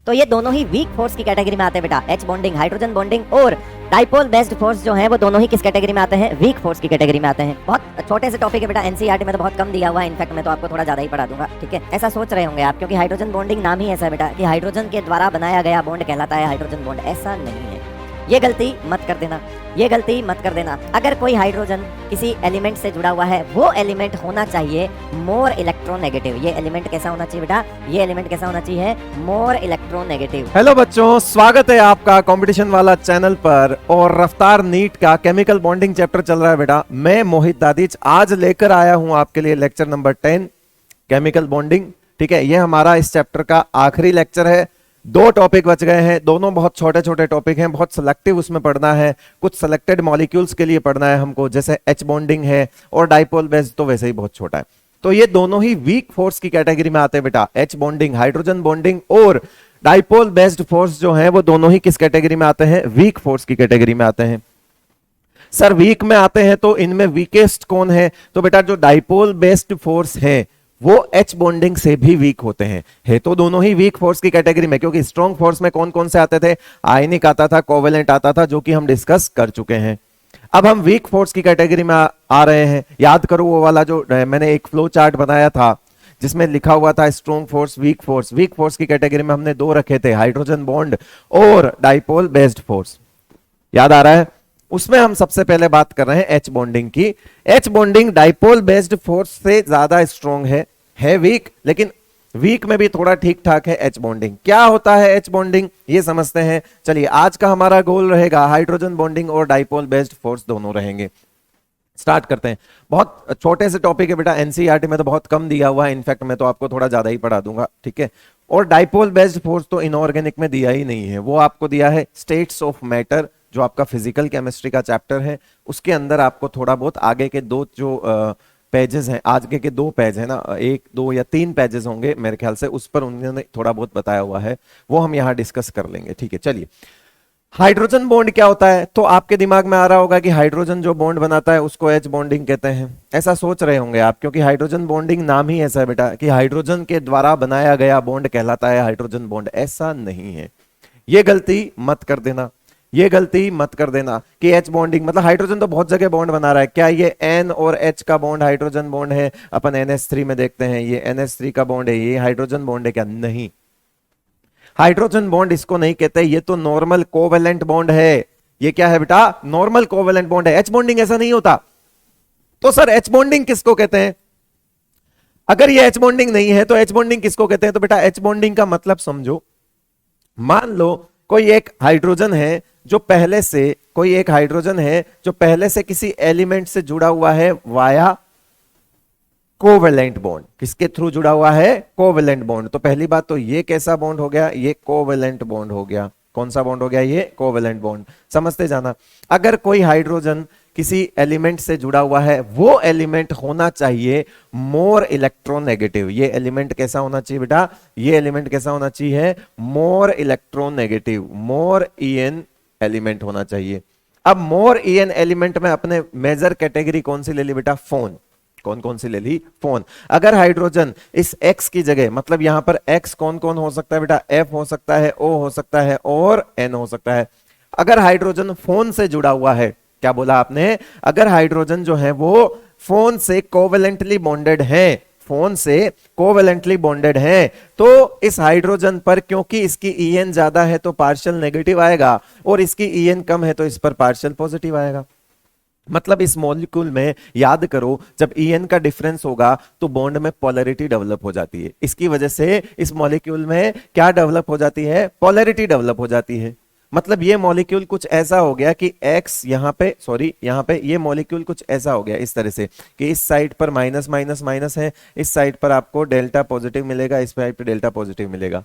तो ये दोनों ही वीक फोर्स की कैटेगरी में आते हैं बेटा। एच बॉन्डिंग, हाइड्रोजन बॉन्डिंग और डाइपोल बेस्ड फोर्स जो है वो दोनों ही किस कैटेगरी में आते हैं? वीक फोर्स की कैटेगरी में आते हैं। बहुत छोटे से टॉपिक है बेटा, एनसीईआरटी में तो बहुत कम दिया हुआ है, इनफैक्ट मैं तो आपको थोड़ा ज्यादा ही पढ़ा दूंगा, ठीक है। ऐसा सोच रहे होंगे आप, क्योंकि हाइड्रोजन बॉन्डिंग नाम ही ऐसा है बेटा कि हाइड्रोजन के द्वारा बनाया गया बॉन्ड कहलाता है हाइड्रोजन बॉन्ड। ऐसा नहीं है, ये गलती मत कर देना, ये गलती मत कर देना। अगर कोई हाइड्रोजन किसी एलिमेंट से जुड़ा हुआ है, वो एलिमेंट होना चाहिए मोर इलेक्ट्रोनेगेटिव। ये एलिमेंट कैसा होना चाहिए बेटा? ये एलिमेंट कैसा होना चाहिए? More electronegative. हेलो बच्चों, स्वागत है आपका कंपटीशन वाला चैनल पर। और रफ्तार नीट का केमिकल बॉन्डिंग चैप्टर चल रहा है बेटा। मैं मोहित दादिच आज लेकर आया हूं आपके लिए लेक्चर नंबर 10 केमिकल बॉन्डिंग, ठीक है। ये हमारा इस चैप्टर का आखिरी लेक्चर है। 2 टॉपिक बच गए हैं, दोनों बहुत छोटे छोटे टॉपिक हैं, बहुत सिलेक्टिव उसमें पढ़ना है। कुछ सिलेक्टेड मॉलिक्यूल्स के लिए पढ़ना है हमको, जैसे एच बॉन्डिंग है, और डाइपोल बेस्ड तो वैसे ही बहुत छोटा है। तो ये दोनों ही वीक फोर्स की कैटेगरी में आते हैं बेटा। एच बॉन्डिंग, हाइड्रोजन बॉन्डिंग और डाइपोल बेस्ड फोर्स जो है वो दोनों ही किस कैटेगरी में आते हैं? वीक फोर्स की कैटेगरी में आते हैं। सर वीक में आते हैं तो इनमें वीकेस्ट कौन है? तो बेटा जो डाइपोल बेस्ड फोर्स है वो एच बॉन्डिंग से भी वीक होते हैं। है तो दोनों ही वीक फोर्स की कैटेगरी में, क्योंकि स्ट्रॉन्ग फोर्स में कौन कौन से आते थे? आयनिक आता था, कोवेलेंट आता था, जो कि हम डिस्कस कर चुके हैं। अब हम वीक फोर्स की कैटेगरी में आ रहे हैं। याद करो वो वाला जो मैंने एक फ्लो चार्ट बनाया था जिसमें लिखा हुआ था strong force, weak force. Weak force की कैटेगरी में हमने 2 रखे थे, हाइड्रोजन बॉन्ड और डाइपोल बेस्ड फोर्स। याद आ रहा है? उसमें हम सबसे पहले बात कर रहे हैं एच बॉन्डिंग की। H bonding dipole based force से ज्यादा स्ट्रॉन्ग है वीक, लेकिन वीक में भी थोड़ा ठीक ठाक है एच बॉन्डिंग। क्या होता है एच बॉन्डिंग, ये समझते हैं। चलिए, आज का हमारा गोल रहेगा हाइड्रोजन बॉन्डिंग और डाइपोल बेस्ड फोर्स दोनों रहेंगे। स्टार्ट करते हैं। बहुत छोटे से टॉपिक है बेटा, एनसीईआरटी में तो बहुत कम दिया हुआ है, इनफैक्ट मैं तो आपको थोड़ा ज्यादा ही पढ़ा दूंगा, ठीक है। और डाइपोल बेस्ड फोर्स तो इनऑर्गेनिक में दिया ही नहीं है, वो आपको दिया है स्टेट्स ऑफ मैटर, जो आपका फिजिकल केमिस्ट्री का चैप्टर है। उसके अंदर आपको थोड़ा बहुत आगे के 2 जो पेजेस हैं, आगे के 2 पेज है ना, 1, 2 या 3 पेजेस होंगे मेरे ख्याल से, उस पर उन्होंने थोड़ा बहुत बताया हुआ है, वो हम यहाँ डिस्कस कर लेंगे, ठीक है। चलिए, हाइड्रोजन बॉन्ड क्या होता है? तो आपके दिमाग में आ रहा होगा कि हाइड्रोजन जो बॉन्ड बनाता है उसको एच बॉन्डिंग कहते हैं। ऐसा सोच रहे होंगे आप, क्योंकि हाइड्रोजन बॉन्डिंग नाम ही ऐसा है बेटा कि हाइड्रोजन के द्वारा बनाया गया बॉन्ड कहलाता है हाइड्रोजन बॉन्ड। ऐसा नहीं है, ये गलती मत कर देना, ये गलती मत कर देना कि एच बॉन्डिंग मतलब हाइड्रोजन तो बहुत जगह बॉन्ड बना रहा है। क्या ये एन और एच का बॉन्ड हाइड्रोजन बॉन्ड है? अपन NH3 में देखते हैं, ये NH3 का बॉन्ड है, ये हाइड्रोजन बॉन्ड है क्या? नहीं, हाइड्रोजन बॉन्ड इसको नहीं कहते, ये तो नॉर्मल कोवेलेंट बॉन्ड है। ये क्या है बेटा? नॉर्मल कोवेलेंट बॉन्ड है। एच बॉन्डिंग ऐसा नहीं होता। तो सर एच बॉन्डिंग किसको कहते हैं? अगर ये एच बॉन्डिंग नहीं है तो एच बॉन्डिंग किसको कहते हैं? तो बेटा एच बॉन्डिंग का मतलब समझो, मान लो कोई एक हाइड्रोजन है जो पहले से, कोई एक हाइड्रोजन है जो पहले से किसी एलिमेंट से जुड़ा हुआ है वाया कोवेलेंट बॉन्ड। किसके थ्रू जुड़ा हुआ है? Covalent bond. तो पहली बात तो ये कैसा बॉन्ड हो गया? ये कोवेलेंट बॉन्ड हो गया। कौन सा बॉन्ड हो गया? ये कोवेलेंट बॉन्ड। समझते जाना, अगर कोई हाइड्रोजन किसी एलिमेंट से जुड़ा हुआ है, वो एलिमेंट होना चाहिए मोर इलेक्ट्रोनेगेटिव। ये एलिमेंट कैसा होना चाहिए बेटा? ये एलिमेंट कैसा होना चाहिए? मोर इलेक्ट्रोनेगेटिव, मोर EN एलिमेंट होना चाहिए। अब मोर EN एलिमेंट में अपने मेजर कैटेगरी कौन सी ले ली बेटा? फोन। कौन कौन सी ले ली? फोन। अगर हाइड्रोजन इस X की जगह, मतलब यहां पर X कौन कौन हो सकता है बेटा? F हो सकता है, O हो सकता है और N हो सकता है। अगर हाइड्रोजन फोन से जुड़ा हुआ है, क्या बोला आपने? अगर हाइड्रोजन जो है वो फोन से कोवेलेंटली बॉन्डेड है, फोन से कोवेलेंटली बॉन्डेड है, तो इस हाइड्रोजन पर क्योंकि इसकी EN ज्यादा है तो पार्शियल नेगेटिव आएगा, और इसकी EN कम है तो इस पर पार्शियल पॉजिटिव आएगा। मतलब इस मॉलिक्यूल में याद करो, जब EN का डिफरेंस होगा तो बॉन्ड में पोलैरिटी डेवलप हो जाती है। इसकी वजह से इस मॉलिक्यूल में क्या डेवलप हो जाती है? पोलैरिटी डेवलप हो जाती है। मतलब ये मॉलिक्यूल कुछ ऐसा हो गया कि X यहाँ पे, सॉरी यहाँ पे ये मॉलिक्यूल कुछ ऐसा हो गया इस तरह से कि इस साइड पर माइनस माइनस माइनस है, इस साइड पर आपको डेल्टा पॉजिटिव मिलेगा, इस साइड पर डेल्टा पॉजिटिव मिलेगा।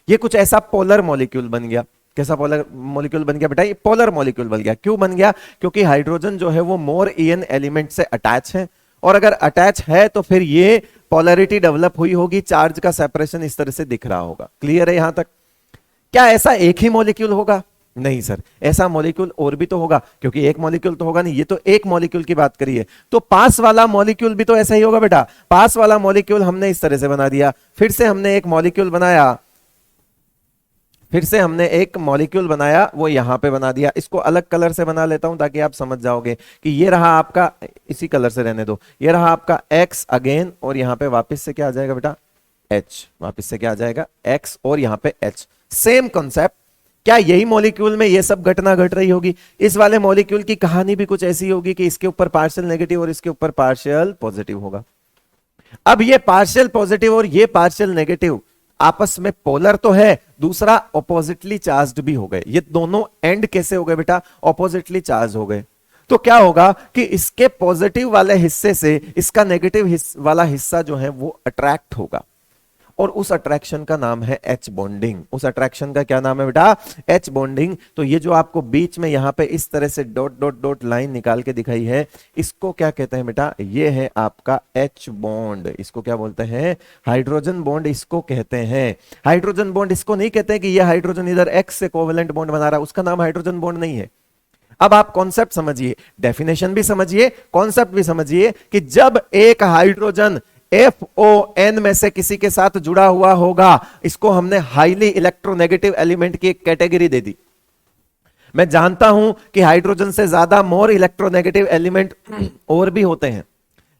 ये कुछ ऐसा पोलर मॉलिक्यूल बन गया। कैसा पोलर मॉलिक्यूल बन गया बेटा? ये पोलर मॉलिक्यूल बन गया। क्यों बन गया? क्योंकि हाइड्रोजन जो है वो मोर EN एलिमेंट से अटैच है, और अगर अटैच है तो फिर ये पोलैरिटी डेवलप हुई होगी, चार्ज का सेपरेशन इस तरह से दिख रहा होगा। क्लियर है यहां तक? क्या ऐसा एक ही मॉलिक्यूल होगा? नहीं सर, ऐसा मॉलिक्यूल और भी तो होगा, क्योंकि एक मॉलिक्यूल तो होगा नहीं, ये तो एक मॉलिक्यूल की बात करिए। तो पास वाला मॉलिक्यूल भी तो ऐसा ही होगा बेटा। पास वाला मॉलिक्यूल हमने इस तरह से बना दिया, फिर से हमने एक मॉलिक्यूल बनाया फिर से हमने एक मॉलिक्यूल बनाया, वो यहां पे बना दिया। इसको अलग कलर से बना लेता हूं ताकि आप समझ जाओगे कि ये रहा आपका, इसी कलर से रहने दो, ये रहा आपका X अगेन, और यहां पे वापस से क्या आ जाएगा बेटा, H, वापस से क्या आ जाएगा X, और यहां पे H। Same concept. क्या यही मॉलिक्यूल में ये सब घटना घट रही होगी? इस वाले मॉलिक्यूल की कहानी भी कुछ ऐसी होगी कि इसके ऊपर पार्शियल नेगेटिव और इसके ऊपर पार्शियल पॉजिटिव होगा। अब ये पार्शियल पॉजिटिव और ये पार्शियल नेगेटिव आपस में पोलर तो है, दूसरा ऑपोजिटली चार्ज्ड भी हो गए। ये दोनों एंड कैसे हो गए बेटा, ऑपोजिटली चार्ज हो गए। तो क्या होगा कि इसके पॉजिटिव वाले हिस्से से इसका नेगेटिव वाला हिस्सा जो है वो अट्रैक्ट होगा, और उस अट्रैक्शन का नाम है एच बॉन्डिंग। उस अट्रैक्शन का क्या नाम है बेटा, एच बॉन्डिंग। तो ये जो आपको बीच में यहां पे इस तरह से डॉट डॉट डॉट लाइन निकाल के दिखाई है, इसको क्या कहते हैं बेटा, ये है आपका एच बॉन्ड। इसको क्या बोलते हैं, हाइड्रोजन बॉन्ड इसको कहते हैं। हाइड्रोजन बॉन्ड इसको नहीं कहते हैं कि ये हाइड्रोजन इधर एक्स से कोवेलेंट बॉन्ड बना रहा है, उसका नाम हाइड्रोजन बॉन्ड नहीं है। अब आप कॉन्सेप्ट समझिए, डेफिनेशन भी समझिए, कॉन्सेप्ट भी समझिए कि जब एक हाइड्रोजन FON में से किसी के साथ जुड़ा हुआ होगा, इसको हमने हाईली इलेक्ट्रोनेगेटिव एलिमेंट की एक कैटेगरी दे दी। मैं जानता हूं कि हाइड्रोजन से ज्यादा मोर इलेक्ट्रोनेगेटिव एलिमेंट और भी होते हैं,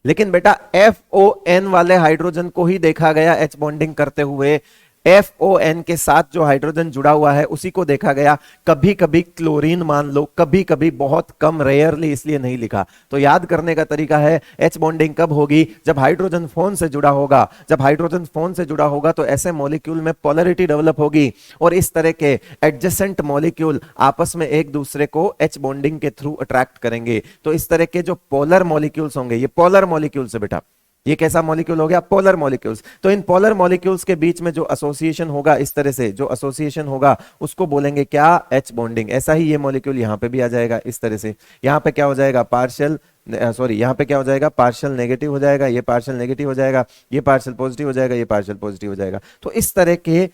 लेकिन बेटा FON वाले हाइड्रोजन को ही देखा गया एच बॉन्डिंग करते हुए। FON के साथ जो हाइड्रोजन जुड़ा हुआ है उसी को देखा गया। कभी कभी क्लोरीन मान लो, कभी कभी बहुत कम, रेयरली इसलिए नहीं लिखा। तो याद करने का तरीका है, एच बॉन्डिंग कब होगी, जब हाइड्रोजन फोन से जुड़ा होगा। जब हाइड्रोजन फोन से जुड़ा होगा तो ऐसे मॉलिक्यूल में पोलरिटी डेवलप होगी, और इस तरह के एडजेसेंट मॉलिक्यूल आपस में एक दूसरे को एच बॉन्डिंग के थ्रू अट्रैक्ट करेंगे। तो इस तरह के जो पोलर मॉलिक्यूल्स होंगे, ये पोलर मॉलिक्यूल्स है बेटा, ये कैसा मॉलिक्यूल हो गया, पोलर मॉलिक्यूल्स। तो इन पोलर मॉलिक्यूल्स के बीच में जो एसोसिएशन होगा, इस तरह से जो एसोसिएशन होगा उसको बोलेंगे क्या, एच बॉन्डिंग। ऐसा ही ये मॉलिक्यूल यहां पे भी आ जाएगा इस तरह से। यहां पे क्या हो जाएगा, पार्शियल यहां पे क्या हो जाएगा, पार्शियल नेगेटिव हो जाएगा, ये पार्शियल नेगेटिव हो जाएगा, ये पार्शियल पॉजिटिव हो जाएगा, ये पार्शियल पॉजिटिव हो जाएगा। तो इस तरह के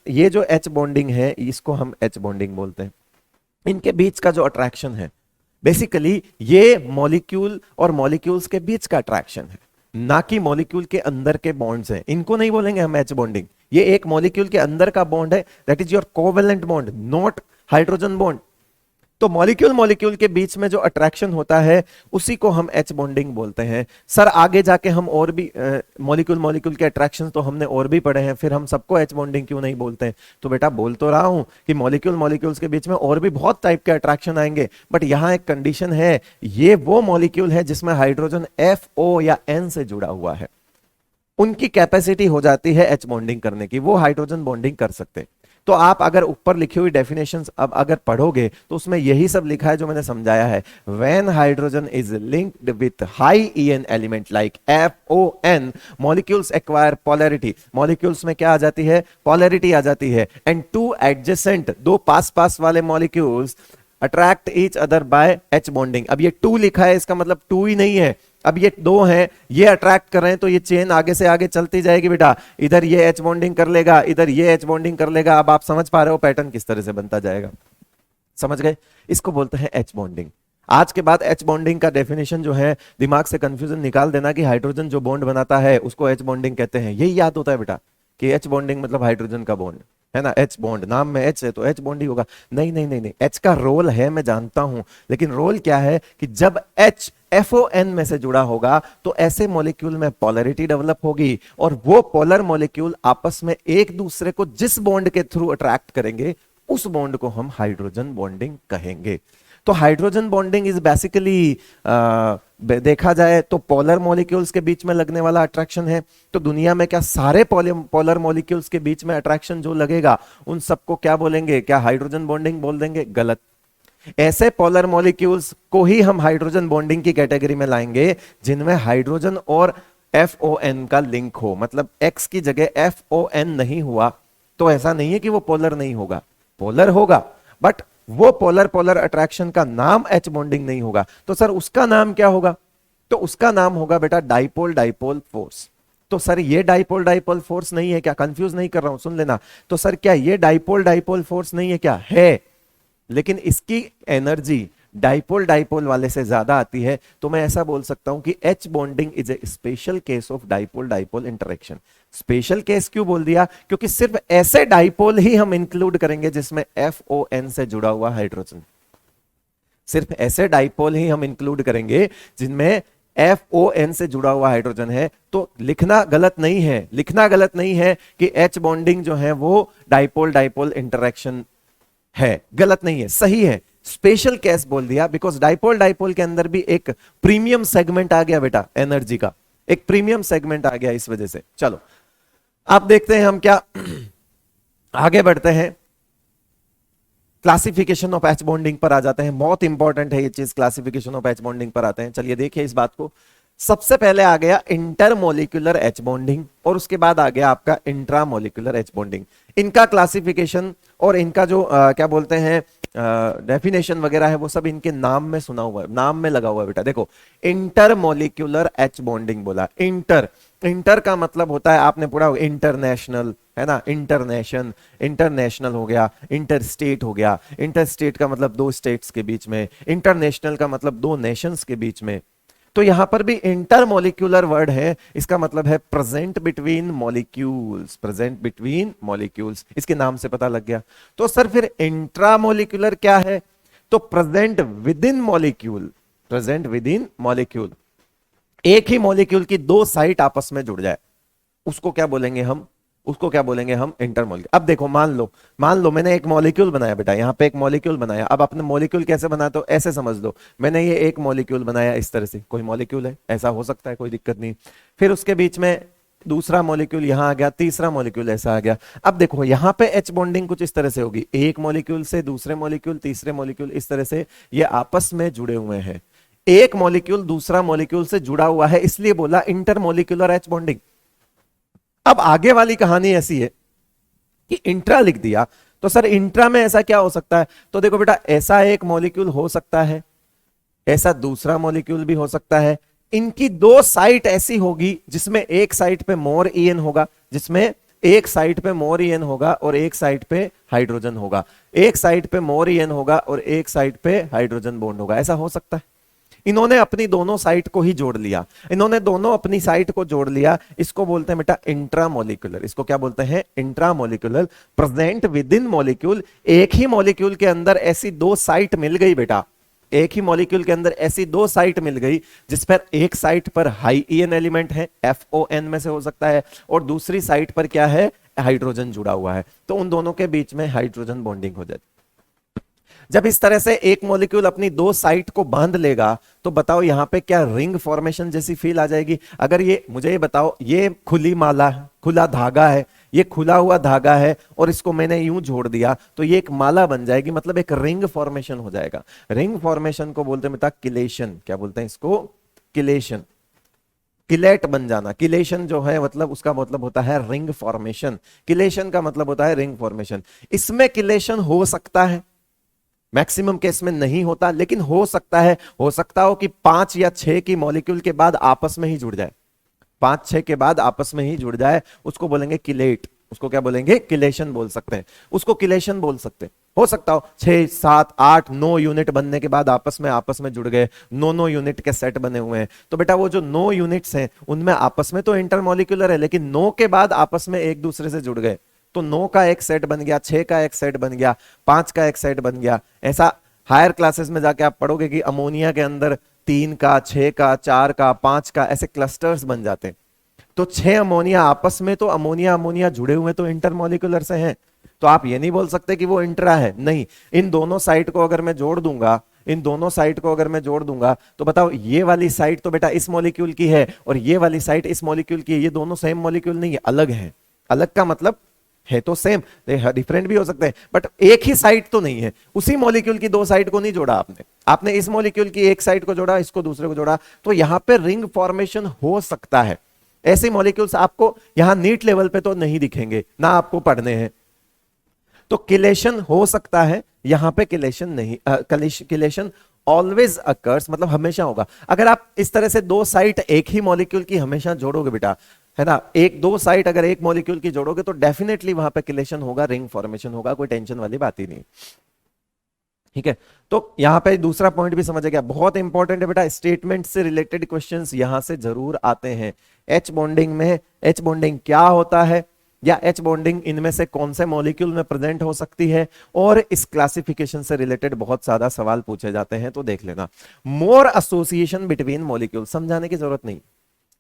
ये जो एच बॉन्डिंग है, इसको हम एच बॉन्डिंग बोलते हैं। इनके बीच का जो अट्रैक्शन है, बेसिकली ये मॉलिक्यूल और मॉलिक्यूल्स के बीच का अट्रैक्शन है, ना कि मॉलिक्यूल के अंदर के बॉन्ड्स हैं। इनको नहीं बोलेंगे हम एच बॉन्डिंग। ये एक मॉलिक्यूल के अंदर का बॉन्ड है, that is your covalent bond, not hydrogen bond. तो मॉलिक्यूल मॉलिक्यूल के बीच में जो अट्रैक्शन होता है उसी को हम एच बॉन्डिंग बोलते हैं। सर आगे जाके हम और भी मॉलिक्यूल मॉलिक्यूल के अट्रैक्शन तो हमने और भी पढ़े हैं, फिर हम सबको एच बॉन्डिंग क्यों नहीं बोलते हैं? तो बेटा बोल तो रहा हूं कि मॉलिक्यूल मॉलिक्यूल्स के बीच में और भी बहुत टाइप के अट्रैक्शन आएंगे, बट यहां एक कंडीशन है, ये वो मॉलिक्यूल है जिसमें हाइड्रोजन FO या N से जुड़ा हुआ है, उनकी कैपेसिटी हो जाती है एच बॉन्डिंग करने की, वो हाइड्रोजन बॉन्डिंग कर सकते हैं। तो आप अगर ऊपर लिखी हुई डेफिनेशंस अब अगर पढ़ोगे तो उसमें यही सब लिखा है जो मैंने समझाया है। When hydrogen is linked with high EN element like FON, molecules acquire polarity. Molecules में क्या आ जाती है, पोलैरिटी आ जाती है। एंड टू एडजेसेंट, दो पास पास वाले molecules attract each other by H bonding. अब ये 2 लिखा है, इसका मतलब 2 ही नहीं है, अब ये 2 हैं, ये अट्रैक्ट कर रहे हैं, तो ये चेन आगे से आगे चलती जाएगी बेटा। इधर ये एच बॉन्डिंग कर लेगा, इधर ये एच बॉन्डिंग कर लेगा। अब आप समझ पा रहे हो पैटर्न किस तरह से बनता जाएगा, समझ गए? इसको बोलते हैं एच बॉन्डिंग। आज के बाद एच बॉन्डिंग का डेफिनेशन जो है, दिमाग से कंफ्यूजन निकाल देना कि हाइड्रोजन जो बॉन्ड बनाता है उसको एच बॉन्डिंग कहते हैं। यही याद होता है बेटा कि एच बॉन्डिंग मतलब हाइड्रोजन का बॉन्ड है ना, एच बॉन्ड, नाम में एच है तो एच बॉन्ड ही होगा। नहीं नहीं नहीं नहीं, एच का रोल है, मैं जानता हूं, लेकिन रोल क्या है कि जब एच FON में से जुड़ा होगा तो ऐसे मॉलिक्यूल में पोलैरिटी डेवलप होगी, और वो पोलर मॉलिक्यूल आपस में एक दूसरे को जिस बॉन्ड के थ्रू अट्रैक्ट करेंगे उस बॉन्ड को हम हाइड्रोजन बॉन्डिंग कहेंगे। तो हाइड्रोजन बॉन्डिंग इज बेसिकली देखा जाए तो पोलर मॉलिक्यूल्स के बीच में लगने वाला अट्रैक्शन है। तो दुनिया में क्या सारे पोलर मॉलिक्यूल्स के बीच में अट्रैक्शन जो लगेगा उन सबको क्या बोलेंगे, क्या हाइड्रोजन बॉन्डिंग बोल देंगे? गलत। ऐसे पोलर मॉलिक्यूल्स को ही हम हाइड्रोजन बॉन्डिंग की कैटेगरी में लाएंगे जिनमें हाइड्रोजन और FON का लिंक हो। मतलब X की जगह FON नहीं हुआ तो ऐसा नहीं है कि वो पोलर नहीं होगा, पोलर होगा, बट वो पोलर पोलर अट्रैक्शन का नाम एच बॉन्डिंग नहीं होगा। तो सर उसका नाम क्या होगा? तो उसका नाम होगा बेटा डाइपोल डाइपोल फोर्स। तो सर ये डाइपोल डाइपोल फोर्स नहीं है क्या? कंफ्यूज नहीं कर रहा हूं, सुन लेना। तो सर क्या ये डाइपोल डाइपोल फोर्स नहीं है क्या? है, लेकिन इसकी एनर्जी डाइपोल डाइपोल वाले से ज्यादा आती है, तो मैं ऐसा बोल सकता हूं कि H bonding is a special case of dipole dipole interaction. Special case क्यों बोल दिया? क्योंकि सिर्फ ऐसे डाइपोल ही हम इंक्लूड करेंगे जिसमें FON से जुड़ा हुआ हाइड्रोजन। सिर्फ ऐसे डाइपोल ही हम इंक्लूड करेंगे जिनमें FON से जुड़ा हुआ हाइड्रोजन है। तो लिखना गलत नहीं है, लिखना गलत नहीं है कि H बॉन्डिंग जो है वो डाइपोल डाइपोल इंटरेक्शन है, गलत नहीं है, सही है। स्पेशल केस बोल दिया बिकॉज डाइपोल डाइपोल के अंदर भी एक प्रीमियम सेगमेंट आ गया बेटा, एनर्जी का एक प्रीमियम सेगमेंट आ गया इस वजह से। चलो अब देखते हैं हम क्या आगे बढ़ते हैं, क्लासिफिकेशन ऑफ एच बॉन्डिंग पर आ जाते हैं। बहुत इंपॉर्टेंट है ये चीज, क्लासिफिकेशन ऑफ एच बॉन्डिंग पर आते हैं। चलिए देखिए इस बात को। सबसे पहले आ गया इंटरमोलिकुलर एच बॉन्डिंग और उसके बाद आ गया आपका इंट्रामोलिकुलर एच बॉन्डिंग। इनका क्लासिफिकेशन और इनका जो क्या बोलते हैं डेफिनेशन वगैरह है वो सब इनके नाम में सुना हुआ है, नाम में लगा हुआ है बेटा। देखो इंटरमोलिकुलर एच बॉन्डिंग बोला, इंटर, इंटर का मतलब होता है आपने पूरा इंटरनेशनल, है ना, इंटरनेशन, इंटरनेशनल हो गया, इंटर स्टेट हो गया, इंटर स्टेट का मतलब दो स्टेट्स के बीच में, इंटरनेशनल का मतलब दो नेशंस के बीच में। तो यहां पर भी इंटरमोलिक्यूलर वर्ड है, इसका मतलब है present between molecules, present between molecules, इसके नाम से पता लग गया। तो सर फिर इंट्रामोलिक्यूलर क्या है? तो present with in molecule, present with in molecule, एक ही मॉलिक्यूल की दो साइट आपस में जुड़ जाए, उसको क्या बोलेंगे हम? उसको क्या बोलेंगे हम? इंटरमोलिक्यूल। अब देखो मान लो मैंने एक मॉलिक्यूल बनाया बेटा, यहां पे एक मॉलिक्यूल बनाया। अब अपने मॉलिक्यूल कैसे बनाते हो? ऐसे समझ लो, मैंने ये एक मॉलिक्यूल बनाया इस तरह से, कोई मॉलिक्यूल है, ऐसा हो सकता है, कोई दिक्कत नहीं। फिर उसके बीच में दूसरा मॉलिक्यूल यहां आ गया, तीसरा मॉलिक्यूल ऐसा आ गया। अब देखो यहां पे एच बॉन्डिंग कुछ इस तरह से होगी, एक मॉलिक्यूल से दूसरे मॉलिक्यूल, तीसरे मॉलिक्यूल, इस तरह से ये आपस में जुड़े हुए हैं। एक मॉलिक्यूल दूसरा मॉलिक्यूल से जुड़ा हुआ है, इसलिए बोला इंटरमोलिक्यूलर एच बॉन्डिंग। अब आगे वाली कहानी ऐसी है कि इंट्रा लिख दिया, तो सर इंट्रा में ऐसा क्या हो सकता है? तो देखो बेटा, ऐसा एक मॉलिक्यूल हो सकता है, ऐसा दूसरा मॉलिक्यूल भी हो सकता है। इनकी दो साइट ऐसी होगी जिसमें एक साइट पे मोर ईएन होगा, जिसमें एक साइट पे मोर ईएन होगा और एक साइट पे हाइड्रोजन होगा, एक साइट पे मोर ईएन होगा और एक साइट पे हाइड्रोजन बॉन्ड होगा। ऐसा हो सकता है। इन्होंने अपनी दोनों साइट को ही जोड़ लिया, इन्होंने दोनों अपनी साइट को जोड़ लिया, इसको बोलते हैं बेटा इंट्रामोलिकुलर। इसको क्या बोलते हैं? Intramolecular. Present with in molecule, एक ही मॉलिक्यूल के अंदर ऐसी दो साइट मिल गई बेटा, एक ही मॉलिक्यूल के अंदर ऐसी दो साइट मिल गई जिस पर एक साइट पर हाई ईएन एलिमेंट है, FON में से हो सकता है, और दूसरी साइट पर क्या है? हाइड्रोजन जुड़ा हुआ है। तो उन दोनों के बीच में हाइड्रोजन बॉन्डिंग हो जाती। जब इस तरह से एक मॉलिक्यूल अपनी दो साइट को बांध लेगा तो बताओ यहां पे क्या रिंग फॉर्मेशन जैसी फील आ जाएगी? अगर ये मुझे ये बताओ, ये खुली माला, खुला धागा है, ये खुला हुआ धागा है और इसको मैंने यूं जोड़ दिया तो ये एक माला बन जाएगी, मतलब एक रिंग फॉर्मेशन हो जाएगा। रिंग फॉर्मेशन को बोलते हैं बेटा किलेशन। क्या बोलते हैं इसको? किलेशन, किलेट बन जाना। किलेशन जो है मतलब उसका मतलब होता है रिंग फॉर्मेशन, किलेशन का मतलब होता है रिंग फॉर्मेशन। इसमें किलेशन हो सकता है, मैक्सिमम केस में नहीं होता, लेकिन हो सकता है। हो सकता हो कि 5 या 6 की मॉलिक्यूल के बाद आपस में ही जुड़ जाए, 5-6 के बाद आपस में ही जुड़ जाए, उसको बोलेंगे किलेट। उसको क्या बोलेंगे? किलेशन बोल सकते हैं, उसको किलेशन बोल सकते हैं। हो सकता हो 6, 7, 8, 9 यूनिट बनने के बाद आपस में जुड़ गए, 9 यूनिट के सेट बने हुए हैं। तो बेटा वो जो 9 यूनिट्स हैं उनमें आपस में तो इंटरमॉलिक्यूलर है, लेकिन 9 के बाद आपस में एक दूसरे से जुड़ गए, तो 9 का एक सेट बन गया, 6 का एक सेट बन गया, 5 का एक सेट बन गया। ऐसा हायर क्लासेस में जाके आप पढ़ोगे कि अमोनिया के अंदर 3 का, 6 का, 4 का, 5 का ऐसे क्लस्टर्स बन जाते हैं। तो 6 अमोनिया आपस में तो अमोनिया जुड़े हुए तो इंटरमॉलिक्यूलर से हैं। तो आप ये नहीं बोल सकते कि वो इंट्रा है, नहीं। इन दोनों साइड को अगर मैं जोड़ दूंगा, इन दोनों साइड को अगर मैं जोड़ दूंगा तो बताओ ये वाली साइड तो बेटा इस मॉलिक्यूल की है और ये वाली साइड इस मॉलिक्यूल की है, ये दोनों सेम मॉलिक्यूल नहीं है, अलग है। अलग का मतलब है तो सेम, डिफरेंट भी हो सकते हैं, बट एक ही साइड तो नहीं है। उसी मॉलिक्यूल की दो साइड को नहीं जोड़ा आपने इस मॉलिक्यूल की एक साइड को जोड़ा, इसको दूसरे को जोड़ा, तो यहां पे रिंग फॉर्मेशन हो सकता है। ऐसे मॉलिक्यूल्स आपको यहां नीट लेवल पे तो नहीं दिखेंगे, ना आपको पढ़ने हैं। तो किलेशन हो सकता है, यहां पे किलेशन नहीं, किलेशन ऑलवेज अकर्स, मतलब हमेशा होगा। अगर आप इस तरह से दो साइट एक ही मॉलिक्यूल की हमेशा जोड़ोगे बेटा, है ना, एक दो साइट अगर एक मॉलिक्यूल की जोड़ोगे तो डेफिनेटली वहां पे किलेशन होगा, रिंग फॉर्मेशन होगा, कोई टेंशन वाली बात ही नहीं। ठीक है, तो यहां पे दूसरा पॉइंट भी समझ गया, बहुत इंपॉर्टेंट है बेटा, स्टेटमेंट से रिलेटेड क्वेश्चंस यहां से जरूर आते हैं। एच बॉन्डिंग में एच बॉन्डिंग क्या होता है, या एच बॉन्डिंग इनमें से कौन से मॉलिक्यूल में प्रेजेंट हो सकती है, और इस क्लासिफिकेशन से रिलेटेड बहुत ज्यादा सवाल पूछे जाते हैं, तो देख लेना। मोर एसोसिएशन बिटवीन मॉलिक्यूल, समझाने की जरूरत नहीं।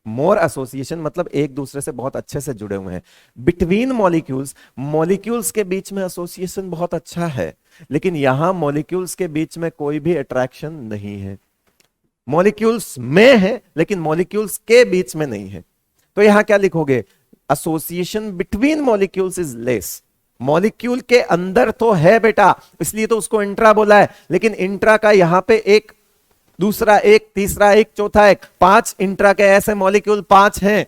मोर एसोसिएशन मतलब एक दूसरे से बहुत अच्छे से जुड़े हुए हैं। बिटवीन मॉलिक्यूल्स, मॉलिक्यूल्स के बीच में एसोसिएशन बहुत अच्छा है, लेकिन यहां मॉलिक्यूल्स के बीच में कोई भी अट्रैक्शन नहीं है। मॉलिक्यूल्स में है लेकिन मॉलिक्यूल्स के बीच में नहीं है। तो यहां क्या लिखोगे, association between molecules is less. Molecule के अंदर तो है बेटा, इसलिए तो उसको इंट्रा बोला है, लेकिन इंट्रा का यहां पे एक, दूसरा एक, तीसरा एक, चौथा एक, 5 इंट्रा के ऐसे मॉलिक्यूल 5 हैं।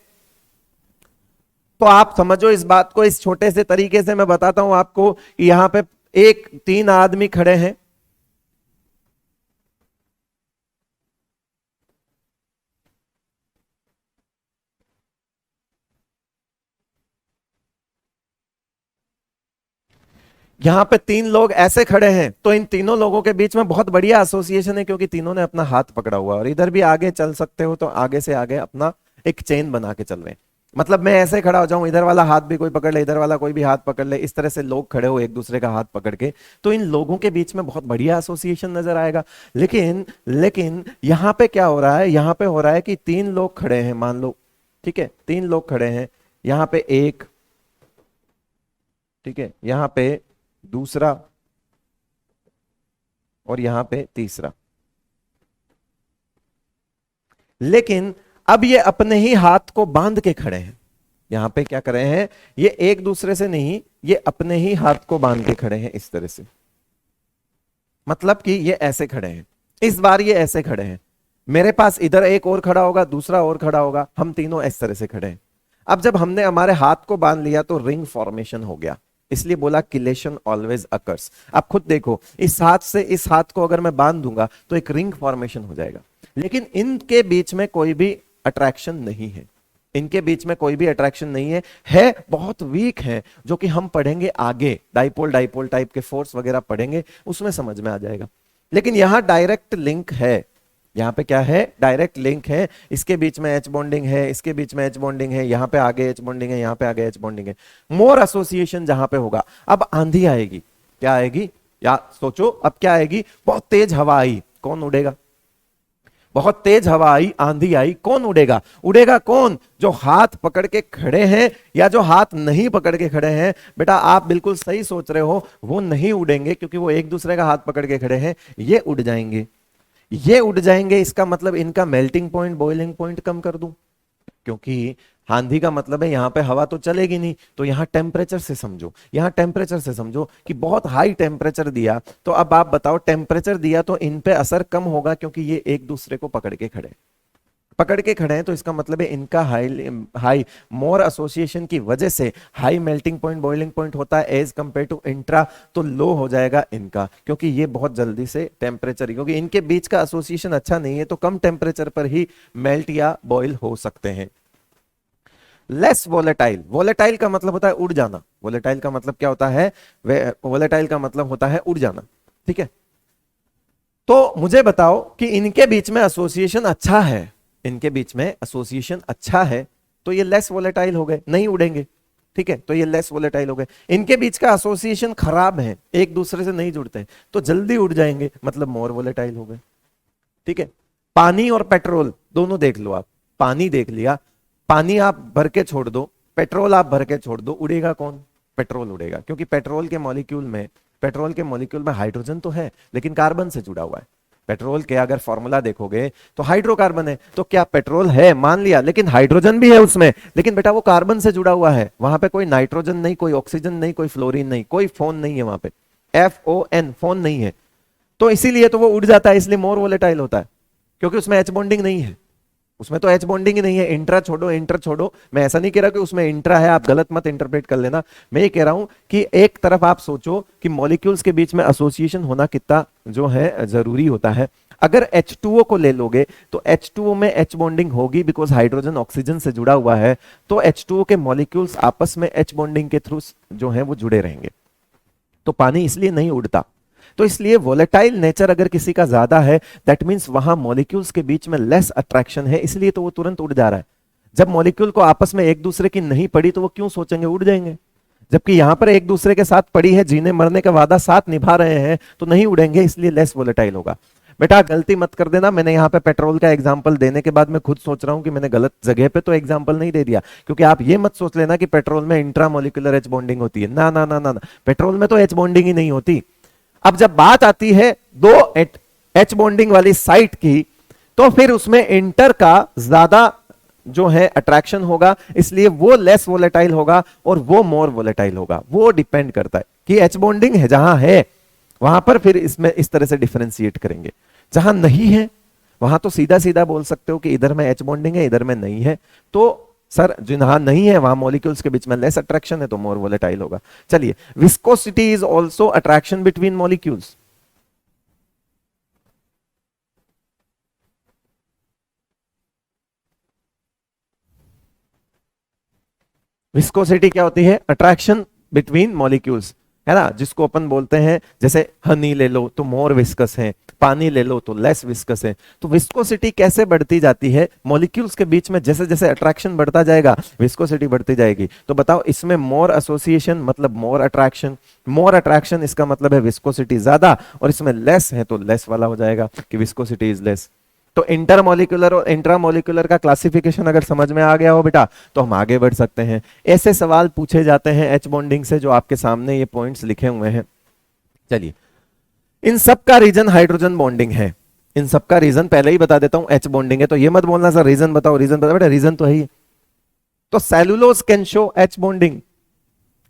तो आप समझो इस बात को, इस छोटे से तरीके से मैं बताता हूं आपको। यहां पे 3 आदमी खड़े हैं, यहां पे 3 लोग ऐसे खड़े हैं, तो इन तीनों लोगों के बीच में बहुत बढ़िया एसोसिएशन है, क्योंकि तीनों ने अपना हाथ पकड़ा हुआ, और इधर भी आगे चल सकते हो तो आगे से आगे अपना एक चेन बना के चल रहे हैं। मतलब मैं ऐसे खड़ा हो जाऊं, इधर वाला हाथ भी कोई पकड़ ले, इधर वाला कोई भी हाथ पकड़ ले, इस तरह से लोग खड़े हो एक दूसरे का हाथ पकड़ के, तो इन लोगों के बीच में बहुत बढ़िया एसोसिएशन नजर आएगा। लेकिन लेकिन यहां पे क्या हो रहा है, यहां पे हो रहा है कि 3 लोग खड़े हैं, मान लो, ठीक है, 3 लोग खड़े हैं, यहां पे एक, ठीक है, यहां पे दूसरा, और यहां पे तीसरा। लेकिन अब ये अपने ही हाथ को बांध के खड़े हैं। यहां पे क्या कर रहे हैं, ये एक दूसरे से नहीं, ये अपने ही हाथ को बांध के खड़े हैं इस तरह से। मतलब कि ये ऐसे खड़े हैं, इस बार ये ऐसे खड़े हैं, मेरे पास इधर एक और खड़ा होगा, दूसरा और खड़ा होगा, हम तीनों इस तरह से खड़े हैं। अब जब हमने हमारे हाथ को बांध लिया तो रिंग फॉर्मेशन हो गया, इसलिए बोला किलेशन ऑलवेज अकर्स। आप खुद देखो, इस हाथ से इस हाथ को अगर मैं बांध दूंगा तो एक रिंग फॉर्मेशन हो जाएगा, लेकिन इनके बीच में कोई भी अट्रैक्शन नहीं है, इनके बीच में कोई भी अट्रैक्शन नहीं है बहुत वीक है, जो कि हम पढ़ेंगे आगे, डाइपोल डाइपोल टाइप के फोर्स वगैरह पढ़ेंगे, उसमें समझ में आ जाएगा। लेकिन यहां डायरेक्ट लिंक है, यहां पे क्या है, डायरेक्ट लिंक है, इसके बीच में एच बॉन्डिंग है, इसके बीच में एच बॉन्डिंग है, यहां पे आगे एच बॉन्डिंग है, यहां पे आगे एच बॉन्डिंग है। मोर एसोसिएशन जहां पे होगा, अब आंधी आएगी, क्या आएगी, या सोचो अब क्या आएगी, बहुत तेज हवा आई, कौन उड़ेगा, बहुत तेज हवा आई, आंधी आई, कौन उड़ेगा, उड़ेगा कौन, जो हाथ पकड़ के खड़े हैं या जो हाथ नहीं पकड़ के खड़े हैं। बेटा आप बिल्कुल सही सोच रहे हो, वो नहीं उड़ेंगे, क्योंकि वो एक दूसरे का हाथ पकड़ के खड़े हैं, ये उड़ जाएंगे, ये उड़ जाएंगे। इसका मतलब इनका मेल्टिंग पॉइंट, बॉइलिंग पॉइंट कम कर दूं, क्योंकि आंधी का मतलब है यहां पे हवा तो चलेगी नहीं, तो यहां टेम्परेचर से समझो, यहां टेम्परेचर से समझो कि बहुत हाई टेम्परेचर दिया, तो अब आप बताओ टेम्परेचर दिया तो इन पे असर कम होगा, क्योंकि ये एक दूसरे को पकड़ के खड़े हैं, तो इसका मतलब है इनका हाई मोर एसोसिएशन की वजह से high melting point, boiling point होता है एज कंपेयर टू इंट्रा, तो लो हो जाएगा इनका, क्योंकि ये बहुत जल्दी से टेम्परेचर, क्योंकि इनके बीच का एसोसिएशन अच्छा नहीं है, तो कम टेम्परेचर पर ही मेल्ट या बॉइल हो सकते हैं। लेस वोलेटाइल, वोलेटाइल का मतलब होता है उड़ जाना, वोलेटाइल का मतलब क्या होता है, वोलेटाइल का मतलब होता है उड़ जाना, ठीक है। तो मुझे बताओ कि इनके बीच में एसोसिएशन अच्छा है, इनके बीच में एसोसिएशन अच्छा है, तो ये लेस वोलेटाइल हो गए, नहीं उड़ेंगे, ठीक है, तो ये लेस वोलेटाइल हो गए। इनके बीच का एसोसिएशन खराब है, एक दूसरे से नहीं जुड़ते हैं, तो जल्दी उड़ जाएंगे, मतलब मोर वोलेटाइल हो गए, ठीक है। पानी और पेट्रोल दोनों देख लो आप, पानी देख लिया, पानी आप भर के छोड़ दो, पेट्रोल आप भर के छोड़ दो, उड़ेगा कौन, पेट्रोल उड़ेगा, क्योंकि पेट्रोल के मॉलिक्यूल में हाइड्रोजन तो है, लेकिन कार्बन से जुड़ा हुआ है। पेट्रोल के अगर फॉर्मूला देखोगे तो हाइड्रोकार्बन है, तो क्या पेट्रोल है मान लिया, लेकिन हाइड्रोजन भी है उसमें, लेकिन बेटा वो कार्बन से जुड़ा हुआ है, वहां पे कोई नाइट्रोजन नहीं, कोई ऑक्सीजन नहीं, कोई फ्लोरीन नहीं, कोई फोन नहीं है वहां पे, FON फोन नहीं है, तो इसीलिए तो वो उड़ जाता है, इसलिए मोर वोलेटाइल होता है, क्योंकि उसमें एच बॉन्डिंग नहीं है, उसमें तो एच बॉन्डिंग ही नहीं है। इंट्रा छोड़ो, इंटर छोड़ो, मैं ऐसा नहीं कह रहा कि उसमें इंट्रा है, आप गलत मत इंटरप्रेट कर लेना, मैं ये कह रहा हूं कि एक तरफ आप सोचो कि मॉलिक्यूल्स के बीच में एसोसिएशन होना कितना जो है जरूरी होता है। अगर H2O को ले लोगे तो H2O में एच बॉन्डिंग होगी, बिकॉज हाइड्रोजन ऑक्सीजन से जुड़ा हुआ है, तो H2O के मॉलिक्यूल्स आपस में एच बॉन्डिंग के थ्रू जो है वो जुड़े रहेंगे, तो पानी इसलिए नहीं उड़ता। तो इसलिए वोलेटाइल नेचर अगर किसी का ज्यादा है, दैट मींस वहां मॉलिक्यूल्स के बीच में लेस अट्रैक्शन है, इसलिए तो वो तुरंत उड़ जा रहा है। जब मॉलिक्यूल को आपस में एक दूसरे की नहीं पड़ी तो वो क्यों सोचेंगे, उड़ जाएंगे। जबकि यहां पर एक दूसरे के साथ पड़ी है, जीने मरने का वादा साथ निभा रहे हैं, तो नहीं उड़ेंगे, इसलिए लेस वोलेटाइल होगा। बेटा गलती मत कर देना, मैंने यहाँ पे पेट्रोल का एग्जांपल देने के बाद मैं खुद सोच रहा हूं कि मैंने गलत जगह पे तो एग्जांपल नहीं दे दिया, क्योंकि आप ये मत सोच लेना कि पेट्रोल में इंट्रामोलिकुलर एच बॉन्डिंग होती है। ना ना ना ना, पेट्रोल में तो एच बॉन्डिंग ही नहीं होती। अब जब बात आती है दो एच बॉन्डिंग वाली साइट की, तो फिर उसमें इंटर का ज्यादा जो है अट्रैक्शन होगा, इसलिए वो लेस वोलेटाइल होगा और वो मोर वोलेटाइल होगा। वो डिपेंड करता है कि एच बॉन्डिंग है जहां है वहां पर फिर इसमें इस तरह से डिफरेंशिएट करेंगे। जहां नहीं है वहां तो सीधा सीधा बोल सकते हो कि इधर में एच बॉन्डिंग है, इधर में नहीं है। तो सर जहां नहीं है वहां मॉलिक्यूल्स के बीच में लेस अट्रैक्शन है, तो मोर वोलेटाइल होगा। चलिए, viscosity is also attraction between molecules. Viscosity क्या होती है? अट्रैक्शन बिटवीन मॉलिक्यूल्स, है ना, जिसको अपन बोलते हैं, जैसे हनी ले लो तो मोर विस्कस है, पानी ले लो तो लेस विस्कस है। तो विस्कोसिटी कैसे बढ़ती जाती है? मॉलिक्यूल्स के बीच में जैसे जैसे अट्रैक्शन बढ़ता जाएगा विस्कोसिटी बढ़ती जाएगी। तो बताओ, इसमें मोर एसोसिएशन मतलब मोर अट्रैक्शन इसका मतलब है विस्कोसिटी ज्यादा, और इसमें लेस है तो लेस वाला हो जाएगा कि विस्कोसिटी इज लेस। तो इंटरमोलिकुलर और इंट्रामोलिकुलर का क्लासिफिकेशन अगर समझ में आ गया हो बेटा, तो हम आगे बढ़ सकते हैं। ऐसे सवाल पूछे जाते हैं एच बॉन्डिंग से, जो आपके सामने ये पॉइंट्स लिखे हुए हैं। चलिए, इन सब का रीजन हाइड्रोजन बॉन्डिंग है। इन सब का रीजन पहले ही बता देता हूं, एच बॉन्डिंग है। तो ये मत बोलना सर रीजन बताओ, रीजन बताओ, बेटा रीजन तो है ही। तो cellulose can show H bonding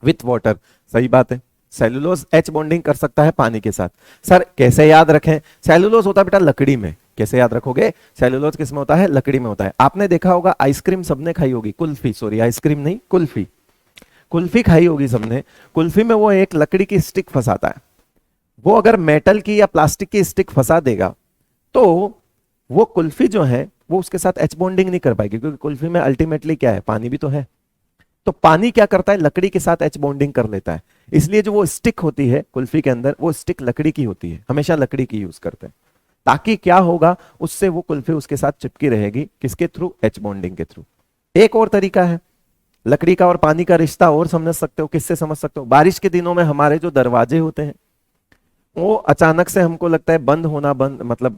with water, सही बात है। सेलुलोज एच बॉन्डिंग कर सकता है पानी के साथ। सर कैसे याद रखें? सेलुलोज होता है बेटा लकड़ी में। कैसे याद रखोगे? सेलुलोज किस में होता है? लकड़ी में होता है। आपने देखा होगा आइसक्रीम सबने खाई होगी, कुल्फी, सॉरी आइसक्रीम नहीं, कुल्फी, कुल्फी खाई होगी सबने। कुल्फी में वो एक लकड़ी की स्टिक फंसाता है। वो अगर मेटल की या प्लास्टिक की स्टिक फंसा देगा तो वो कुल्फी जो है वो उसके साथ एच बॉन्डिंग नहीं कर पाएगी, क्योंकि कुल्फी में अल्टीमेटली क्या है? पानी भी तो है। तो पानी क्या करता है? लकड़ी के साथ एच बॉन्डिंग कर लेता है। इसलिए जो वो स्टिक होती है कुल्फी के अंदर, वो स्टिक लकड़ी की होती है, हमेशा लकड़ी की यूज करते हैं, ताकि क्या होगा, उससे वो कुल्फी उसके साथ चिपकी रहेगी। किसके थ्रू? एच बॉन्डिंग के थ्रू। एक और तरीका है लकड़ी का और पानी का रिश्ता, और समझ सकते हो। किससे समझ सकते हो? बारिश के दिनों में हमारे जो दरवाजे होते हैं वो अचानक से हमको लगता है बंद होना, बंद मतलब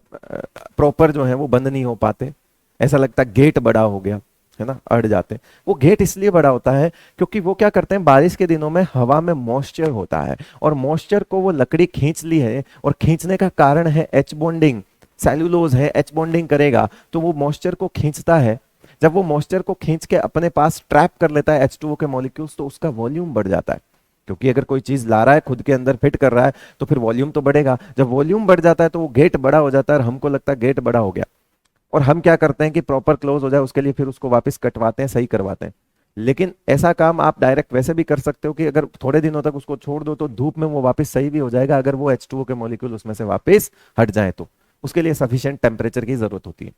प्रॉपर जो है वो बंद नहीं हो पाते। ऐसा लगता है गेट बड़ा हो गया, है ना, अड़ जाते हैं। वो गेट इसलिए बड़ा होता है क्योंकि वो क्या करते हैं, बारिश के दिनों में हवा में मॉइस्चर होता है, और मॉइस्चर को वो लकड़ी खींच ली है, और खींचने का कारण है एच बॉन्डिंग। सेल्यूलोज है, एच बॉन्डिंग करेगा तो वो मॉइस्चर को खींचता है। जब वो मॉइस्चर को खींच के अपने पास ट्रैप कर लेता है H2O के मॉलिक्यूल्स, तो उसका वॉल्यूम बढ़ जाता है। क्योंकि अगर कोई चीज ला रहा है खुद के अंदर फिट कर रहा है तो फिर वॉल्यूम तो बढ़ेगा। जब वॉल्यूम बढ़ जाता है तो वो गेट बड़ा हो जाता है, और हमको लगता है गेट बड़ा हो गया, और हम क्या करते हैं कि प्रॉपर क्लोज हो जाए उसके लिए फिर उसको वापस कटवाते हैं, सही करवाते हैं। लेकिन ऐसा काम आप डायरेक्ट वैसे भी कर सकते हो कि अगर थोड़े दिनों तक उसको छोड़ दो तो धूप में वो वापस सही भी हो जाएगा, अगर वो H2O के मॉलिक्यूल उसमें से वापस हट जाए तो। उसके लिए सफिशिएंट टेम्परेचर की जरूरत होती है।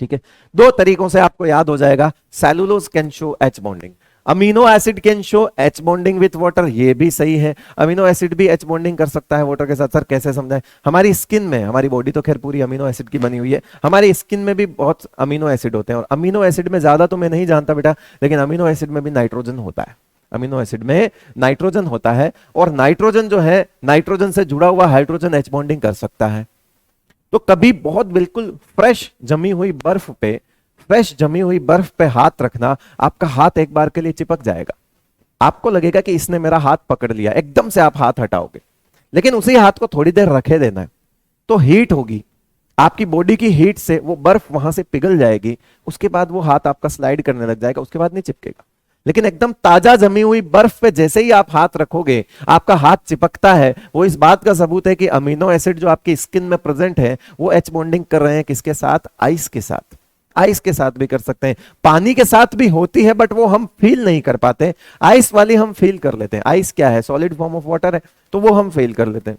ठीक है, दो तरीकों से आपको याद हो जाएगा। Cellulose can show H bonding, amino acid can show H bonding with water, ये भी सही है। अमीनो एसिड भी एच बॉन्डिंग कर सकता है वाटर के साथ। सर कैसे समझाएं? हमारी स्किन में, हमारी बॉडी तो खैर पूरी अमीनो एसिड की बनी हुई है, हमारी स्किन में भी बहुत अमीनो एसिड होते हैं, और अमीनो एसिड में ज्यादा तो मैं नहीं जानता बेटा, लेकिन अमीनो एसिड में भी नाइट्रोजन होता है। अमीनो एसिड में नाइट्रोजन होता है, और नाइट्रोजन जो है, नाइट्रोजन से जुड़ा हुआ हाइड्रोजन एच बॉन्डिंग कर सकता है। तो कभी बहुत बिल्कुल फ्रेश जमी हुई बर्फ पे, फ्रेश जमी हुई बर्फ पे हाथ रखना, आपका हाथ एक बार के लिए चिपक जाएगा। आपको लगेगा कि इसने मेरा हाथ पकड़ लिया, एकदम से आप हाथ हटाओगे, लेकिन उसी हाथ को थोड़ी देर रखे देना है, तो हीट होगी, आपकी बॉडी की हीट से वो बर्फ वहां से पिघल जाएगी, उसके बाद वो हाथ आपका स्लाइड करने लग जाएगा, उसके बाद नहीं चिपकेगा। लेकिन एकदम ताजा जमी हुई बर्फ पे जैसे ही आप हाथ रखोगे आपका हाथ चिपकता है। वो इस बात का सबूत है कि अमीनो एसिड जो आपकी स्किन में प्रेजेंट है वो एच बॉन्डिंग कर रहे हैं। किसके साथ? आइस के साथ। आइस के साथ भी कर सकते हैं, पानी के साथ भी होती है, बट वो हम फील नहीं कर पाते। आइस वाली हम फील कर लेते हैं। आइस क्या है? सॉलिड फॉर्म ऑफ वाटर है, तो वो हम फील कर लेते हैं।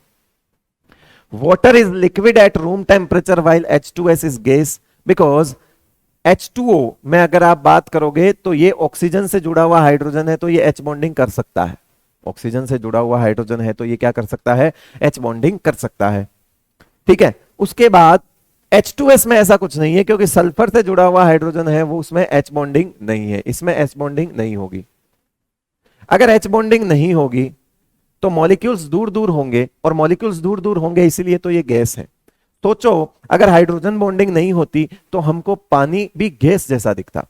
Water is liquid at room temperature while H2S is gas, because H2O में अगर आप बात करोगे तो ये ऑक्सीजन से जुड़ा हुआ हाइड्रोजन है, तो ये एच बॉन्डिंग कर सकता है। ऑक्सीजन से जुड़ा हुआ हाइड्रोजन है तो ये क्या कर सकता है, H बॉन्डिंग कर सकता है। ठीक है, उसके बाद H2S में ऐसा कुछ नहीं है क्योंकि सल्फर से जुड़ा हुआ हाइड्रोजन है, वो उसमें H बॉन्डिंग नहीं है, इसमें H बॉन्डिंग नहीं होगी। अगर H बॉन्डिंग नहीं होगी तो मॉलिक्यूल्स दूर दूर होंगे, और मॉलिक्यूल्स दूर दूर होंगे इसीलिए तो ये गैस है। सोचो अगर हाइड्रोजन बॉन्डिंग नहीं होती तो हमको पानी भी गैस जैसा दिखता,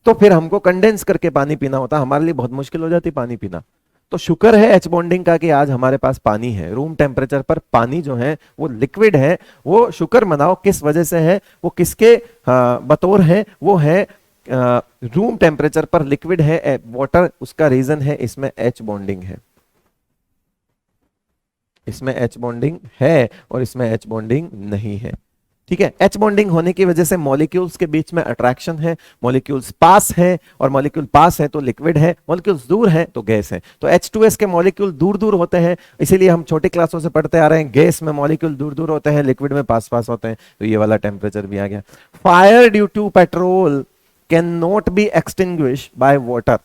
तो फिर हमको कंडेंस करके पानी पीना होता, हमारे लिए बहुत मुश्किल हो जाती पानी पीना। तो शुक्र है H बॉन्डिंग का कि आज हमारे पास पानी है, रूम टेम्परेचर पर पानी जो है वो लिक्विड है। वो शुक्र मनाओ किस वजह से है, वो किसके बतौर है, वो है रूम टेम्परेचर पर लिक्विड है वाटर, उसका रीजन है इसमें H बॉन्डिंग है, इसमें H बॉन्डिंग है और इसमें H बॉन्डिंग नहीं है। ठीक है, H बॉन्डिंग होने की वजह से मॉलिक्यूल्स के बीच में अट्रैक्शन है, मॉलिक्यूल्स पास है, और मॉलिक्यूल पास है तो लिक्विड है, मॉलिक्यूल्स दूर है तो गैस है। तो H2S के मॉलिक्यूल दूर दूर होते हैं, इसीलिए हम छोटी क्लासों से पढ़ते आ रहे हैं गैस में मॉलिक्यूल दूर दूर होते हैं, लिक्विड में पास पास होते हैं। तो ये वाला टेम्परेचर भी आ गया। Fire due to petrol can not be extinguish by water,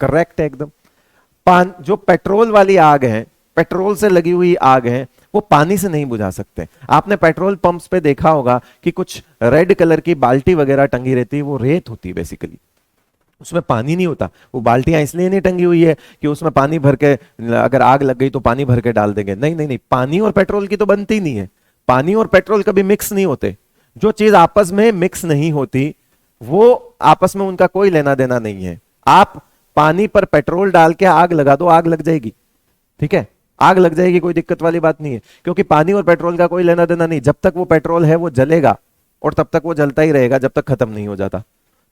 correct है एकदम। जो पेट्रोल वाली आग है, पेट्रोल से लगी हुई आग है, वो पानी से नहीं बुझा सकते। आपने पेट्रोल पंप्स पे देखा होगा कि कुछ रेड कलर की बाल्टी वगैरह टंगी रहती है, वो रेत होती है बेसिकली, उसमें पानी नहीं होता। वो बाल्टियां इसलिए नहीं टंगी हुई है कि उसमें पानी भर के अगर आग लग गई तो पानी भर के डाल देंगे, नहीं नहीं नहीं, पानी और पेट्रोल की तो बनती नहीं है। पानी और पेट्रोल कभी मिक्स नहीं होते। जो चीज आपस में मिक्स नहीं होती वो आपस में उनका कोई लेना देना नहीं है। आप पानी पर पेट्रोल डाल के आग लगा दो, आग लग जाएगी, ठीक है, आग लग जाएगी, कोई दिक्कत वाली बात नहीं है, क्योंकि पानी और पेट्रोल का कोई लेना देना नहीं। जब तक वो पेट्रोल है वो जलेगा और तब तक वो जलता ही रहेगा जब तक खत्म नहीं हो जाता।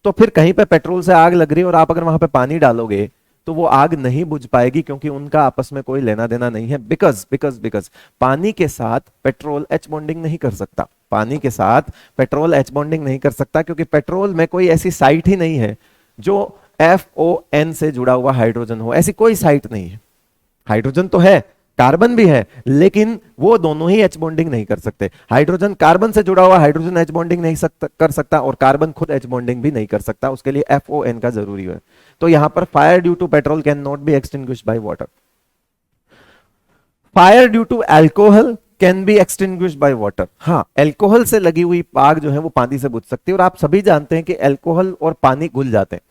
तो फिर कहीं पे पेट्रोल से आग लग रही है और आप अगर वहां पे पानी डालोगे तो वो आग नहीं बुझ पाएगी, क्योंकि उनका आपस में कोई लेना देना नहीं है। बिकॉज पानी के साथ पेट्रोल H बॉन्डिंग नहीं कर सकता, पानी के साथ पेट्रोल H बॉन्डिंग नहीं कर सकता, क्योंकि पेट्रोल में कोई ऐसी साइट ही नहीं है जो FON से जुड़ा हुआ हाइड्रोजन हो, ऐसी कोई साइट नहीं है। हाइड्रोजन तो है, कार्बन भी है, लेकिन वो दोनों ही H बॉन्डिंग नहीं कर सकते। हाइड्रोजन कार्बन से जुड़ा हुआ हाइड्रोजन H बॉन्डिंग नहीं कर सकता, और कार्बन खुद H बॉन्डिंग भी नहीं कर सकता, उसके लिए FON का जरूरी है। तो यहां पर fire due to petrol can not be extinguished by water. Fire due to alcohol can be extinguished by water. हाँ, अल्कोहल से लगी हुई आग जो है वो पानी से बुझ सकती है, और आप सभी जानते हैं कि अल्कोहल और पानी घुल जाते हैं,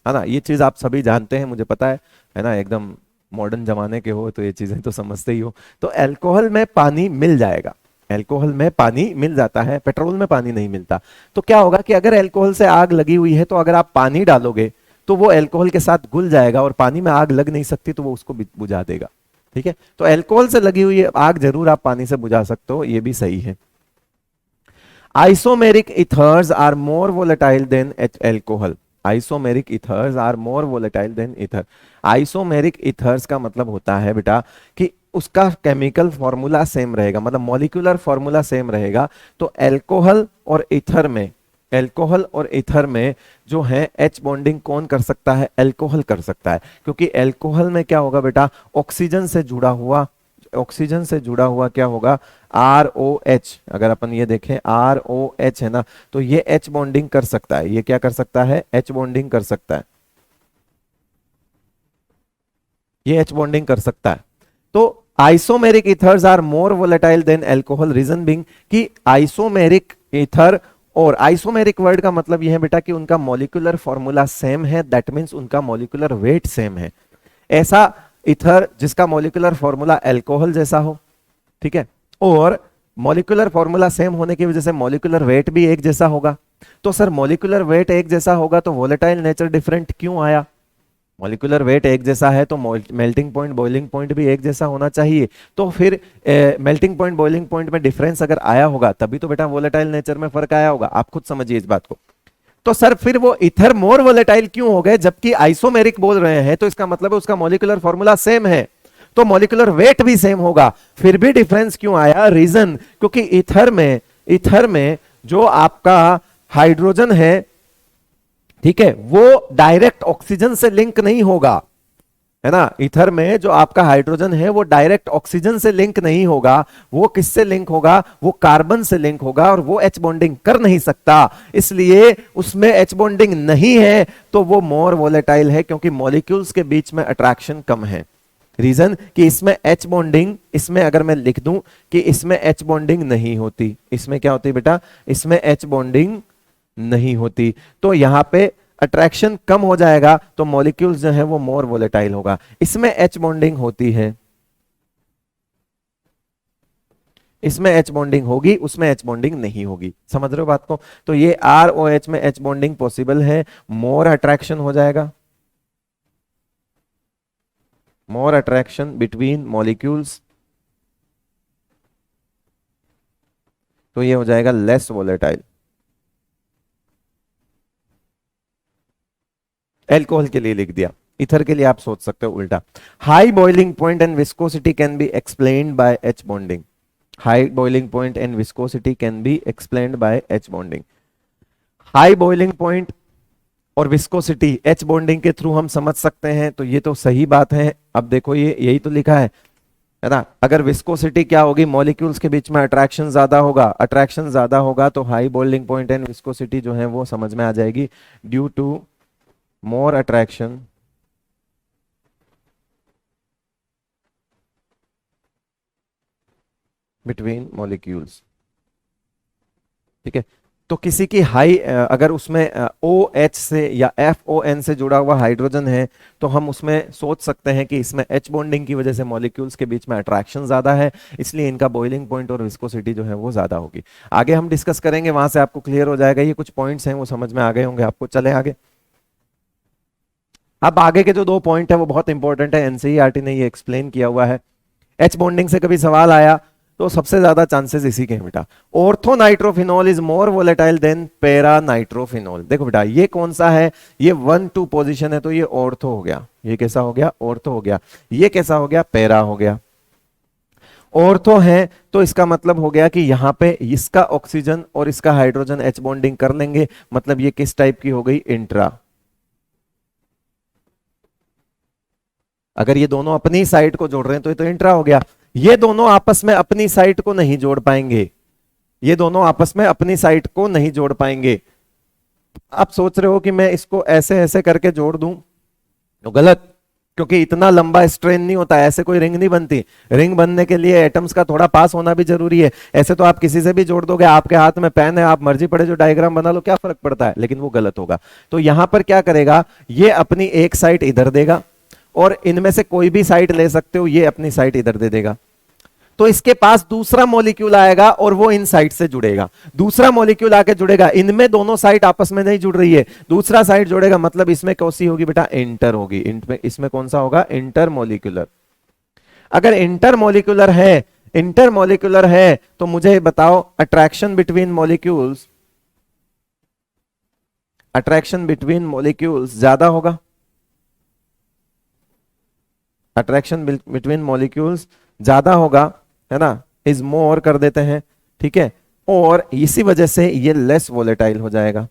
है ना, ये चीज आप सभी जानते हैं, मुझे पता है ना, एकदम मॉडर्न जमाने के हो तो ये चीजें तो समझते ही हो। तो अल्कोहल में पानी मिल जाएगा, अल्कोहल में पानी मिल जाता है, पेट्रोल में पानी नहीं मिलता। तो क्या होगा कि अगर अल्कोहल से आग लगी हुई है तो अगर आप पानी डालोगे तो वो अल्कोहल के साथ घुल जाएगा, और पानी में आग लग नहीं सकती तो वो उसको बुझा देगा। ठीक है, तो अल्कोहल से लगी हुई आग जरूर आप पानी से बुझा सकते हो, ये भी सही है। Isomeric ethers are more volatile than alcohol. Isomeric ethers are more volatile than ether. Isomeric ethers का मतलब होता है बेटा कि उसका केमिकल फॉर्मूला सेम रहेगा, मतलब मॉलिक्यूलर फॉर्मूला सेम रहेगा। तो अल्कोहल और ईथर में, अल्कोहल और ईथर में जो है H बॉन्डिंग कौन कर सकता है, अल्कोहल कर सकता है, क्योंकि अल्कोहल में क्या होगा बेटा, ऑक्सीजन से जुड़ा हुआ, ऑक्सीजन से जुड़ा हुआ क्या होगा, ROH। अगर अपन ये देखें ROH है ना, तो ये H बॉन्डिंग कर सकता है, ये क्या कर सकता है, H बॉन्डिंग कर सकता है, ये H बॉन्डिंग कर सकता है। तो isomeric ethers are more volatile than alcohol, reason being कि आइसोमेरिक ईथर, और आइसोमेरिक वर्ड का मतलब यह है बेटा कि उनका मॉलिक्यूलर फॉर्मूला सेम है, दैट मींस उनका मॉलिक्यूलर वेट सेम है। ऐसा ईथर जिसका मॉलिक्यूलर फॉर्मूला अल्कोहल जैसा हो, ठीक है, और मॉलिक्यूलर फॉर्मूला सेम होने की वजह से मॉलिक्यूलर वेट भी एक जैसा होगा। तो सर मॉलिक्यूलर वेट एक जैसा होगा तो वोलेटाइल नेचर डिफरेंट क्यों आया? मॉलिक्यूलर वेट एक जैसा है तो मेल्टिंग पॉइंट बॉइलिंग पॉइंट भी एक जैसा होना चाहिए। तो फिर मेल्टिंग पॉइंट बॉइलिंग पॉइंट में डिफरेंस अगर आया होगा तभी तो बेटा वोलेटाइल नेचर में फर्क आया होगा। आप खुद समझिए इस बात को। तो सर फिर वो इथर मोर वोलेटाइल क्यों हो गए जबकि आइसोमेरिक बोल रहे हैं? तो इसका मतलब है उसका मॉलिक्यूलर फॉर्मूला सेम है तो मॉलिक्यूलर वेट भी सेम होगा। फिर भी डिफरेंस क्यों आया? रीजन क्योंकि इथर में जो आपका हाइड्रोजन है, ठीक है, वो डायरेक्ट ऑक्सीजन से लिंक नहीं होगा, है ना। ईथर में जो आपका हाइड्रोजन है वो डायरेक्ट ऑक्सीजन से लिंक नहीं होगा, वो किससे लिंक होगा? वो कार्बन से लिंक होगा और वो H बॉन्डिंग कर नहीं सकता, इसलिए उसमें H बॉन्डिंग नहीं है तो वो मोर वोलेटाइल है क्योंकि मॉलिक्यूल्स के बीच में अट्रैक्शन कम है। रीजन कि इसमें एच बॉन्डिंग, इसमें अगर मैं लिख दूं कि इसमें एच बॉन्डिंग नहीं होती, इसमें क्या होती बेटा, इसमें एच बॉन्डिंग नहीं होती, तो यहां पे अट्रैक्शन कम हो जाएगा, तो मॉलिक्यूल्स जो है वो मोर वोलेटाइल होगा। इसमें एच बॉन्डिंग होती है, इसमें एच बॉन्डिंग होगी, उसमें एच बॉन्डिंग नहीं होगी। समझ रहे हो बात को? तो ये आर ओ एच में एच बॉन्डिंग पॉसिबल है, मोर अट्रैक्शन हो जाएगा, मोर अट्रैक्शन बिटवीन मॉलिक्यूल्स, तो ये हो जाएगा लेस वोलेटाइल। एल्कोहल के लिए लिख दिया, इथर के लिए आप सोच सकते हो उल्टा। High boiling point and viscosity can be explained by H bonding, high boiling point and viscosity can be explained by H bonding. High boiling point और विस्कोसिटी एच बॉन्डिंग के थ्रू हम समझ सकते हैं, तो ये तो सही बात है। अब देखो ये यही तो लिखा है ना, अगर विस्कोसिटी क्या होगी, मॉलिक्यूल्स के बीच में अट्रैक्शन ज्यादा होगा, अट्रैक्शन ज्यादा होगा तो high boiling point and viscosity जो है वो समझ में आ जाएगी, due to more attraction between molecules. ठीक है, तो किसी की हाई अगर उसमें ओ एच से या एफ ओ एन से जुड़ा हुआ हाइड्रोजन है, तो हम उसमें सोच सकते हैं कि इसमें एच बॉन्डिंग की वजह से मॉलिक्यूल्स के बीच में अट्रैक्शन ज्यादा है, इसलिए इनका बॉइलिंग पॉइंट और विस्कोसिटी जो है वो ज्यादा होगी। आगे हम डिस्कस करेंगे, वहां से आपको क्लियर हो जाएगा। ये कुछ पॉइंट्स हैं वो समझ में आ गए होंगे आपको। चले आगे। अब आगे के जो 2 पॉइंट है वो बहुत इंपॉर्टेंट है, एनसीईआरटी ने ये एक्सप्लेन किया हुआ है। एच बॉन्डिंग से कभी सवाल आया तो सबसे ज्यादा चांसेस इसी के हैं बेटा। Ortho nitrophenol is more volatile than para nitrophenol. देखो बेटा ये कौन सा है, ये 1-2 पोजीशन है, तो ये ऑर्थो हो गया। ये कैसा हो गया, ऑर्थो हो गया। ये कैसा हो गया, पैरा हो गया। ऑर्थो है तो इसका मतलब हो गया कि यहां पे इसका ऑक्सीजन और इसका हाइड्रोजन एच बॉन्डिंग कर लेंगे, मतलब ये किस टाइप की हो गई, इंट्रा। अगर ये दोनों अपनी साइड को जोड़ रहे हैं तो ये तो इंट्रा हो गया। ये दोनों आपस में अपनी साइड को नहीं जोड़ पाएंगे, ये दोनों आपस में अपनी साइड को नहीं जोड़ पाएंगे। आप सोच रहे हो कि मैं इसको ऐसे ऐसे करके जोड़ दूं, तो गलत, क्योंकि इतना लंबा स्ट्रेन नहीं होता, ऐसे कोई रिंग नहीं बनती। रिंग बनने के लिए एटम्स का थोड़ा पास होना भी जरूरी है। ऐसे तो आप किसी से भी जोड़ दोगे, आपके हाथ में पेन है, आप मर्जी पड़े जो डायग्राम बना लो, क्या फर्क पड़ता है, लेकिन वो गलत होगा। तो यहां पर क्या करेगा, ये अपनी एक साइड इधर देगा और इनमें से कोई भी साइड ले सकते हो, ये अपनी साइड इधर दे देगा। तो इसके पास दूसरा मॉलिक्यूल आएगा और वो इन साइड से जुड़ेगा। दूसरा मॉलिक्यूल आके जुड़ेगा, इनमें दोनों साइड आपस में नहीं जुड़ रही है, दूसरा साइड जुड़ेगा, मतलब इसमें कौन सी होगी बेटा, इंटर होगी। इसमें कौन सा होगा, इंटर मॉलिक्यूलर। अगर इंटर मॉलिक्यूलर है, इंटर मॉलिक्यूलर है तो मुझे बताओ attraction between molecules, attraction between molecules ज्यादा होगा, अट्रैक्शन बिटवीन मॉलिक्यूल्स ज्यादा होगा, है ना, इज मोर कर देते हैं। ठीक है, और इसी वजह से ये लेस वोलेटाइल हो जाएगा।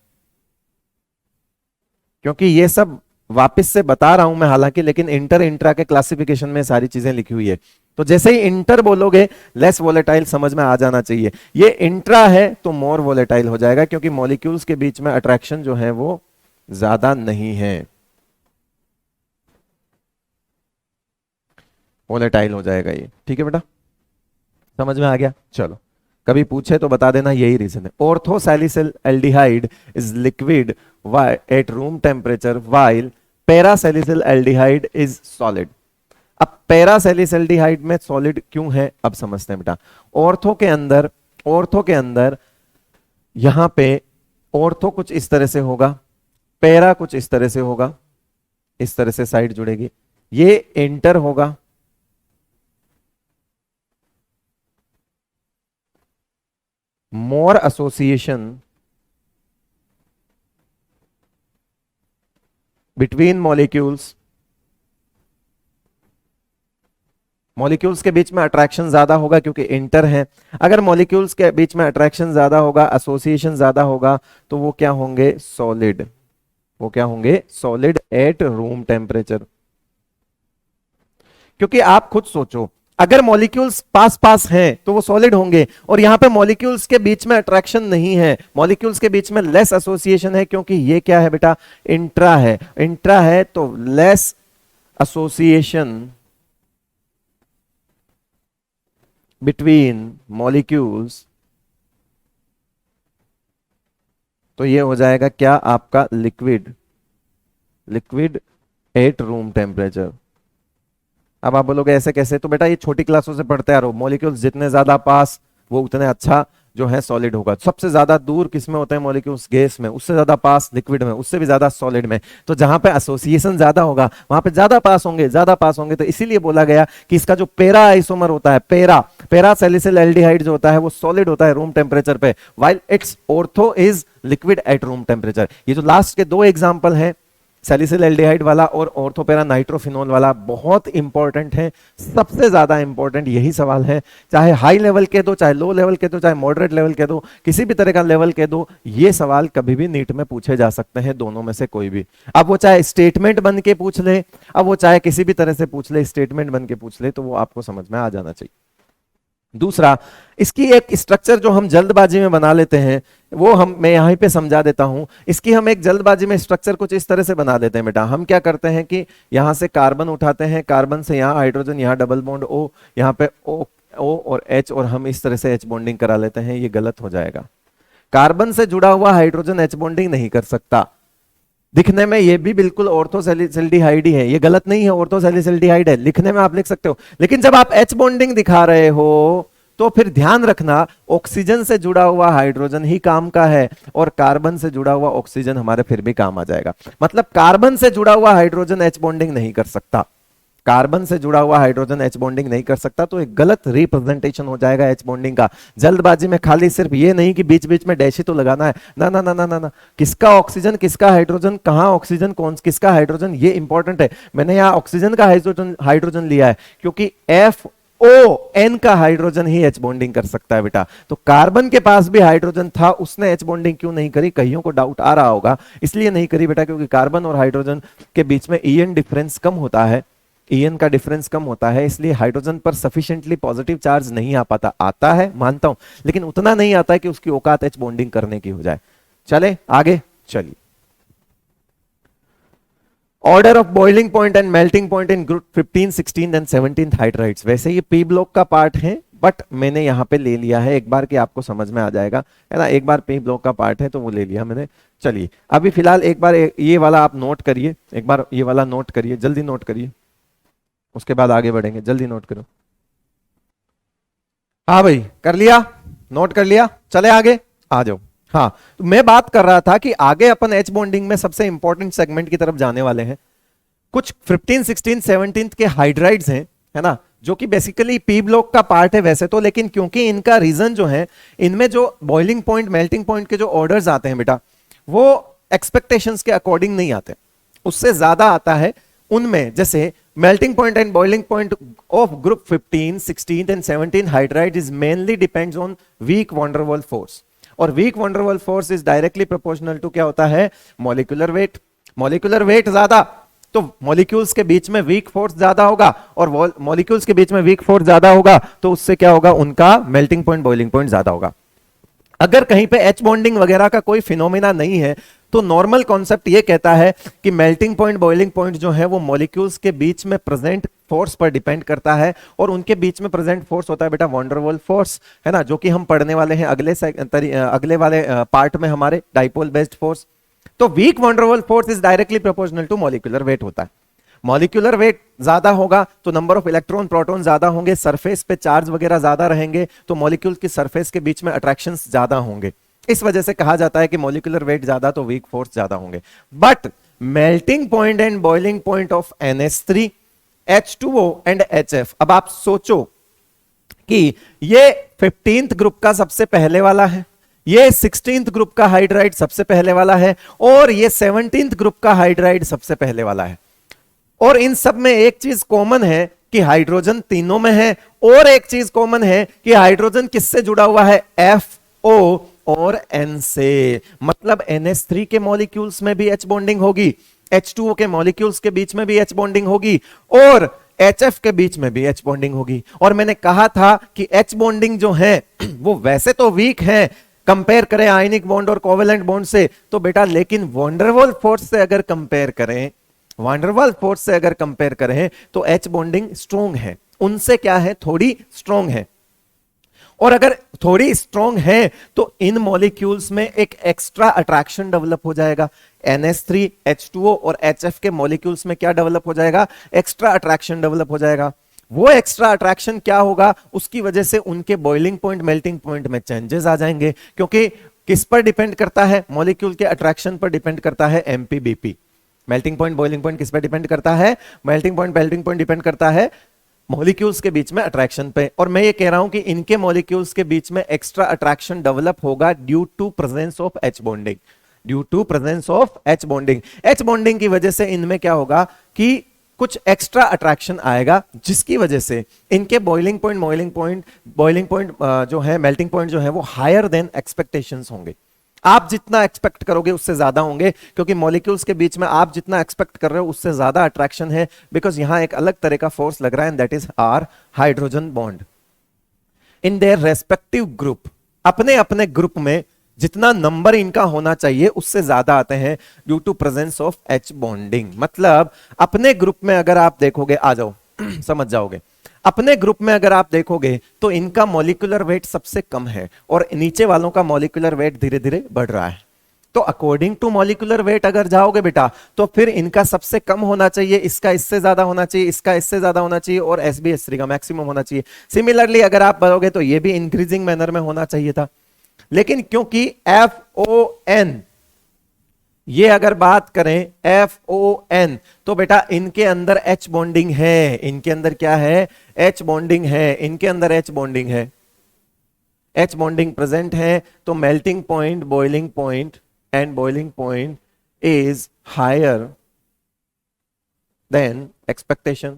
क्योंकि ये सब वापस से बता रहा हूं मैं हालांकि, लेकिन इंटर इंट्रा के क्लासिफिकेशन में सारी चीजें लिखी हुई है, तो जैसे ही इंटर बोलोगे लेस वोलेटाइल समझ में आ जाना चाहिए। ये इंट्रा है तो मोर वोलेटाइल हो जाएगा, क्योंकि मॉलिक्यूल्स के बीच में अट्रैक्शन जो है वो ज्यादा नहीं है, वोलेटाइल हो जाएगा ये। ठीक है बेटा, समझ में आ गया। चलो, कभी पूछे तो बता देना, यही रीजन है। Orthosalicyl aldehyde is liquid at room temperature while parasalicyl aldehyde is solid. अब पैरासैलिसल्डिहाइड में सॉलिड क्यों है, अब समझते हैं बेटा। ऑर्थो के अंदर यहां पे ऑर्थो कुछ इस तरह से होगा, पैरा कुछ इस तरह से होगा, इस तरह से साइड जुड़ेगी, ये इंटर होगा, more association between molecules, molecules के बीच में अट्रैक्शन ज्यादा होगा क्योंकि इंटर है। अगर मॉलिक्यूल्स के बीच में अट्रैक्शन ज्यादा होगा, एसोसिएशन ज्यादा होगा, तो वो क्या होंगे, सॉलिड। वो क्या होंगे, सॉलिड एट रूम टेम्परेचर। क्योंकि आप खुद सोचो, अगर मॉलिक्यूल्स पास पास हैं तो वो सॉलिड होंगे, और यहां पे मॉलिक्यूल्स के बीच में अट्रैक्शन नहीं है, मॉलिक्यूल्स के बीच में लेस एसोसिएशन है, क्योंकि ये क्या है बेटा, इंट्रा है। इंट्रा है तो लेस एसोसिएशन बिटवीन मॉलिक्यूल्स, तो ये हो जाएगा क्या आपका liquid, liquid at room temperature. अब आप बोलोगे ऐसे कैसे, तो बेटा ये छोटी क्लासों से पढ़ते आ रहे हो, मॉलिक्यूल्स जितने ज्यादा पास वो उतने अच्छा जो है सॉलिड होगा। सबसे ज्यादा दूर किस में होते हैं मॉलिक्यूल्स, गैस में, उससे ज्यादा पास लिक्विड में, उससे भी ज्यादा सॉलिड में। तो जहां पे एसोसिएशन ज्यादा होगा वहां पे ज्यादा पास होंगे, ज्यादा पास होंगे। तो इसीलिए बोला गया कि इसका जो पेरा आइसोमर होता है, पेरा सैलिसिल एल्डिहाइड जो होता है वो सॉलिड होता है रूम टेम्परेचर पे, while it's ortho is liquid at room temperature. ये जो लास्ट के दो एग्जांपल हैं, सैलिसिल एल्डिहाइड वाला और ऑर्थोपेरा नाइट्रोफिनोल वाला, बहुत इंपॉर्टेंट है। सबसे ज्यादा इंपॉर्टेंट यही सवाल है, चाहे हाई लेवल के दो, चाहे लो लेवल के दो, चाहे मॉडरेट लेवल के दो, किसी भी तरह का लेवल के दो, ये सवाल कभी भी नीट में पूछे जा सकते हैं, दोनों में से कोई भी। अब वो चाहे स्टेटमेंट बन के पूछ ले, अब वो चाहे किसी भी तरह से पूछ ले, स्टेटमेंट बन के पूछ ले, तो वो आपको समझ में आ जाना चाहिए। दूसरा, इसकी एक स्ट्रक्चर जो हम जल्दबाजी में बना लेते हैं, वो मैं यहीं पे समझा देता हूं। इसकी हम एक जल्दबाजी में स्ट्रक्चर कुछ इस तरह से बना देते हैं बेटा। हम क्या करते हैं कि यहां से कार्बन उठाते हैं, कार्बन से यहां हाइड्रोजन, यहां डबल बॉन्ड O, यहां पे O और H, और हम इस तरह से H बॉन्डिंग करा लेते हैं। ये गलत हो जाएगा। कार्बन से जुड़ा हुआ हाइड्रोजन H बॉन्डिंग नहीं कर सकता। दिखने में ये भी बिल्कुल ऑर्थोसैलिसिल्डिहाइड ही है, ये गलत नहीं है, ऑर्थोसैलिसिल्डिहाइड है, लिखने में आप लिख सकते हो। लेकिन जब आप H बॉन्डिंग दिखा रहे हो तो फिर ध्यान रखना, ऑक्सीजन से जुड़ा हुआ हाइड्रोजन ही काम का है और कार्बन से जुड़ा हुआ ऑक्सीजन हमारे फिर भी काम आ जाएगा। मतलब कार्बन से जुड़ा हुआ हाइड्रोजन H बॉन्डिंग नहीं कर सकता, कार्बन से जुड़ा हुआ हाइड्रोजन H बॉन्डिंग नहीं कर सकता, तो एक गलत रिप्रेजेंटेशन हो जाएगा H बॉन्डिंग का। जल्दबाजी में खाली सिर्फ ये नहीं कि बीच बीच में डैश ही तो लगाना है, ना ना ना ना ना ना, किसका ऑक्सीजन किसका हाइड्रोजन, कहां ऑक्सीजन कौन किसका हाइड्रोजन, ये इंपॉर्टेंट है। मैंने यहां ऑक्सीजन का हाइड्रोजन लिया है क्योंकि FON का हाइड्रोजन ही H बॉन्डिंग कर सकता है बेटा। तो कार्बन के पास भी हाइड्रोजन था, उसने H बॉन्डिंग क्यों नहीं करी, कईयों को डाउट आ रहा होगा, इसलिए नहीं करी बेटा क्योंकि कार्बन और हाइड्रोजन के बीच में EN डिफरेंस कम होता है, EN का डिफरेंस कम होता है, इसलिए हाइड्रोजन पर सफिशिएंटली पॉजिटिव चार्ज नहीं आ पाता। आता है मानता हूं, लेकिन उतना नहीं आता है कि उसकी औकात H बॉन्डिंग करने की हो जाए। चले आगे चलिए। Order of boiling point and melting point in group 15, 16 and 17 hydrides. वैसे ये पी ब्लॉक का पार्ट है, बट मैंने यहां पे ले लिया है एक बार कि आपको समझ में आ जाएगा, है ना। एक बार पी ब्लॉक का पार्ट है तो वो ले लिया मैंने। चलिए अभी फिलहाल एक बार ये वाला आप नोट करिए, एक बार ये वाला नोट करिए, जल्दी नोट करिए, उसके बाद आगे बढ़ेंगे। जल्दी नोट करो। हाँ भाई कर लिया, नोट कर लिया, चले आगे आ जाओ। हाँ, तो मैं बात कर रहा था कि आगे अपन H बॉन्डिंग में सबसे इंपॉर्टेंट सेगमेंट की तरफ जाने वाले हैं। कुछ 15, 16, 17 के हाइड्राइड्स हैं, है ना, जो कि बेसिकली पी ब्लॉक का पार्ट है वैसे तो, लेकिन क्योंकि इनका रीजन जो है, इनमें जो बॉइलिंग पॉइंट मेल्टिंग पॉइंट के जो ऑर्डर्स आते हैं बेटा, वो एक्सपेक्टेशंस के अकॉर्डिंग नहीं आते, उससे ज्यादा आता है उनमें। जैसे melting point and boiling point of group 15, 16 and 17 hydride is mainly depends on weak van der Waals force, और weak van der Waals force is directly proportional to क्या होता है, molecular weight। molecular weight ज्यादा तो molecules के बीच में weak force ज्यादा होगा, और मॉलिक्यूल्स के बीच में वीक फोर्स ज्यादा होगा तो उससे क्या होगा, उनका मेल्टिंग पॉइंट बॉइलिंग पॉइंट ज्यादा होगा। अगर कहीं पे H बॉन्डिंग वगैरह का कोई फिनोमेना नहीं है तो नॉर्मल कॉन्सेप्ट ये कहता है कि मेल्टिंग पॉइंट बॉइलिंग पॉइंट जो है वो मॉलिक्यूल्स के बीच में प्रेजेंट फोर्स पर डिपेंड करता है, और उनके बीच में प्रेजेंट फोर्स होता है बेटा वैन डर वाल्स फोर्स, है ना, जो कि हम पढ़ने वाले हैं अगले वाले पार्ट में हमारे, डाइपोल बेस्ड फोर्स। तो weak van der Waals force is directly proportional to molecular weight होता है। मॉलिक्यूलर वेट ज्यादा होगा तो नंबर ऑफ इलेक्ट्रॉन प्रोटॉन ज्यादा होंगे, सरफेस पे चार्ज वगैरह ज्यादा रहेंगे, तो मॉलिक्यूल की सरफेस के बीच में अट्रैक्शंस ज्यादा होंगे। इस वजह से कहा जाता है कि मॉलिक्यूलर वेट ज्यादा तो वीक फोर्स ज्यादा होंगे। But melting point and boiling point of NH3, H2O and HF, अब आप सोचो कि ये 15th ग्रुप का सबसे पहले वाला है, ये 16th ग्रुप का हाइड्राइड सबसे पहले वाला है, और ये 17th ग्रुप का हाइड्राइड सबसे पहले वाला है। और इन सब में एक चीज कॉमन है कि हाइड्रोजन तीनों में है, और एक चीज कॉमन है कि हाइड्रोजन किससे जुड़ा हुआ है, FO और N से। मतलब NH3 के मॉलिक्यूल्स में भी H बॉन्डिंग होगी, H2O के मॉलिक्यूल्स के बीच में भी H बॉन्डिंग होगी, और HF के बीच में भी H बॉन्डिंग होगी। और मैंने कहा था कि H बॉन्डिंग जो है वो वैसे तो वीक है कंपेयर करें आयनिक बॉन्ड और कोवेलेंट बॉन्ड से, तो बेटा लेकिन वैन डर वाल्स फोर्स से अगर कंपेयर करें, वैन डर वाल्स फोर्स से अगर कंपेयर करें तो H बॉन्डिंग स्ट्रॉन्ग है, उनसे क्या है, थोड़ी स्ट्रॉन्ग है। और अगर थोड़ी स्ट्रॉन्ग है तो इन मॉलिक्यूल्स में एक एक्स्ट्रा अट्रैक्शन डेवलप हो जाएगा। NH3 H2O और HF के मॉलिक्यूल्स में क्या डेवलप हो जाएगा, एक्स्ट्रा अट्रैक्शन डेवलप हो जाएगा। वो एक्स्ट्रा अट्रैक्शन क्या होगा, उसकी वजह से उनके बॉइलिंग पॉइंट मेल्टिंग पॉइंट में चेंजेस आ जाएंगे, क्योंकि किस पर डिपेंड करता है, मॉलिक्यूल के अट्रैक्शन पर डिपेंड करता है MPBP। Melting point boiling point किस पर डिपेंड करता है, melting point melting point depend करता है मॉलिक्यूल्स के बीच में अट्रैक्शन पे। और मैं ये कह रहा हूं कि इनके मॉलिक्यूल्स के बीच में एक्स्ट्रा अट्रैक्शन डेवलप होगा due to presence of H bonding, due to presence of H bonding. H bonding की वजह से इनमें क्या होगा कि कुछ एक्स्ट्रा अट्रैक्शन आएगा, जिसकी वजह से इनके बॉइलिंग पॉइंट जो है, मेल्टिंग पॉइंट जो है वो हायर देन एक्सपेक्टेशंस होंगे। आप जितना एक्सपेक्ट करोगे उससे ज्यादा होंगे, क्योंकि मॉलिक्यूल्स के बीच में आप जितना एक्सपेक्ट कर रहे हो उससे ज्यादा अट्रैक्शन है, बिकॉज यहां एक अलग तरह का फोर्स लग रहा है, and that is are hydrogen bond in their respective group. अपने अपने ग्रुप में जितना नंबर इनका होना चाहिए उससे ज्यादा आते हैं due to presence of H bonding. मतलब अपने ग्रुप में अगर आप देखोगे, आ जाओ समझ जाओगे, अपने ग्रुप में अगर आप देखोगे तो इनका मॉलिक्यूलर वेट सबसे कम है और नीचे वालों का मॉलिक्यूलर वेट धीरे धीरे बढ़ रहा है। तो अकॉर्डिंग टू मॉलिक्यूलर वेट अगर जाओगे बेटा, तो फिर इनका सबसे कम होना चाहिए, इसका इससे ज्यादा होना चाहिए, इसका इससे ज्यादा होना चाहिए, और SbH3 का मैक्सिमम होना चाहिए। सिमिलरली अगर आप बढ़ोगे तो ये भी इंक्रीजिंग मैनर में होना चाहिए था, लेकिन क्योंकि FON, ये अगर बात करें FON, तो बेटा इनके अंदर H बॉन्डिंग है, इनके अंदर क्या है, H बॉन्डिंग है, इनके अंदर H बॉन्डिंग है, H बॉन्डिंग प्रेजेंट है, तो melting point, boiling point and boiling point is higher than expectation.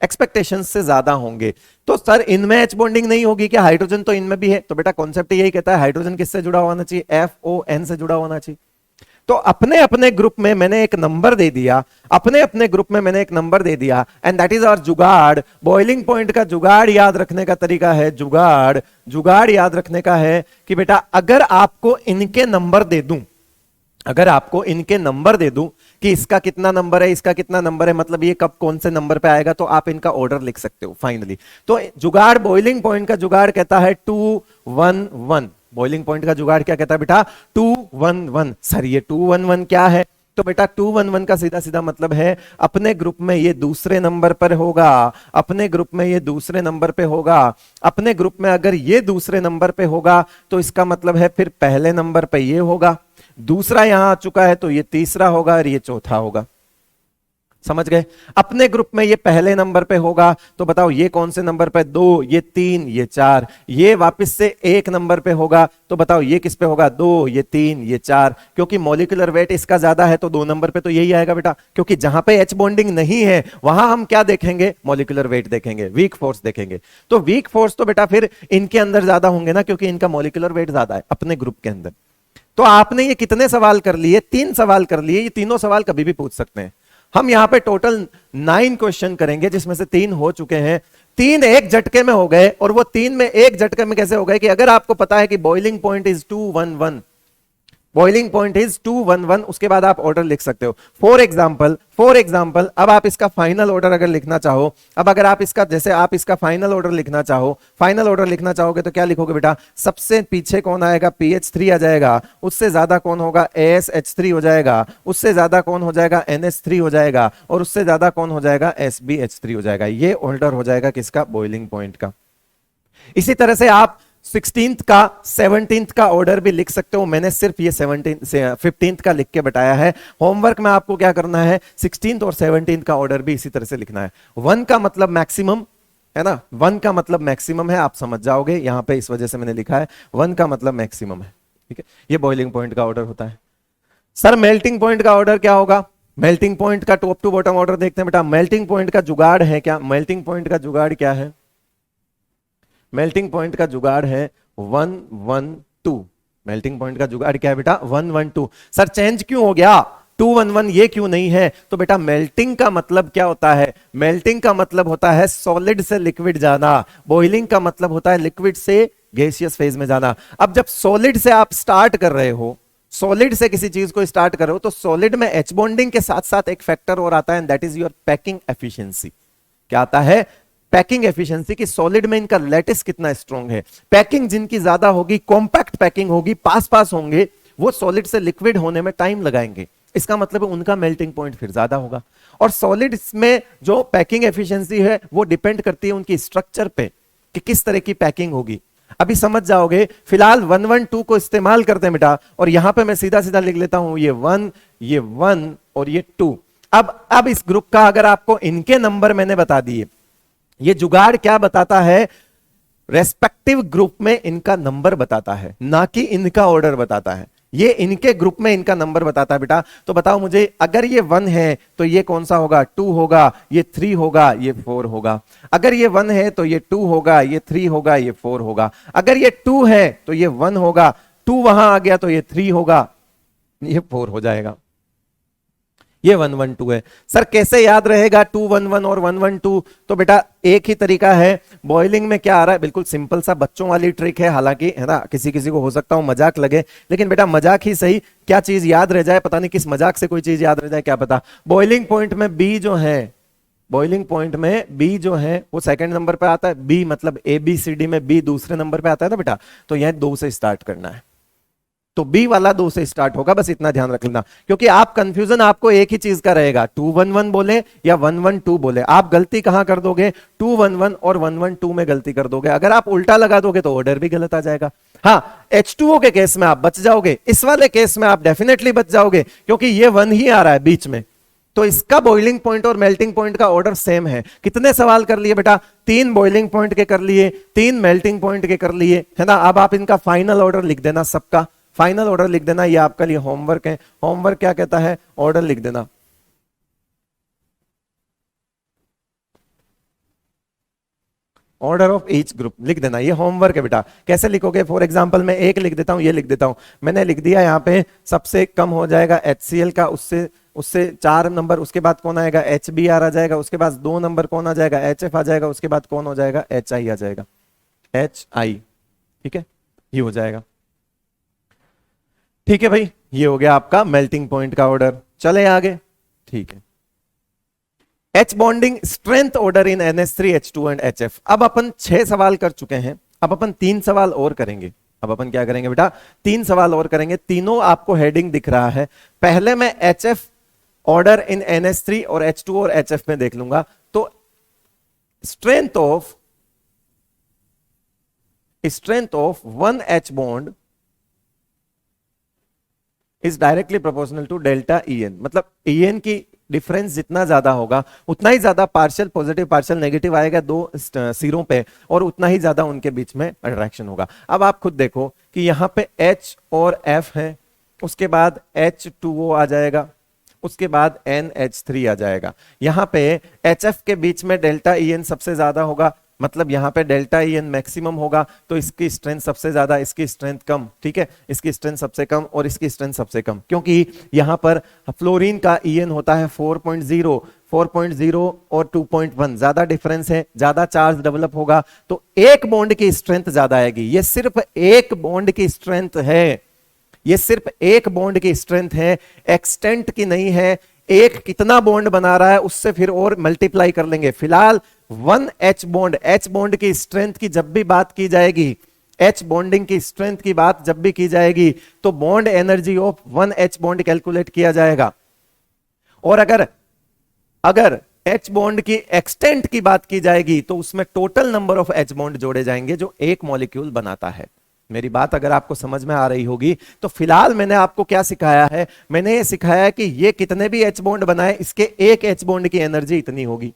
Expectation से ज्यादा होंगे। तो सर इनमें H बॉन्डिंग नहीं होगी क्या, हाइड्रोजन तो इनमें भी है, तो बेटा कॉन्सेप्ट यही कहता है हाइड्रोजन किससे जुड़ा होना चाहिए, FON से जुड़ा होना चाहिए। तो अपने अपने ग्रुप में मैंने एक नंबर दे दिया, अपने अपने ग्रुप में मैंने एक नंबर दे दिया, एंड दैट इज आवर जुगाड़। बॉइलिंग पॉइंट का जुगाड़ याद रखने का तरीका है, जुगाड़ याद रखने का है कि बेटा अगर आपको इनके नंबर दे दूं, अगर आपको इनके नंबर दे दूं कि इसका कितना नंबर है, इसका कितना नंबर है, मतलब ये कब कौन से नंबर पे आएगा, तो आप इनका ऑर्डर लिख सकते हो फाइनली। तो जुगाड़, बॉइलिंग पॉइंट का जुगाड़ कहता है 211। बॉइलिंग पॉइंट का जुगाड़ क्या कहता है बेटा, 211। सर ये 211 क्या है, तो बेटा 211 का सीधा सीधा मतलब है अपने ग्रुप में ये दूसरे नंबर पर होगा, अपने ग्रुप में ये दूसरे नंबर पे होगा। अपने ग्रुप में अगर ये दूसरे नंबर पे होगा तो इसका मतलब है फिर पहले नंबर पे ये होगा, दूसरा यहां आ चुका है तो ये तीसरा होगा और ये चौथा होगा। समझ गए, अपने ग्रुप में ये पहले नंबर पे होगा, तो बताओ ये कौन से नंबर पे, 2, ये 3, ये 4। ये वापस से एक नंबर पे होगा, तो बताओ ये किस पे होगा, 2, ये 3, ये 4। क्योंकि मॉलिक्यूलर वेट इसका ज्यादा है तो 2 नंबर पे तो यही आएगा बेटा, क्योंकि जहां पे H बॉन्डिंग नहीं है वहां हम क्या देखेंगे, मॉलिक्यूलर वेट देखेंगे, वीक फोर्स देखेंगे। तो वीक फोर्स तो बेटा फिर इनके अंदर ज्यादा होंगे ना, क्योंकि इनका मॉलिक्यूलर वेट ज्यादा है अपने ग्रुप के अंदर। तो आपने ये कितने सवाल कर लिए, 3 सवाल कर लिए, ये तीनों सवाल कभी भी पूछ सकते हैं। हम यहां पे टोटल 9 क्वेश्चन करेंगे, जिसमें से 3 हो चुके हैं, 3 एक झटके में हो गए। और वो 3 में एक झटके में कैसे हो गए कि अगर आपको पता है कि boiling point is 211, boiling point is 211, उसके बाद आप ऑर्डर लिख सकते हो। फॉर एग्जाम्पल अब आप इसका फाइनल ऑर्डर अगर लिखना चाहो, अब अगर आप इसका, जैसे आप इसका फाइनल ऑर्डर लिखना चाहो, फाइनल ऑर्डर लिखना चाहोगे तो क्या लिखोगे बेटा, सबसे पीछे कौन आएगा, PH3 आ जाएगा, उससे ज्यादा कौन होगा, ASH3 हो जाएगा, उससे ज्यादा कौन हो जाएगा, NH3 हो जाएगा, और उससे ज्यादा कौन हो जाएगा, SbH3 हो जाएगा। ये ऑर्डर हो जाएगा किसका, बॉइलिंग पॉइंट का। इसी तरह से आप 16th का 17th का ऑर्डर भी लिख सकते हो। मैंने सिर्फ ये 15th का लिख के बताया है। होमवर्क में आपको क्या करना है, 16th और 17th का ऑर्डर भी इसी तरह से लिखना है। 1 का मतलब मैक्सिमम है ना, 1 का मतलब मैक्सिमम है, आप समझ जाओगे यहां पे, इस वजह से मैंने लिखा है 1 का मतलब मैक्सिमम है। ठीक है, ये बॉइलिंग पॉइंट का ऑर्डर होता है। सर मेल्टिंग पॉइंट का ऑर्डर क्या होगा, मेल्टिंग पॉइंट का टॉप टू बॉटम ऑर्डर देखते हैं बेटा। मेल्टिंग पॉइंट का जुगाड़ है क्या, मेल्टिंग पॉइंट का जुगाड़ क्या है, मेल्टिंग पॉइंट का जुगाड़ है 112। मेल्टिंग पॉइंट का जुगाड़ क्या है बेटा, 112। सर चेंज क्यों हो गया, 211 ये क्यों नहीं है, तो बेटा मेल्टिंग का मतलब क्या होता है, मेल्टिंग का मतलब होता है सॉलिड से लिक्विड जाना, बॉइलिंग का मतलब होता है लिक्विड से गैसियस फेज में जाना। अब जब सॉलिड से आप स्टार्ट कर रहे हो, सॉलिड से किसी चीज को स्टार्ट कर रहे हो, तो सॉलिड में H बॉन्डिंग के साथ साथ एक फैक्टर और आता है, that is your packing efficiency. क्या आता है, पैकिंग एफिशिएंसी की सॉलिड में इनका लैटिस कितना स्ट्रॉन्ग है। पैकिंग जिनकी ज्यादा होगी, कॉम्पैक्ट पैकिंग होगी, पास पास होंगे, वो सॉलिड से लिक्विड होने में टाइम लगाएंगे, इसका मतलब है उनका मेल्टिंग पॉइंट फिर ज्यादा होगा। और सॉलिड्स में जो पैकिंग एफिशिएंसी है वो डिपेंड करती है उनकी स्ट्रक्चर पे कि किस तरह की पैकिंग होगी। अभी समझ जाओगे। फिलहाल 112 को इस्तेमाल करते हैं बेटा, और यहां पे मैं सीधा सीधा लिख लेता हूं ये 1, ये 1 और ये 2। अब इस ग्रुप का अगर आपको इनके नंबर मैंने बता दिए, ये जुगाड़ क्या बताता है, रेस्पेक्टिव ग्रुप में इनका नंबर बताता है, ना कि इनका ऑर्डर बताता है। ये इनके ग्रुप में इनका नंबर बताता है बेटा। तो बताओ मुझे, अगर ये 1 है तो ये कौन सा होगा, 2 होगा, ये 3 होगा, ये 4 होगा। अगर ये 1 है तो ये 2 होगा, ये 3 होगा, ये 4 होगा। अगर ये 2 है तो ये 1 होगा, 2 वहां आ गया तो ये 3 होगा, ये 4 हो जाएगा। ये 112 है। सर कैसे याद रहेगा 211 और 112? तो बेटा एक ही तरीका है। बॉइलिंग में क्या आ रहा है, बिल्कुल सिंपल सा बच्चों वाली ट्रिक है, हालांकि है ना, किसी किसी को हो सकता हूं मजाक लगे, लेकिन बेटा मजाक ही सही, क्या चीज याद रह जाए पता नहीं, किस मजाक से कोई चीज याद रह जाए क्या पता। बॉइलिंग पॉइंट में बी जो है, बॉइलिंग पॉइंट में बी जो है वो सेकंड नंबर पे आता है। बी मतलब ABCD में बी दूसरे नंबर पे आता है ना बेटा, तो यह 2 से स्टार्ट करना है, तो बी वाला 2 से स्टार्ट होगा, बस इतना ध्यान रख लेना। क्योंकि आप कंफ्यूजन आपको एक ही चीज का रहेगा, 211 बोले या 112 बोले, आप गलती कहां कर दोगे, 211 और 112 में गलती कर दोगे। अगर आप उल्टा लगा दोगे तो ऑर्डर भी गलत आ जाएगा। हाँ, H2O के केस में आप बच जाओगे, इस वाले केस में आप डेफिनेटली बच जाओगे, क्योंकि ये 1 ही आ रहा है बीच में, तो इसका बॉइलिंग पॉइंट और मेल्टिंग पॉइंट का ऑर्डर सेम है। कितने सवाल कर लिए बेटा, 3 बॉइलिंग पॉइंट के कर लिए, 3 मेल्टिंग पॉइंट के कर लिए, है ना। अब आप इनका फाइनल ऑर्डर लिख देना, सबका फाइनल ऑर्डर लिख देना, ये आपका लिए होमवर्क है। होमवर्क क्या कहता है, ऑर्डर लिख देना। ऑर्डर ऑफ ईच ग्रुप लिख देना, ये होमवर्क है बेटा। कैसे लिखोगे, फॉर एग्जांपल मैं एक लिख देता हूं, ये लिख देता हूं, मैंने लिख दिया यहाँ पे सबसे कम हो जाएगा HCl का, उससे उससे 4 नंबर, उसके बाद कौन आएगा, HBr आ जाएगा, उसके बाद 2 नंबर कौन आ जाएगा, HF आ जाएगा, उसके बाद कौन हो जाएगा, HI आ जाएगा, HI। ठीक है, ये हो जाएगा। ठीक है भाई, ये हो गया आपका मेल्टिंग पॉइंट का ऑर्डर। चले आगे, ठीक है। H bonding strength order in NH3 H2 and HF। अब अपन 6 सवाल कर चुके हैं, अब अपन 3 सवाल और करेंगे। अब अपन क्या करेंगे बेटा, 3 सवाल और करेंगे, तीनों आपको हेडिंग दिख रहा है। पहले मैं HF ऑर्डर इन NH3 और H2 और HF में देख लूंगा। तो strength of 1 H bond is directly proportional to delta EN। मतलब EN की डिफरेंस जितना ज्यादा होगा उतना ही ज्यादा पार्शियल पॉजिटिव पार्शियल नेगेटिव आएगा 2 सिरों पे, और उतना ही ज्यादा उनके बीच में अट्रैक्शन होगा। अब आप खुद देखो कि यहां पे H और F है, उसके बाद H2O आ जाएगा, उसके बाद NH3 आ जाएगा। यहां पे HF के बीच में डेल्टा EN सबसे ज्यादा होगा, मतलब यहां पे डेल्टा EN मैक्सिमम होगा, तो इसकी स्ट्रेंथ सबसे ज्यादा, इसकी स्ट्रेंथ कम। ठीक है, इसकी स्ट्रेंथ सबसे कम और इसकी स्ट्रेंथ सबसे कम, क्योंकि यहां पर फ्लोरीन का EN होता है 4.0 और 2.1, ज्यादा डिफरेंस है, ज्यादा चार्ज डेवलप होगा, तो एक बॉन्ड की स्ट्रेंथ ज्यादा आएगी। ये सिर्फ एक बॉन्ड की स्ट्रेंथ है, ये सिर्फ एक बॉन्ड की स्ट्रेंथ है, एक्सटेंट की नहीं है। एक कितना बॉन्ड बना रहा है उससे फिर और मल्टीप्लाई कर लेंगे। फिलहाल 1 H बॉन्ड की स्ट्रेंथ की जब भी बात की जाएगी, H बॉन्डिंग की स्ट्रेंथ की बात जब भी की जाएगी, तो bond energy of 1 H bond calculate किया जाएगा। और अगर H बॉन्ड की एक्सटेंट की बात की जाएगी तो उसमें total number of H bond जोड़े जाएंगे जो एक मॉलिक्यूल बनाता है। मेरी बात अगर आपको समझ में आ रही होगी तो फिलहाल मैंने आपको क्या सिखाया है, मैंने ये सिखाया है कि ये कितने भी H बॉन्ड बनाए इसके एक H बॉन्ड की एनर्जी इतनी होगी,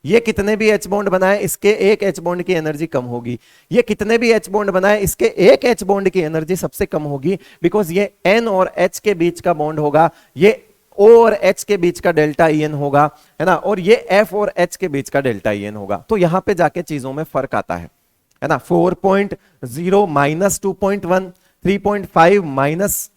ये कितने भी H बॉन्ड बनाए इसके एक H बॉन्ड की एनर्जी कम होगी, ये कितने भी H बॉन्ड बनाए इसके एक H बॉन्ड की एनर्जी सबसे कम होगी, बिकॉज ये N और H के बीच का बॉन्ड होगा, ये O और H के बीच का डेल्टा EN होगा, है ना, और ये F और H के बीच का डेल्टा EN होगा। तो यहां पे जाके चीजों में फर्क आता है ना। 4.0 माइनस 2.1, 3.5 माइनस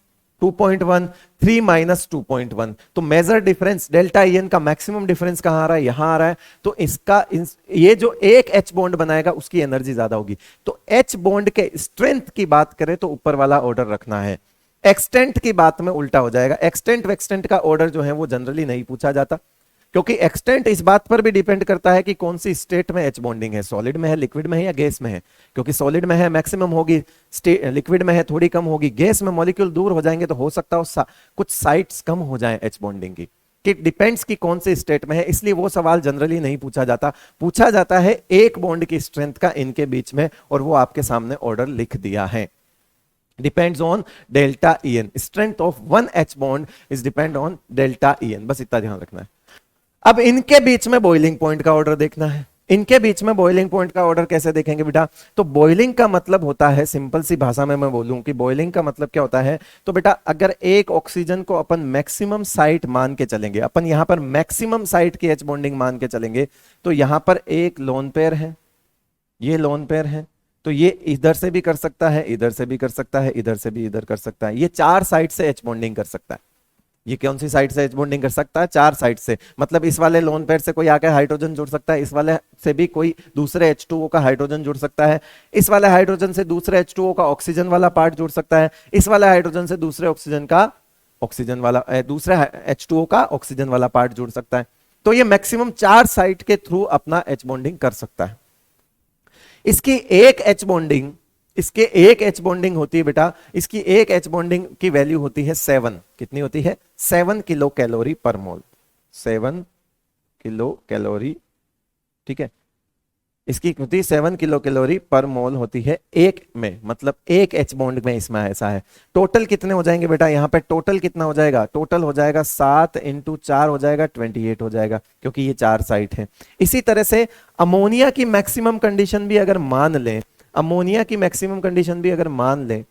2.1, 3 माइनस 2.1, तो मेजर डिफरेंस डेल्टा EN का मैक्सिमम डिफरेंस कहां आ रहा है, यहां आ रहा है। तो इसका ये जो एक H बॉन्ड बनाएगा उसकी एनर्जी ज्यादा होगी। तो H बॉन्ड के स्ट्रेंथ की बात करें तो ऊपर वाला ऑर्डर रखना है, एक्सटेंट की बात में उल्टा हो जाएगा। एक्सटेंट वेक्सटेंट का ऑर्डर जो है वो जनरली नहीं पूछा जाता, क्योंकि एक्सटेंट इस बात पर भी डिपेंड करता है कि कौन सी स्टेट में एच बॉन्डिंग है, सॉलिड में है, लिक्विड में है या गैस में है। क्योंकि सॉलिड में है मैक्सिमम होगी, लिक्विड में है थोड़ी कम होगी, गैस में मॉलिक्यूल दूर हो जाएंगे तो हो सकता है कुछ साइट्स कम हो जाए एच बॉन्डिंग की, कि डिपेंड्स कि कौन से स्टेट में है। इसलिए वो सवाल जनरली नहीं पूछा जाता, पूछा जाता है एक बॉन्ड की स्ट्रेंथ का इनके बीच में, और वो आपके सामने ऑर्डर लिख दिया है। Depends on delta EN, strength of one H bond is depend on delta EN, बस इतना ध्यान रखना है। अब इनके बीच में बॉइलिंग पॉइंट का ऑर्डर देखना है। इनके बीच में बॉइलिंग पॉइंट का ऑर्डर कैसे देखेंगे बेटा? तो बॉइलिंग का मतलब होता है, सिंपल सी भाषा में मैं बोलूं कि बॉइलिंग का मतलब क्या होता है, तो बेटा अगर एक ऑक्सीजन को अपन मैक्सिमम साइट मान के चलेंगे, अपन यहां पर मैक्सिमम साइट की एच बॉन्डिंग मान के चलेंगे, तो यहां पर एक लोन पेयर है, ये लोन पेयर है, तो ये इधर से भी कर सकता है, इधर से भी कर सकता है, इधर से भी इधर कर सकता है, ये 4 साइड से एच बॉन्डिंग कर सकता है। ये कौन सी साइड से एच बॉन्डिंग कर सकता है? 4 साइड से। मतलब इस वाले लोन पेयर से कोई आकर हाइड्रोजन जुड़ सकता है, इस वाले से भी कोई दूसरे H2O का हाइड्रोजन जुड़ सकता है, इस वाले हाइड्रोजन से दूसरे H2O का ऑक्सीजन वाला पार्ट जुड़ सकता है, इस वाले हाइड्रोजन से दूसरे ऑक्सीजन का ऑक्सीजन वाला दूसरे H2O का ऑक्सीजन वाला पार्ट जुड़ सकता है। तो ये मैक्सिमम 4 साइड के थ्रू अपना एच बॉन्डिंग कर सकता है। इसकी एक एच बॉन्डिंग, इसके एक एच बॉन्डिंग होती है बेटा, इसकी एक एच बॉन्डिंग की वैल्यू होती है 7। कितनी होती है? 7 किलो कैलोरी पर मोल, 7 किलो कैलोरी, ठीक है। इसकी होती है 7 किलो कैलोरी पर मोल होती है एक में, मतलब एक एच बॉन्ड में इसमें ऐसा है। टोटल कितने हो जाएंगे बेटा? यहां पे टोटल कितना हो जाएगा? टोटल हो जाएगा 7 × 4 हो जाएगा 28 हो जाएगा, क्योंकि ये 4 साइट है। इसी तरह से अमोनिया की मैक्सिमम कंडीशन भी अगर मान लें, अमोनिया की मैक्सिमम कंडीशन भी अगर मान लें,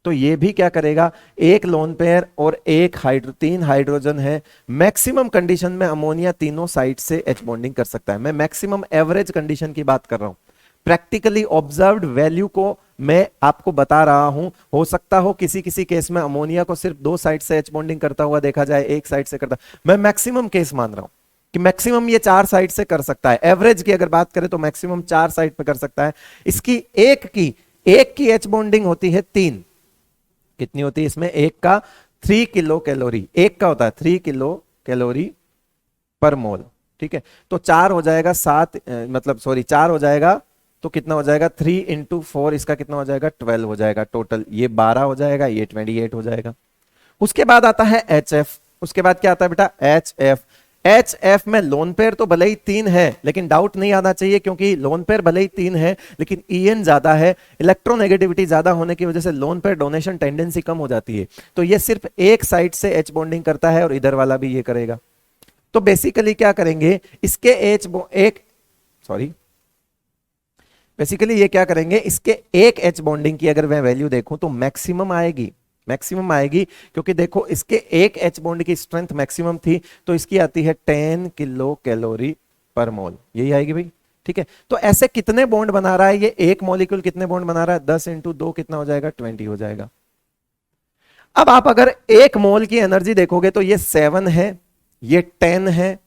तो ये भी क्या करेगा, एक लोन पेयर और एक 3 हाइड्रोजन है, मैक्सिमम कंडीशन में अमोनिया तीनों साइड से एच बॉन्डिंग कर सकता है। मैं मैक्सिमम एवरेज कंडीशन की बात कर रहा हूं, प्रैक्टिकली ऑब्जर्व्ड वैल्यू को मैं आपको बता रहा हूं। हो सकता हो किसी किसी केस में अमोनिया को सिर्फ 2 साइड से एच बॉन्डिंग करता हुआ देखा जाए, एक साइड से करता। मैं मैक्सिमम केस मान रहा हूं कि मैक्सिमम ये 4 साइड से कर सकता है। एवरेज की अगर बात करें तो मैक्सिमम 4 साइड पे कर सकता है। इसकी एक की एच बॉन्डिंग होती है 3। कितनी होती है इसमें? एक का 3 किलो कैलोरी, एक का होता है 3 किलो कैलोरी पर मोल, ठीक है। तो 4 हो जाएगा 7, मतलब सॉरी 4 हो जाएगा तो कितना हो जाएगा? 3 × 4, इसका कितना हो जाएगा? 12 हो जाएगा टोटल। ये 12 हो जाएगा, ये 28 हो जाएगा। उसके बाद आता है HF। उसके बाद क्या आता है बेटा? HF। HF में लोन पेयर तो भले ही 3 है, लेकिन डाउट नहीं आना चाहिए, क्योंकि लोन पेयर भले ही 3 है लेकिन EN ज्यादा है, इलेक्ट्रोनेगेटिविटी ज्यादा होने की वजह से लोन पेयर डोनेशन टेंडेंसी कम हो जाती है। तो ये सिर्फ एक साइड से एच बॉन्डिंग करता है और इधर वाला भी ये करेगा। तो बेसिकली क्या करेंगे, इसके बेसिकली ये क्या करेंगे, इसके एक एच बॉन्डिंग की अगर मैं वैल्यू देखूं तो मैक्सिमम आएगी, मैक्सिमम आएगी, क्योंकि देखो इसके एक एच बॉन्ड की स्ट्रेंथ मैक्सिमम थी, तो इसकी आती है 10 किलो कैलोरी पर मोल, यही आएगी भाई, ठीक है। तो ऐसे कितने बॉन्ड बना रहा है ये एक मॉलिक्यूल? कितने बॉन्ड बना रहा है? 10 × 2 कितना हो जाएगा? 20 हो जाएगा। अब आप अगर एक मोल की एनर्जी देखोगे तो ये 7 है, ये 10 है,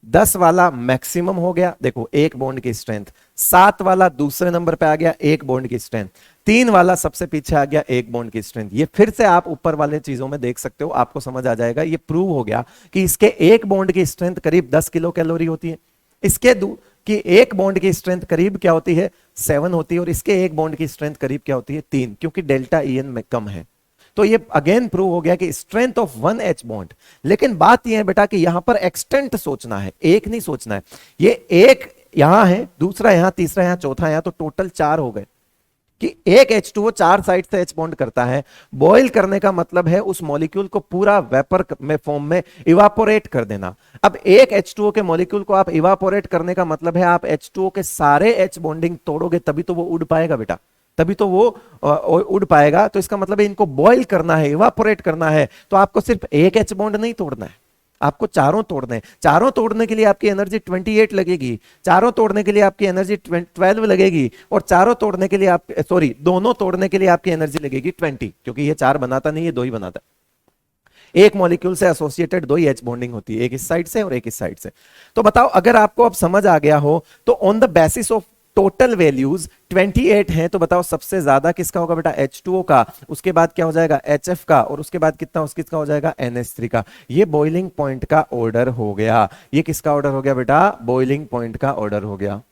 10 वाला मैक्सिमम हो गया, देखो एक बॉन्ड की स्ट्रेंथ, 7 वाला दूसरे नंबर पे आ गया एक बॉन्ड की स्ट्रेंथ, 3 वाला सबसे पीछे आ गया एक बॉन्ड की स्ट्रेंथ। ये फिर से आप ऊपर वाले चीजों में देख सकते हो, आपको समझ आ जाएगा। ये प्रूव हो गया कि इसके एक बॉन्ड की स्ट्रेंथ करीब 10 किलो कैलोरी होती है, इसके की एक बॉन्ड की स्ट्रेंथ करीब क्या होती है? 7 होती है, और इसके एक बॉन्ड की स्ट्रेंथ करीब क्या होती है? 3, क्योंकि डेल्टा EN में कम है। तो ये अगेन प्रूव हो गया कि strength of one H bond. लेकिन बात यह है बेटा कि यहां पर एक्सटेंट सोचना है, एक नहीं सोचना है। ये एक यहां है, दूसरा यहां, तीसरा यहां, चौथा यहां, तो टोटल 4 हो गए कि एक H2O 4 साइड से एच बॉन्ड करता है। बॉयल करने का मतलब है उस मॉलिक्यूल को पूरा वेपर में फॉर्म में इवापोरेट कर देना। अब एक H2O के मॉलिक्यूल को आप इवापोरेट करने का मतलब है आप H2O के सारे एच बॉन्डिंग तोड़ोगे, तभी तो वो उड़ पाएगा बेटा, तभी तो वो उड़ पाएगा। तो इसका मतलब है इनको बॉयल करना है, इवापोरेट करना है, तो आपको सिर्फ एक एच बॉन्ड नहीं तोड़ना है, आपको चारों तोड़ने हैं। चारों तोड़ने के लिए आपकी एनर्जी 28 लगेगी, चारों तोड़ने के लिए आपकी एनर्जी 12 लगेगी, और चारों तोड़ने के लिए आप दोनों तोड़ने के लिए आपकी एनर्जी लगेगी 20, क्योंकि ये 4 बनाता नहीं है, 2 ही बनाता है। एक मॉलिक्यूल से एसोसिएटेड 2 ही एच बॉन्डिंग होती है, एक इस साइड से और एक इस साइड से। तो बताओ, अगर आपको अब समझ आ गया हो तो on the basis of total values 28 हैं, तो बताओ सबसे ज्यादा किसका होगा बेटा? H2O का, उसके बाद क्या हो जाएगा? HF का, और उसके बाद कितना किसका हो जाएगा? NH3 का। ये बॉइलिंग पॉइंट का ऑर्डर हो गया। ये किसका ऑर्डर हो गया बेटा? बॉइलिंग पॉइंट का ऑर्डर हो गया।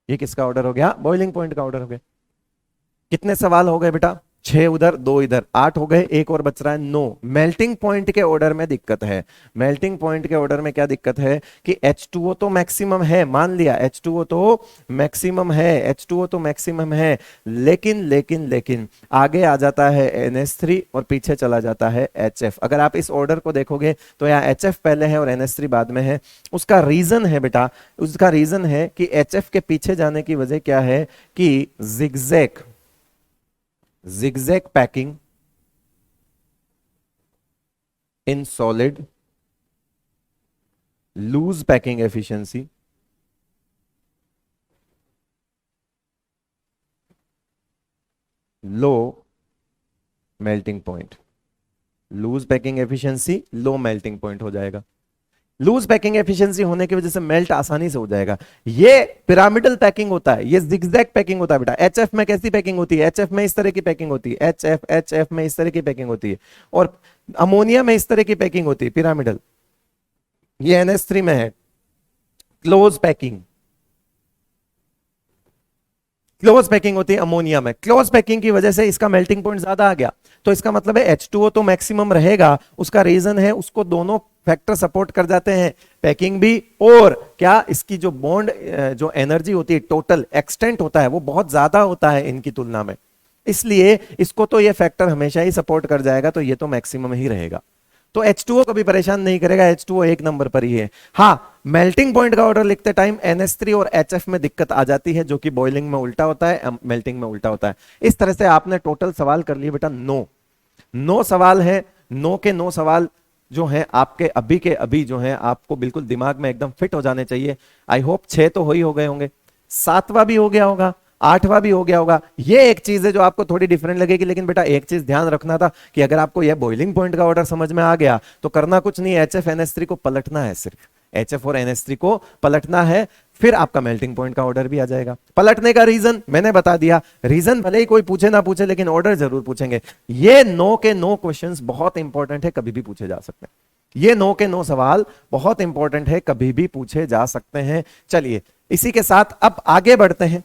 ये किसका ऑर्डर हो गया? बॉइलिंग पॉइंट का ऑर्डर हो गया। कितने सवाल हो गए बेटा? 6 उधर 2 इधर, 8 हो गए, एक और बच रहा है 9। मेल्टिंग पॉइंट के ऑर्डर में दिक्कत है। मेल्टिंग पॉइंट के ऑर्डर में क्या दिक्कत है कि H2O तो मैक्सिमम है, मान लिया H2O तो मैक्सिमम है, H2O तो मैक्सिमम है, लेकिन लेकिन लेकिन आगे आ जाता है NH3 और पीछे चला जाता है HF। अगर आप इस ऑर्डर को देखोगे तो यहाँ HF पहले है और NH3 बाद में है। उसका रीजन है बेटा, उसका रीजन है कि HF के पीछे जाने की वजह क्या है कि zigzag packing in solid, loose packing efficiency, low melting point। Loose packing efficiency, low melting point हो जाएगा। लूज पैकिंग एफिशिएंसी होने की वजह से मेल्ट आसानी से हो जाएगा। ये पिरामिडल पैकिंग होता है, ये जिगजैग पैकिंग होता है बेटा। एचएफ में कैसी पैकिंग होती है? एचएफ में इस तरह की पैकिंग होती है, एचएफ में इस तरह की पैकिंग होती है, और अमोनिया में इस तरह की पैकिंग होती है, पिरामिडल। ये NH3 में है क्लोज पैकिंग। क्लोज पैकिंग होती है अमोनिया में। क्लोज पैकिंग की वजह से इसका मेल्टिंग पॉइंट ज्यादा आ गया, तो इसका मतलब है H2O तो मैक्सिमम रहेगा। उसका रीजन है उसको दोनों फैक्टर सपोर्ट कर जाते हैं, पैकिंग भी और क्या, इसकी जो बॉन्ड जो एनर्जी होती है, टोटल एक्सटेंट होता है, वो बहुत ज्यादा होता है इनकी तुलना में। इसलिए इसको तो ये फैक्टर हमेशा ही सपोर्ट कर जाएगा, तो ये तो मैक्सिमम ही रहेगा। तो H2O कभी परेशान नहीं करेगा, H2O एक नंबर पर ही है। हाँ, मेल्टिंग पॉइंट का ऑर्डर लिखते टाइम NH3 और HF में दिक्कत आ जाती है, जो कि बॉइलिंग में उल्टा होता है, मेल्टिंग में उल्टा होता है। इस तरह से आपने टोटल सवाल कर लिए बेटा 9 सवाल है। 9 के 9 सवाल जो हैं आपके अभी के अभी जो हैं आपको बिल्कुल दिमाग में एकदम फिट हो जाने चाहिए। आई होप 6 तो हो गए होंगे, 7वां भी हो गया होगा, 8वां भी हो गया होगा। ये एक चीज है जो आपको थोड़ी डिफरेंट लगेगी, लेकिन बेटा एक चीज ध्यान रखना था कि अगर आपको यह बॉइलिंग पॉइंट का ऑर्डर समझ में आ गया तो करना कुछ नहीं, HF NH3 को पलटना है, सिर्फ HF और NH3 को पलटना है, फिर आपका मेल्टिंग पॉइंट का ऑर्डर भी आ जाएगा। पलटने का रीजन मैंने बता दिया, रीजन भले ही कोई पूछे ना पूछे, लेकिन ऑर्डर जरूर पूछेंगे। ये 9 के 9 क्वेश्चंस बहुत इंपॉर्टेंट है, कभी भी पूछे जा सकते हैं। ये 9 के 9 सवाल बहुत इंपॉर्टेंट है, कभी भी पूछे जा सकते हैं। चलिए इसी के साथ अब आगे बढ़ते हैं।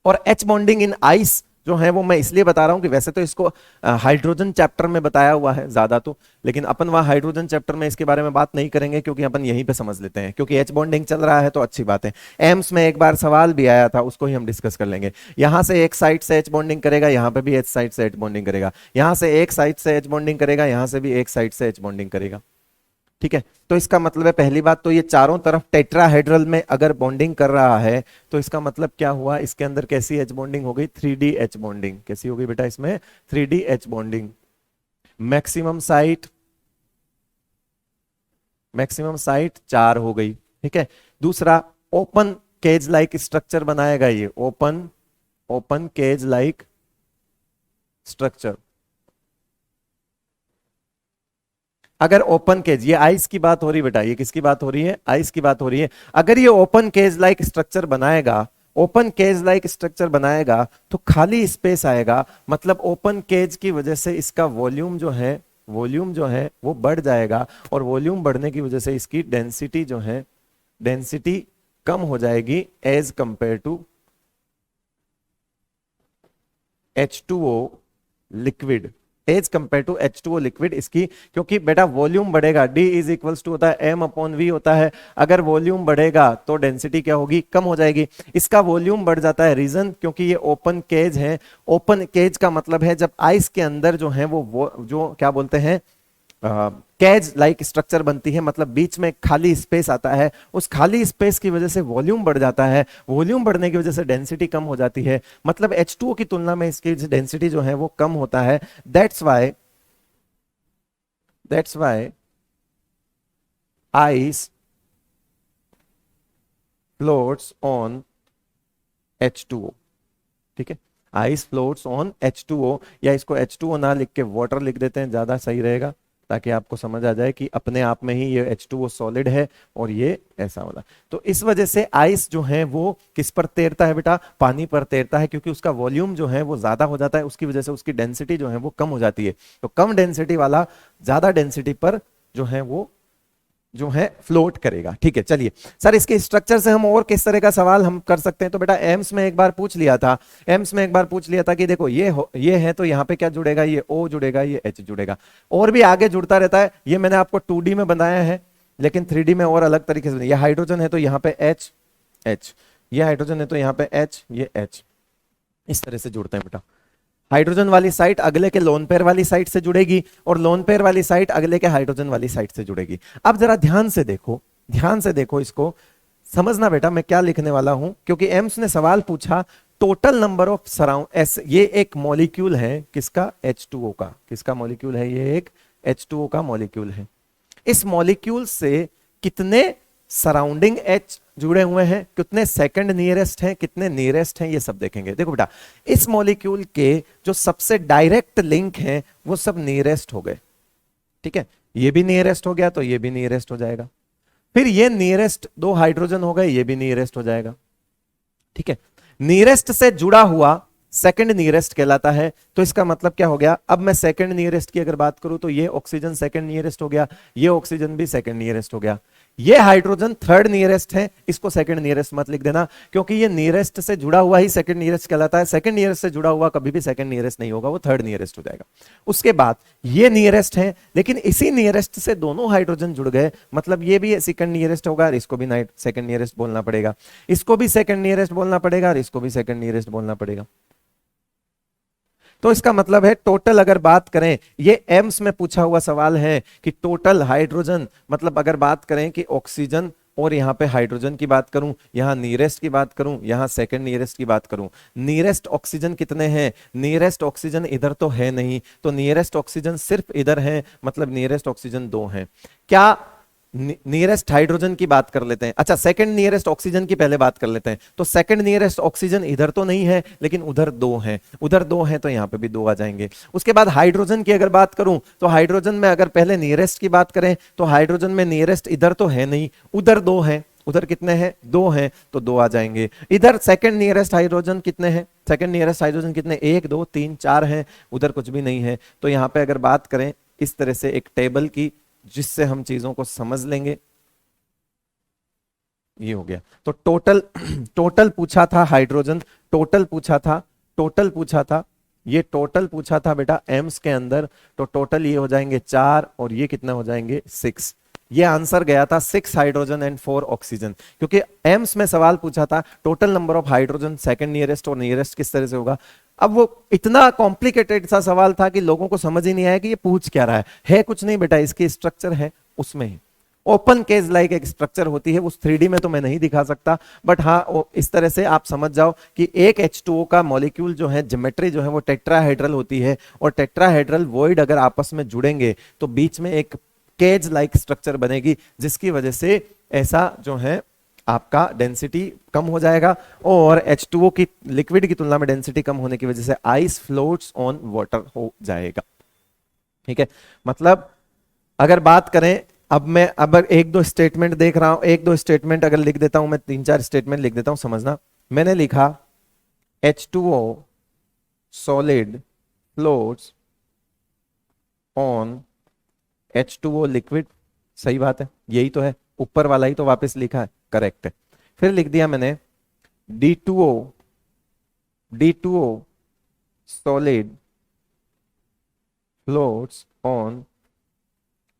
और H बॉन्डिंग इन आइस जो है वो मैं इसलिए बता रहा हूं कि वैसे तो इसको हाइड्रोजन चैप्टर में बताया हुआ है ज्यादा तो, लेकिन अपन वहां हाइड्रोजन चैप्टर में इसके बारे में बात नहीं करेंगे, क्योंकि अपन यहीं पे समझ लेते हैं, क्योंकि H बॉन्डिंग चल रहा है तो अच्छी बात है। एम्स में एक बार सवाल भी आया था, उसको ही हम डिस्कस कर लेंगे। यहां से एक साइड से H बॉन्डिंग करेगा, यहां पे भी एक साइड से H बॉन्डिंग करेगा, यहां से एक साइड से H बॉन्डिंग करेगा, यहां से भी एक साइड से H बॉन्डिंग करेगा। ठीक है, तो इसका मतलब है पहली बात तो ये चारों तरफ टेट्राहेड्रल में अगर बॉन्डिंग कर रहा है तो इसका मतलब क्या हुआ, इसके अंदर कैसी H बॉन्डिंग हो गई? 3D H bonding. कैसी हो गई बेटा इसमें? 3D H bonding. Maximum site 4 हो गई। ठीक है, दूसरा ओपन केज लाइक स्ट्रक्चर बनाएगा, ये ओपन केज लाइक स्ट्रक्चर। अगर ओपन केज, ये आइस की बात हो रही बेटा, ये किसकी बात हो रही है? आइस की बात हो रही है। अगर ये ओपन केज लाइक स्ट्रक्चर बनाएगा, ओपन केज लाइक स्ट्रक्चर बनाएगा तो खाली स्पेस आएगा, मतलब ओपन केज की वजह से इसका वॉल्यूम जो है वो बढ़ जाएगा, और वॉल्यूम बढ़ने की वजह से इसकी डेंसिटी जो है, डेंसिटी कम हो जाएगी as compare to H2O liquid, as compare to H2O liquid इसकी, क्योंकि बेटा वॉल्यूम बढ़ेगा, D इज इक्वल्स टू होता है M/V होता है। अगर वॉल्यूम बढ़ेगा तो डेंसिटी क्या होगी? कम हो जाएगी। इसका वॉल्यूम बढ़ जाता है, रीजन क्योंकि ये ओपन केज है। ओपन केज का मतलब है जब आइस के अंदर जो है वो जो क्या बोलते हैं, कैज लाइक स्ट्रक्चर बनती है, मतलब बीच में खाली स्पेस आता है, उस खाली स्पेस की वजह से वॉल्यूम बढ़ जाता है, वॉल्यूम बढ़ने की वजह से डेंसिटी कम हो जाती है, मतलब H2O की तुलना में इसकी डेंसिटी जो है वो कम होता है। That's why ice floats on H2O। ठीक है, आइस फ्लोट्स ऑन H2O, या इसको H2O ना लिख के वाटर लिख देते हैं, ज्यादा सही रहेगा। ताकि आपको समझ आ जाए कि अपने आप में ही ये H2O सॉलिड है और ये ऐसा वाला। तो इस वजह से आइस जो है वो किस पर तैरता है बेटा, पानी पर तैरता है, क्योंकि उसका वॉल्यूम जो है वो ज्यादा हो जाता है, उसकी वजह से उसकी डेंसिटी जो है वो कम हो जाती है। तो कम डेंसिटी वाला ज्यादा डेंसिटी पर जो है वो जो है फ्लोट करेगा। ठीक है, चलिए सर इसके स्ट्रक्चर से हम और किस तरह का सवाल हम कर सकते हैं। तो बेटा एम्स में एक बार पूछ लिया था, एम्स में एक बार पूछ लिया था कि देखो ये है तो यहाँ पे क्या जुड़ेगा, ये O जुड़ेगा, ये H जुड़ेगा, और भी आगे जुड़ता रहता है। ये मैंने आपको 2D में बनाया है, लेकिन 3D में और अलग तरीके से। ये हाइड्रोजन है तो यहाँ पे H, ये हाइड्रोजन है तो यहाँ पे H, ये H, इस तरह से जुड़ते हैं बेटा। हाइड्रोजन वाली साइट अगले के लोन पेयर वाली साइट से जुड़ेगी और लोन पेयर वाली साइट अगले के हाइड्रोजन वाली साइट से जुड़ेगी। अब जरा ध्यान से देखो, ध्यान से देखो, इसको समझना बेटा मैं क्या लिखने वाला हूं, क्योंकि एम्स ने सवाल पूछा total number of surround S. ये एक मॉलिक्यूल है किसका, H2O का। किसका मॉलिक्यूल है, ये एक H2O का मॉलिक्यूल है। इस मॉलिक्यूल से कितने सराउंडिंग H जुड़े हुए हैं, कितने सेकंड नियरेस्ट हैं, कितने नियरेस्ट हैं, ये सब देखेंगे। देखो बेटा इस मॉलिक्यूल के जो सबसे डायरेक्ट लिंक हैं वो सब नियरेस्ट हो गए। ठीक है, ये भी नियरेस्ट हो गया तो ये भी नियरेस्ट हो जाएगा। फिर ये नियरेस्ट 2 हाइड्रोजन हो गए, ये भी नियरेस्ट हो जाएगा। ठीक है, नियरेस्ट से जुड़ा हुआ सेकंड नियरेस्ट कहलाता है। तो इसका मतलब क्या हो गया, अब मैं सेकंड नियरेस्ट की अगर बात करूं तो ये ऑक्सीजन सेकंड नियरेस्ट हो गया, ये ऑक्सीजन भी सेकंड नियरेस्ट हो गया। ये हाइड्रोजन थर्ड नियरेस्ट है, इसको सेकंड नियरेस्ट मत लिख देना, क्योंकि ये नियरेस्ट से जुड़ा हुआ ही सेकंड नियरेस्ट कहलाता है। सेकंड नियरेस्ट से जुड़ा हुआ कभी भी सेकंड नियरेस्ट नहीं होगा, वो थर्ड नियरेस्ट हो जाएगा। उसके बाद ये नियरेस्ट है, लेकिन इसी नियरेस्ट से दोनों हाइड्रोजन जुड़ गए, मतलब ये भी सेकंड नियरेस्ट होगा और इसको भी सेकंड नियरेस्ट बोलना पड़ेगा, इसको भी सेकंड नियरेस्ट बोलना पड़ेगा और इसको भी सेकंड नियरेस्ट बोलना पड़ेगा। तो इसका मतलब है टोटल अगर बात करें, ये एम्स में पूछा हुआ सवाल है कि टोटल हाइड्रोजन, मतलब अगर बात करें कि ऑक्सीजन और यहां पे हाइड्रोजन की बात करूं, यहां नियरेस्ट की बात करूं, यहां सेकंड नियरेस्ट की बात करूं, नियरेस्ट ऑक्सीजन कितने हैं, नियरेस्ट ऑक्सीजन इधर तो है नहीं, तो नियरेस्ट ऑक्सीजन सिर्फ इधर है, मतलब नियरेस्ट ऑक्सीजन 2 हैं। क्या नियरेस्ट हाइड्रोजन की बात कर लेते हैं, अच्छा सेकंड नियरेस्ट ऑक्सीजन की पहले बात कर लेते हैं। तो सेकंड नियरेस्ट ऑक्सीजन इधर तो नहीं है, लेकिन उधर 2 हैं, उधर 2 हैं तो यहां पे भी 2 आ जाएंगे। उसके बाद हाइड्रोजन की अगर बात करूं तो हाइड्रोजन में अगर पहले नियरेस्ट की बात करें तो हाइड्रोजन में नियरेस्ट इधर तो है नहीं, उधर 2 हैं, उधर कितने हैं, 2 हैं, तो 2 आ जाएंगे। इधर सेकंड नियरेस्ट हाइड्रोजन कितने हैं, सेकंड नियरेस्ट हाइड्रोजन कितने, 1 2 3 4 हैं, उधर कुछ भी नहीं है। तो यहां पे अगर बात करें इस तरह से एक टेबल की, जिससे हम चीजों को समझ लेंगे, ये हो गया। तो टोटल पूछा था हाइड्रोजन, टोटल पूछा था, टोटल पूछा था, ये टोटल पूछा था बेटा एम्स के अंदर, तो टोटल ये हो जाएंगे 4 और ये कितना हो जाएंगे 6। ये आंसर गया था 6 हाइड्रोजन एंड 4 ऑक्सीजन, क्योंकि एम्स में सवाल पूछा था total number of hydrogen, second nearest और नियरेस्ट किस तरह से होगा। अब वो इतना कॉम्प्लिकेटेड सा सवाल था कि लोगों को समझ ही नहीं आया कि ये पूछ क्या रहा है कुछ नहीं बेटा, इसकी स्ट्रक्चर है उसमें ही ओपन केस लाइक एक स्ट्रक्चर होती है, उस 3D में तो मैं नहीं दिखा सकता, बट हाँ इस तरह से आप समझ जाओ कि एक H2O का मॉलिक्यूल जो है, ज्योमेट्री जो है वो टेट्राहेड्रल होती है, और टेट्राहेड्रल वॉइड अगर आपस में जुड़ेंगे तो बीच में एक केज लाइक स्ट्रक्चर बनेगी, जिसकी वजह से ऐसा जो है आपका डेंसिटी कम हो जाएगा, और H2O की लिक्विड की तुलना में डेंसिटी कम होने की वजह से आइस फ्लोट्स ऑन वाटर हो जाएगा। ठीक है, मतलब अगर बात करें, अब मैं एक दो स्टेटमेंट देख रहा हूं, एक दो स्टेटमेंट अगर लिख देता हूं, मैं 3-4 स्टेटमेंट लिख देता हूं, समझना। मैंने लिखा H2O solid floats on H2O liquid, सही बात है, यही तो है, ऊपर वाला ही तो वापस लिखा है, करेक्ट है। फिर लिख दिया मैंने D2O solid floats on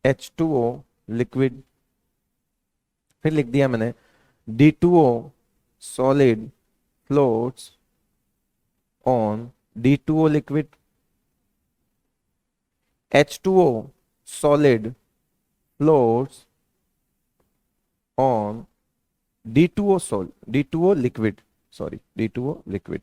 H2O liquid. फिर लिख दिया मैंने D2O solid floats on D2O liquid. H2O solid floats on D2O liquid, sorry D2O liquid.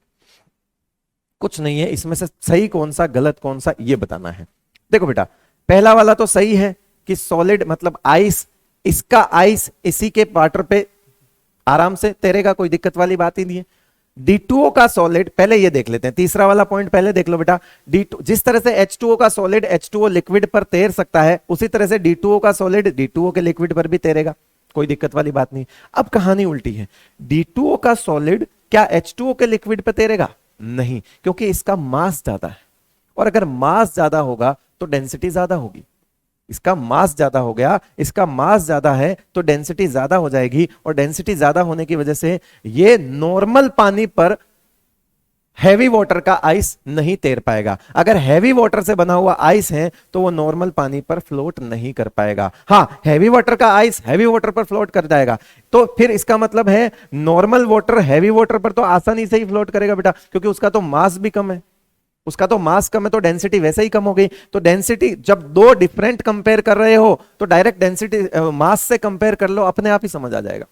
कुछ नहीं है इसमें से सही कौन सा गलत कौन सा ये बताना है। देखो बेटा पहला वाला तो सही है कि सॉलिड मतलब आइस, इसका आइस इसी के वाटर पे आराम से तैरेगा, कोई दिक्कत वाली बात ही नहीं है। D2O का सॉलिड, पहले ये देख लेते हैं, तीसरा वाला पॉइंट पहले देख लो बेटा। D2 जिस तरह से H2O का सॉलिड H2O लिक्विड पर तैर सकता है, उसी तरह से D2O का सॉलिड D2O के लिक्विड पर भी तैरेगा, कोई दिक्कत वाली बात नहीं। अब कहानी उल्टी है, D2O का सॉलिड क्या H2O के लिक्विड पर तैरेगा? नहीं, क्योंकि इसका मास ज्यादा है, और अगर मास ज्यादा होगा तो डेंसिटी ज्यादा होगी। इसका मास ज्यादा हो गया, इसका मास ज्यादा है तो डेंसिटी ज्यादा हो जाएगी, और डेंसिटी ज्यादा होने की वजह से ये नॉर्मल पानी पर हैवी वाटर का आइस नहीं तैर पाएगा। अगर हैवी वाटर से बना हुआ आइस है तो वो नॉर्मल पानी पर फ्लोट नहीं कर पाएगा। हाँ, हैवी वाटर का आइस हैवी वाटर पर फ्लोट कर जाएगा, तो फिर इसका मतलब है नॉर्मल वाटर हैवी वाटर पर तो आसानी से ही फ्लोट करेगा बेटा, क्योंकि उसका तो मास भी कम है, उसका तो मास कम है, तो डेंसिटी वैसे ही कम हो गई। तो डेंसिटी जब दो डिफरेंट कंपेयर कर रहे हो तो डायरेक्ट डेंसिटी मास से कंपेयर कर लो, अपने आप ही समझ आ जाएगा।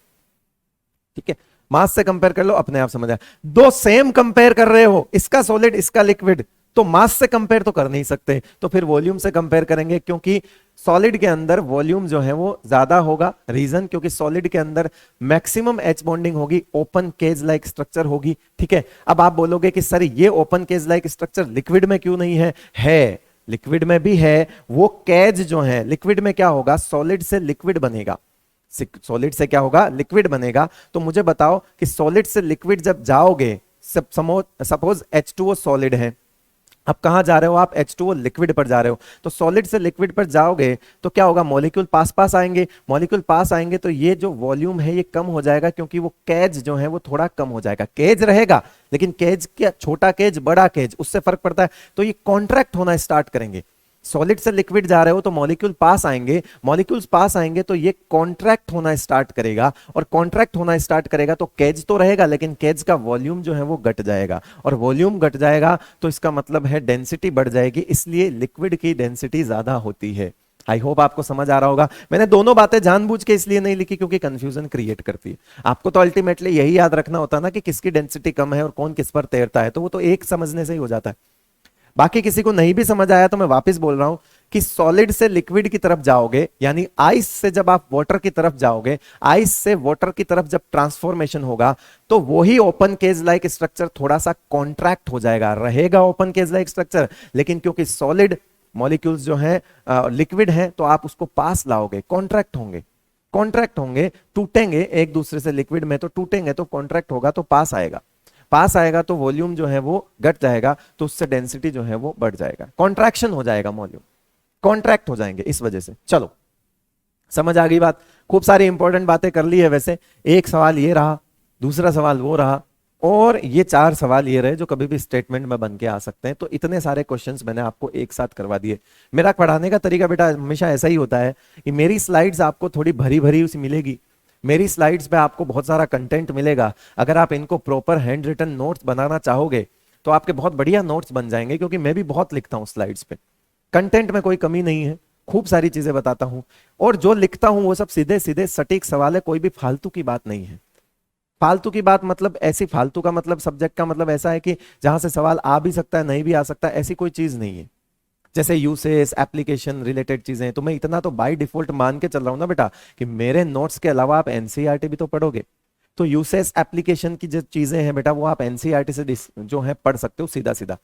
ठीक है, मास से कंपेयर कर लो, अपने आप समझ आए। दो सेम कंपेयर कर रहे हो, इसका सॉलिड इसका लिक्विड, तो मास से कंपेयर तो कर नहीं सकते, तो फिर वॉल्यूम से कंपेयर करेंगे, क्योंकि सॉलिड के अंदर वॉल्यूम जो है वो ज्यादा होगा। रीजन, क्योंकि सॉलिड के अंदर मैक्सिमम एच बॉन्डिंग होगी, ओपन केज लाइक स्ट्रक्चर होगी। ठीक है, अब आप बोलोगे कि सर ये open cage like structure liquid में क्यों नहीं है? है, लिक्विड में भी है। वो केज जो है लिक्विड में क्या होगा, सॉलिड से लिक्विड बनेगा, सॉलिड से क्या होगा, लिक्विड बनेगा। तो मुझे बताओ कि सॉलिड से लिक्विड जब जाओगे, सपोज H2O सॉलिड है, अब कहां जा रहे हो आप, H2O लिक्विड पर जा रहे हो, तो सॉलिड से लिक्विड पर जाओगे तो क्या होगा, मॉलिक्यूल पास पास आएंगे, मॉलिक्यूल पास आएंगे तो ये जो वॉल्यूम है ये कम हो जाएगा, क्योंकि वो केज जो है वो थोड़ा कम हो जाएगा। केज रहेगा लेकिन केज क्या, छोटा केज बड़ा केज, उससे फर्क पड़ता है, तो ये कॉन्ट्रैक्ट होना स्टार्ट करेंगे। सॉलिड से लिक्विड जा रहे हो तो मॉलिक्यूल पास आएंगे, मॉलिक्यूल्स पास आएंगे तो ये कॉन्ट्रैक्ट होना स्टार्ट करेगा, और कॉन्ट्रैक्ट होना स्टार्ट करेगा तो केज तो रहेगा लेकिन केज का वॉल्यूम जो है वो घट जाएगा, और वॉल्यूम घट जाएगा तो इसका मतलब है डेंसिटी बढ़ जाएगी, इसलिए लिक्विड की डेंसिटी ज्यादा होती है। आई होप आपको समझ आ रहा होगा। मैंने दोनों बातें जानबूझ के इसलिए नहीं लिखी क्योंकि कंफ्यूजन क्रिएट करती है। आपको तो अल्टीमेटली यही याद रखना होता है ना कि किसकी डेंसिटी कम है और कौन किस पर तैरता है, तो वो तो एक समझने से ही हो जाता है। बाकी किसी को नहीं भी समझ आया तो मैं वापस बोल रहा हूं कि सॉलिड से लिक्विड की तरफ जाओगे, यानी आइस से जब आप वाटर की तरफ जाओगे, आइस से वाटर की तरफ जब ट्रांसफॉर्मेशन होगा तो वही ओपन केज लाइक स्ट्रक्चर थोड़ा सा कॉन्ट्रैक्ट हो जाएगा, रहेगा ओपन केज लाइक स्ट्रक्चर, लेकिन क्योंकि सॉलिड मॉलिक्यूल्स जो है लिक्विड है तो आप उसको पास लाओगे, कॉन्ट्रैक्ट होंगे, कॉन्ट्रैक्ट होंगे, टूटेंगे एक दूसरे से, लिक्विड में तो टूटेंगे तो कॉन्ट्रैक्ट होगा तो पास आएगा, पास आएगा तो वॉल्यूम जो है वो घट जाएगा, तो उससे डेंसिटी जो है वो बढ़ जाएगा, कॉन्ट्रैक्शन हो जाएगा, वॉल्यूम कॉन्ट्रैक्ट हो जाएंगे इस वजह से। चलो समझ आ गई बात। खूब सारी इंपॉर्टेंट बातें कर ली है वैसे। एक सवाल ये रहा, दूसरा सवाल वो रहा, और ये चार सवाल ये रहे जो कभी भी स्टेटमेंट में बन के आ सकते हैं। तो इतने सारे क्वेश्चंस मैंने आपको एक साथ करवा दिए। मेरा पढ़ाने का तरीका बेटा हमेशा ऐसा ही होता है कि मेरी स्लाइड्स आपको थोड़ी भरी भरी उसी मिलेगी, मेरी स्लाइड्स पे आपको बहुत सारा कंटेंट मिलेगा। अगर आप इनको प्रॉपर हैंड रिटन नोट्स बनाना चाहोगे तो आपके बहुत बढ़िया नोट्स बन जाएंगे, क्योंकि मैं भी बहुत लिखता हूँ स्लाइड्स पे, कंटेंट में कोई कमी नहीं है, खूब सारी चीजें बताता हूं, और जो लिखता हूं वो सब सीधे सीधे सटीक सवाल है, कोई भी फालतू की बात नहीं है। फालतू की बात मतलब ऐसी, फालतू का मतलब सब्जेक्ट का मतलब ऐसा है कि जहां से सवाल आ भी सकता है नहीं भी आ सकता, ऐसी कोई चीज नहीं है। जैसे यूसेज एप्लीकेशन रिलेटेड चीजें, तो मैं इतना तो बाय डिफॉल्ट मान के चल रहा हूं ना बेटा कि मेरे नोट्स के अलावा आप एनसीईआरटी भी तो पढ़ोगे, तो यूसेज एप्लीकेशन की जो चीजें हैं बेटा वो आप एनसीईआरटी से जो है पढ़ सकते हो सीधा सीधा।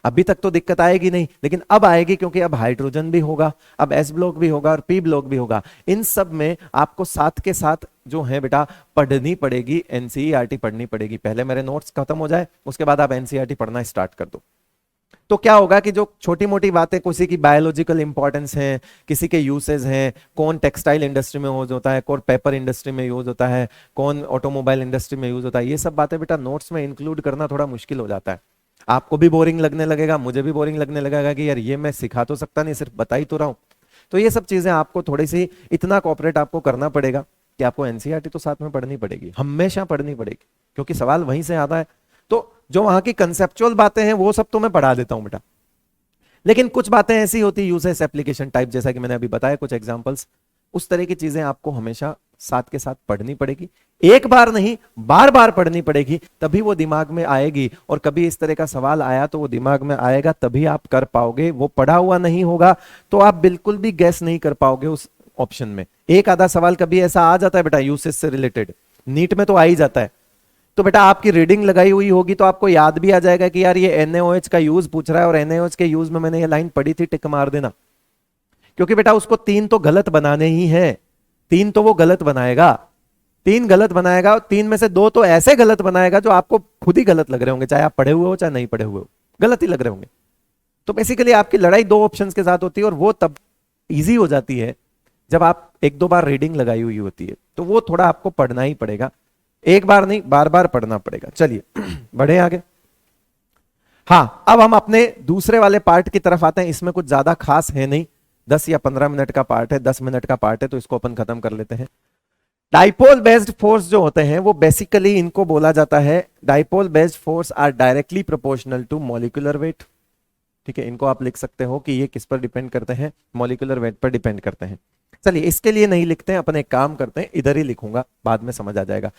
अभी तक तो दिक्कत आएगी नहीं, लेकिन अब आएगी, क्योंकि अब हाइड्रोजन भी होगा, अब एस ब्लॉक भी होगा और पी ब्लॉक भी होगा। इन सब में आपको साथ के साथ जो है बेटा पढ़नी पड़ेगी, एनसीईआरटी पढ़नी पड़ेगी। पहले मेरे नोट्स खत्म हो जाए, उसके बाद आप एनसीईआरटी पढ़ना स्टार्ट कर दो। तो क्या होगा कि जो छोटी मोटी बातें, किसी की बायोलॉजिकल इंपॉर्टेंस है, किसी के यूसेज हैं, कौन टेक्सटाइल इंडस्ट्री में यूज होता है, कौन पेपर इंडस्ट्री में यूज होता है, कौन ऑटोमोबाइल इंडस्ट्री में यूज होता है, ये सब बातें बेटा नोट्स में इंक्लूड करना थोड़ा मुश्किल हो जाता है। आपको भी बोरिंग लगने लगेगा, मुझे भी बोरिंग लगने लगेगा कि यार ये मैं सिखा तो सकता नहीं, सिर्फ बता ही तो रहा हूं। तो ये सब चीजें आपको थोड़ी सी इतना कोऑपरेट आपको करना पड़ेगा कि आपको एनसीईआरटी तो साथ में पढ़नी पड़ेगी, हमेशा पढ़नी पड़ेगी, क्योंकि सवाल वहीं से आता है। तो जो वहां की कंसेप्चुअल बातें हैं वो सब तो मैं पढ़ा देता हूं बेटा, लेकिन कुछ बातें ऐसी होती है यूसेज एप्लीकेशन टाइप, जैसा कि मैंने अभी बताया कुछ एग्जांपल्स, उस तरह की चीजें आपको हमेशा साथ के साथ पढ़नी पड़ेगी। एक बार नहीं, बार बार पढ़नी पड़ेगी, तभी वो दिमाग में आएगी। और कभी इस तरह का सवाल आया तो वो दिमाग में आएगा, तभी आप कर पाओगे। वो पढ़ा हुआ नहीं होगा तो आप बिल्कुल भी गैस नहीं कर पाओगे उस ऑप्शन में। एक आधा सवाल कभी ऐसा आ जाता है बेटा यूसेज से रिलेटेड, नीट में तो आ ही जाता है, तो बेटा आपकी रीडिंग लगाई हुई होगी तो आपको याद भी आ जाएगा कि यार ये NaOH का यूज पूछ रहा है और NaOH के यूज में मैंने ये लाइन पढ़ी थी, टिक मार देना। क्योंकि बेटा उसको 3 तो गलत बनाने ही है, 3 तो वो गलत बनाएगा, 3 गलत बनाएगा और 3 में से 2 तो ऐसे गलत बनाएगा जो आपको खुद ही गलत लग रहे होंगे, चाहे आप पढ़े हुए हो चाहे नहीं पढ़े हुए हो, गलत ही लग रहे होंगे। तो बेसिकली आपकी लड़ाई 2 ऑप्शंस के साथ होती है और वो तब इजी हो जाती है जब आप 1-2 बार रीडिंग लगाई हुई होती है, तो वो थोड़ा आपको पढ़ना ही पड़ेगा, एक बार नहीं बार बार पढ़ना पड़ेगा। चलिए बढ़े आगे। हाँ, अब हम अपने दूसरे वाले पार्ट की तरफ आते हैं। इसमें कुछ ज्यादा खास है नहीं, 10 या 15 मिनट का पार्ट है, 10 मिनट का पार्ट है, तो इसको अपन खत्म कर लेते हैं। डाइपोल बेस्ड फोर्स जो होते हैं वो बेसिकली इनको बोला जाता है, dipole based force are directly proportional to molecular weight. ठीक है, इनको आप लिख सकते हो कि ये किस पर डिपेंड करते हैं, मॉलिक्यूलर वेट पर डिपेंड करते हैं। चलिए इसके लिए नहीं लिखते हैं, अपन एक काम करते हैं, इधर ही लिखूंगा, बाद में समझ आ जाएगा।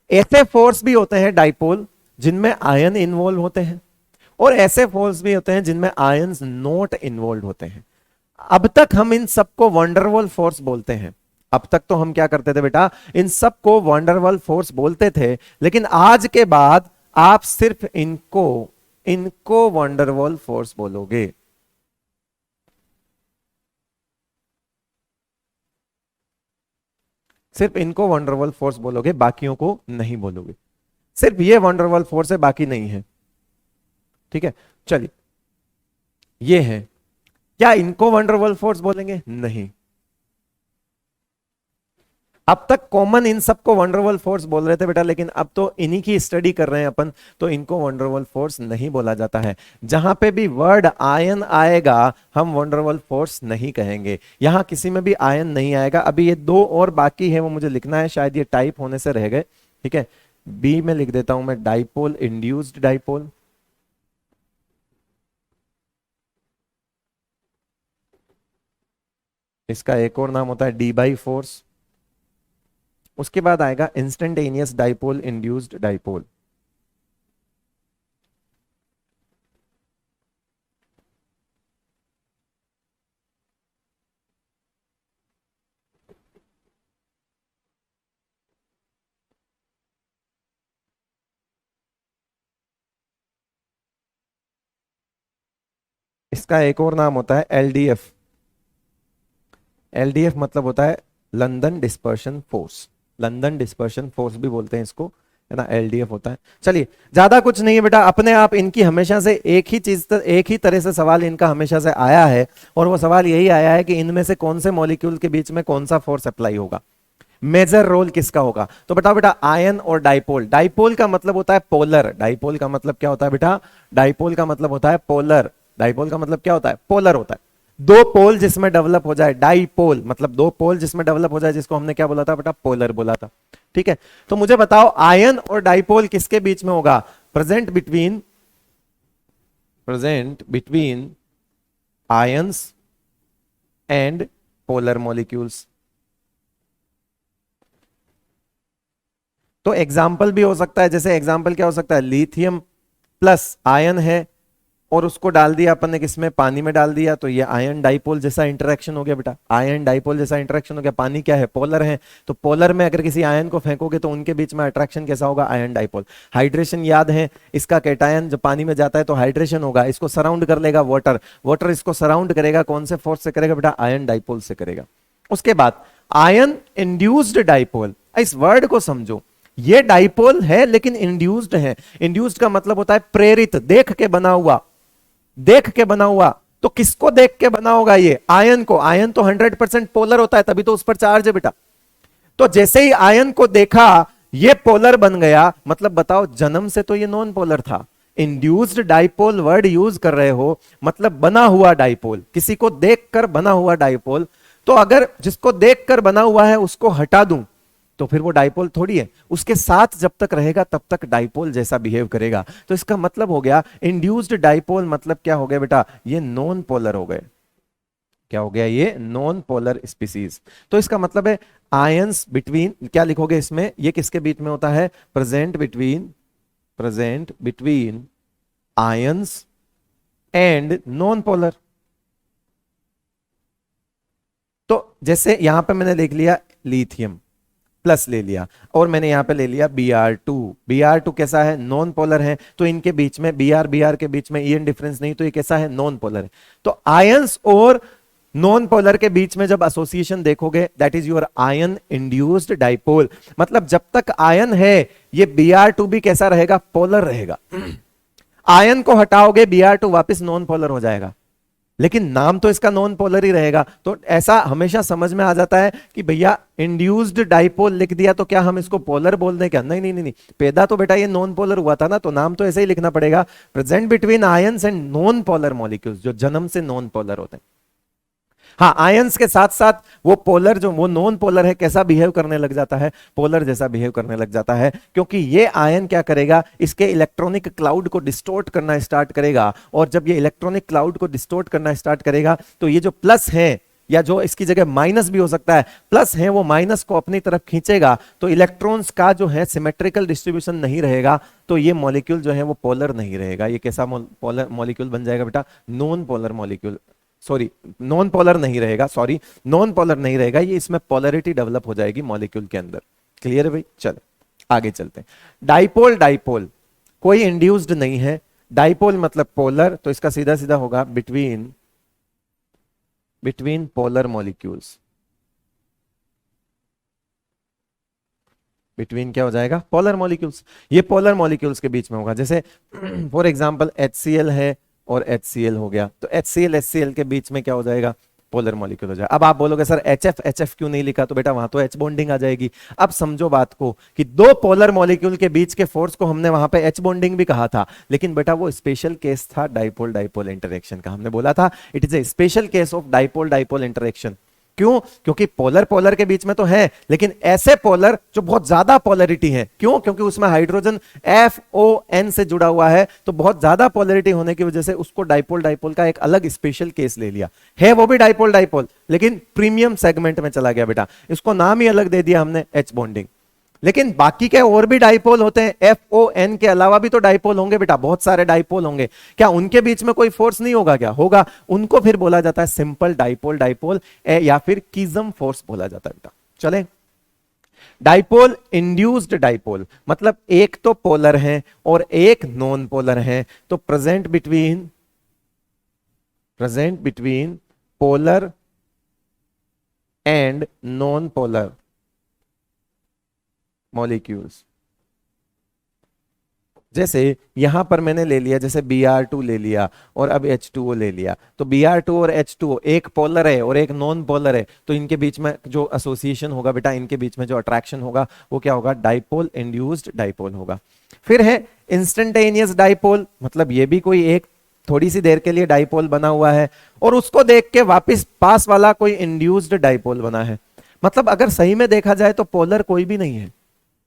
ऐसे फोर्स भी होते हैं डाइपोल जिनमें आयन इन्वॉल्व होते हैं, और ऐसे फोर्स भी होते हैं जिनमें आयंस नॉट इन्वॉल्व होते हैं। अब तक हम इन सबको वंडरवॉल फोर्स बोलते हैं। अब तक तो हम क्या करते थे बेटा, इन सबको वंडरवॉल फोर्स बोलते थे, लेकिन आज के बाद आप सिर्फ इनको वंडरवॉल फोर्स बोलोगे। सिर्फ इनको वंडरवॉल फोर्स बोलोगे, बाकियों को नहीं बोलोगे। सिर्फ ये वंडरवॉल फोर्स है, बाकी नहीं है। ठीक है, चलिए ये है, क्या इनको वंडरवॉल फोर्स बोलेंगे? नहीं। अब तक कॉमन इन सबको वंडरवॉल फोर्स बोल रहे थे बेटा, लेकिन अब तो इन्हीं की स्टडी कर रहे हैं अपन, तो इनको वंडरवॉल फोर्स नहीं बोला जाता है। जहां पे भी वर्ड आयन आएगा हम वंडरवॉल फोर्स नहीं कहेंगे। यहां किसी में भी आयन नहीं आएगा। अभी ये 2 और बाकी है, वो मुझे लिखना है, शायद ये टाइप होने से रह गए। ठीक है, बी में लिख देता हूं मैं, डाइपोल इंड्यूस्ड डाइपोल। इसका एक और नाम होता है डी बाई फोर्स। उसके बाद आएगा इंस्टेंटेनियस डाइपोल इंड्यूस्ड डाइपोल। इसका एक और नाम होता है एलडीएफ। एलडीएफ मतलब होता है London dispersion force, London dispersion force भी बोलते हैं इसको, है ना, एलडीएफ होता है। चलिए ज्यादा कुछ नहीं है बेटा, अपने आप इनकी हमेशा से एक ही चीज, एक ही तरह से सवाल इनका हमेशा से आया है, और वो सवाल यही आया है कि इनमें से कौन से मॉलिक्यूल के बीच में कौन सा फोर्स अप्लाई होगा, मेजर रोल किसका होगा। तो बताओ बेटा, आयन और डाइपोल। डाइपोल का मतलब होता है पोलर। डाइपोल का मतलब क्या होता है बेटा? डाइपोल का मतलब होता है पोलर। डाइपोल का मतलब क्या होता है? पोलर होता है। 2 पोल जिसमें डेवलप हो जाए, डाइपोल मतलब 2 पोल जिसमें डेवलप हो जाए, जिसको हमने क्या बोला था बेटा? पोलर बोला था। ठीक है, तो मुझे बताओ आयन और डाइपोल किसके बीच में होगा? Present between ions and polar molecules. तो एग्जाम्पल भी हो सकता है, जैसे एग्जाम्पल क्या हो सकता है? लिथियम प्लस आयन है और उसको डाल दिया अपन ने किसमें? पानी में डाल दिया, तो ये आयन डाइपोल जैसा इंटरेक्शन हो गया बेटा। आयन डाइपोल जैसा इंटरेक्शन हो गया। पानी क्या है? पोलर है, तो पोलर में अगर किसी आयन को फेंकोगे तो उनके बीच में अट्रैक्शन कैसा होगा? Ion dipole. हाइड्रेशन याद है, इसका कैटायन जब पानी में जाता है तो हाइड्रेशन होगा, इसको सराउंड कर लेगा वाटर, वाटर इसको सराउंड करेगा, कौन से फोर्स से करेगा बेटा? आयन डाइपोल से करेगा। उसके बाद आयन इंड्यूस्ड डाइपोल। इस वर्ड को समझो, ये डाइपोल है लेकिन इंड्यूस्ड है। इंड्यूस्ड का मतलब होता है प्रेरित, देख के बना हुआ, देख के बना हुआ। तो किसको देख के बना होगा? ये आयन को। आयन तो 100% पोलर होता है, तभी तो उस पर चार्ज है बेटा। तो जैसे ही आयन को देखा ये पोलर बन गया, मतलब बताओ जन्म से तो ये नॉन पोलर था। इंड्यूस्ड डाइपोल वर्ड यूज कर रहे हो, मतलब बना हुआ डाइपोल, किसी को देखकर बना हुआ डाइपोल। तो अगर जिसको देखकर बना हुआ है उसको हटा दूं तो फिर वो डाइपोल थोड़ी है, उसके साथ जब तक रहेगा तब तक डाइपोल जैसा बिहेव करेगा। तो इसका मतलब हो गया इंड्यूस्ड डाइपोल मतलब क्या हो गया बेटा? ये नॉन पोलर हो गए। क्या हो गया? ये नॉन पोलर स्पीसीज। तो इसका मतलब है आयंस बिटवीन, क्या लिखोगे इसमें? ये किसके बीच में होता है? Present between ions and non polar. तो जैसे यहां पे मैंने लिख लिया लिथियम प्लस ले लिया, और मैंने यहां पे ले लिया Br2। Br2 कैसा है, नॉन पोलर है, तो इनके बीच में Br के बीच में ईएन डिफरेंस नहीं, तो ये कैसा है, नॉन पोलर है। तो आयंस और नॉन पोलर के बीच में जब एसोसिएशन देखोगे, that is your ion induced dipole. मतलब जब तक आयन है ये Br2 भी कैसा रहेगा, पोलर रहेगा। आयन को हटाओगे Br2 वापस नॉन पोलर हो जाएगा, लेकिन नाम तो इसका नॉन पोलर ही रहेगा। तो ऐसा हमेशा समझ में आ जाता है कि भैया इंड्यूस्ड डाइपोल लिख दिया तो क्या हम इसको पोलर बोल दें क्या, नहीं नहीं नहीं, पैदा तो बेटा ये नॉन पोलर हुआ था ना, तो नाम तो ऐसे ही लिखना पड़ेगा, present between ions and non polar molecules, जो जन्म से नॉन पोलर होते हैं। हाँ, आयंस के साथ साथ वो पोलर जो वो नॉन पोलर है कैसा बिहेव करने लग जाता है, पोलर जैसा बिहेव करने लग जाता है, क्योंकि ये आयन क्या करेगा, इसके इलेक्ट्रॉनिक क्लाउड को डिस्टोर्ट करना स्टार्ट करेगा। और जब ये इलेक्ट्रॉनिक क्लाउड को डिस्टोर्ट करना स्टार्ट करेगा तो ये जो प्लस है, या जो इसकी जगह माइनस भी हो सकता है, प्लस है वो माइनस को अपनी तरफ खींचेगा, तो इलेक्ट्रॉन्स का जो है सिमेट्रिकल डिस्ट्रीब्यूशन नहीं रहेगा, तो ये मॉलिक्यूल जो है वो पोलर नहीं रहेगा। ये कैसा पोलर मॉलिक्यूल बन जाएगा बेटा, non polar molecule, sorry non polar नहीं रहेगा, सॉरी नॉन पोलर नहीं रहेगा, ये इसमें पोलरिटी डेवलप हो जाएगी मॉलिक्यूल के अंदर। क्लियर है भाई, चलो आगे चलते हैं। डाइपोल, डाइपोल कोई इंड्यूस्ड नहीं है, डाइपोल मतलब पोलर, तो इसका सीधा सीधा होगा बिटवीन पोलर मॉलिक्यूल्स, बिटवीन क्या हो जाएगा, पोलर मॉलिक्यूल्स। ये पोलर मॉलिक्यूल्स के बीच में होगा, जैसे फॉर एग्जांपल HCl है और HCl हो गया, तो HCl के बीच में क्या हो जाएगा, पोलर मॉलिक्यूल हो जाएगा। अब आप बोलोगे सर HF क्यों नहीं लिखा, तो बेटा वहां तो H बॉन्डिंग आ जाएगी। अब समझो बात को कि दो पोलर मॉलिक्यूल के बीच के फोर्स को हमने वहां पे H बॉन्डिंग भी कहा था, लेकिन बेटा वो स्पेशल केस था डाइपोल डाइपोल इंटरेक्शन का। हमने बोला था it is a special case of dipole dipole interaction. क्यों, क्योंकि पोलर पोलर के बीच में तो है, लेकिन ऐसे पोलर जो बहुत ज्यादा पोलरिटी है। क्यों, क्योंकि उसमें हाइड्रोजन FON से जुड़ा हुआ है, तो बहुत ज्यादा पोलरिटी होने की वजह से उसको डाइपोल डाइपोल का एक अलग स्पेशल केस ले लिया है। वो भी डाइपोल डाइपोल, लेकिन प्रीमियम सेगमेंट में चला गया बेटा, इसको नाम ही अलग दे दिया हमने, H बॉन्डिंग। लेकिन बाकी के और भी डाइपोल होते हैं, FON के अलावा भी तो डाइपोल होंगे बेटा, बहुत सारे डाइपोल होंगे। क्या उनके बीच में कोई फोर्स नहीं होगा क्या, होगा। उनको फिर बोला जाता है सिंपल डाइपोल डाइपोल, या फिर किज्म फोर्स बोला जाता है बेटा। चले, डाइपोल इंड्यूस्ड डाइपोल मतलब एक तो पोलर है और एक नॉन पोलर है, तो present between polar and non polar molecules. जैसे यहां पर मैंने ले लिया, जैसे Br2 ले लिया और अब H2O ले लिया, तो Br2 और H2O एक पोलर है और एक नॉन पोलर है, तो इनके बीच में जो एसोसिएशन होगा बेटा, इनके बीच में जो अट्रैक्शन होगा वो क्या होगा, डाइपोल इंड्यूस्ड डाइपोल होगा। फिर है इंस्टेंटेनियस डाइपोल, मतलब ये भी कोई एक थोड़ी सी देर के लिए डाइपोल बना हुआ है और उसको देख के वापस पास वाला कोई इंड्यूस्ड डाइपोल बना है। मतलब अगर सही में देखा जाए तो पोलर कोई भी नहीं है,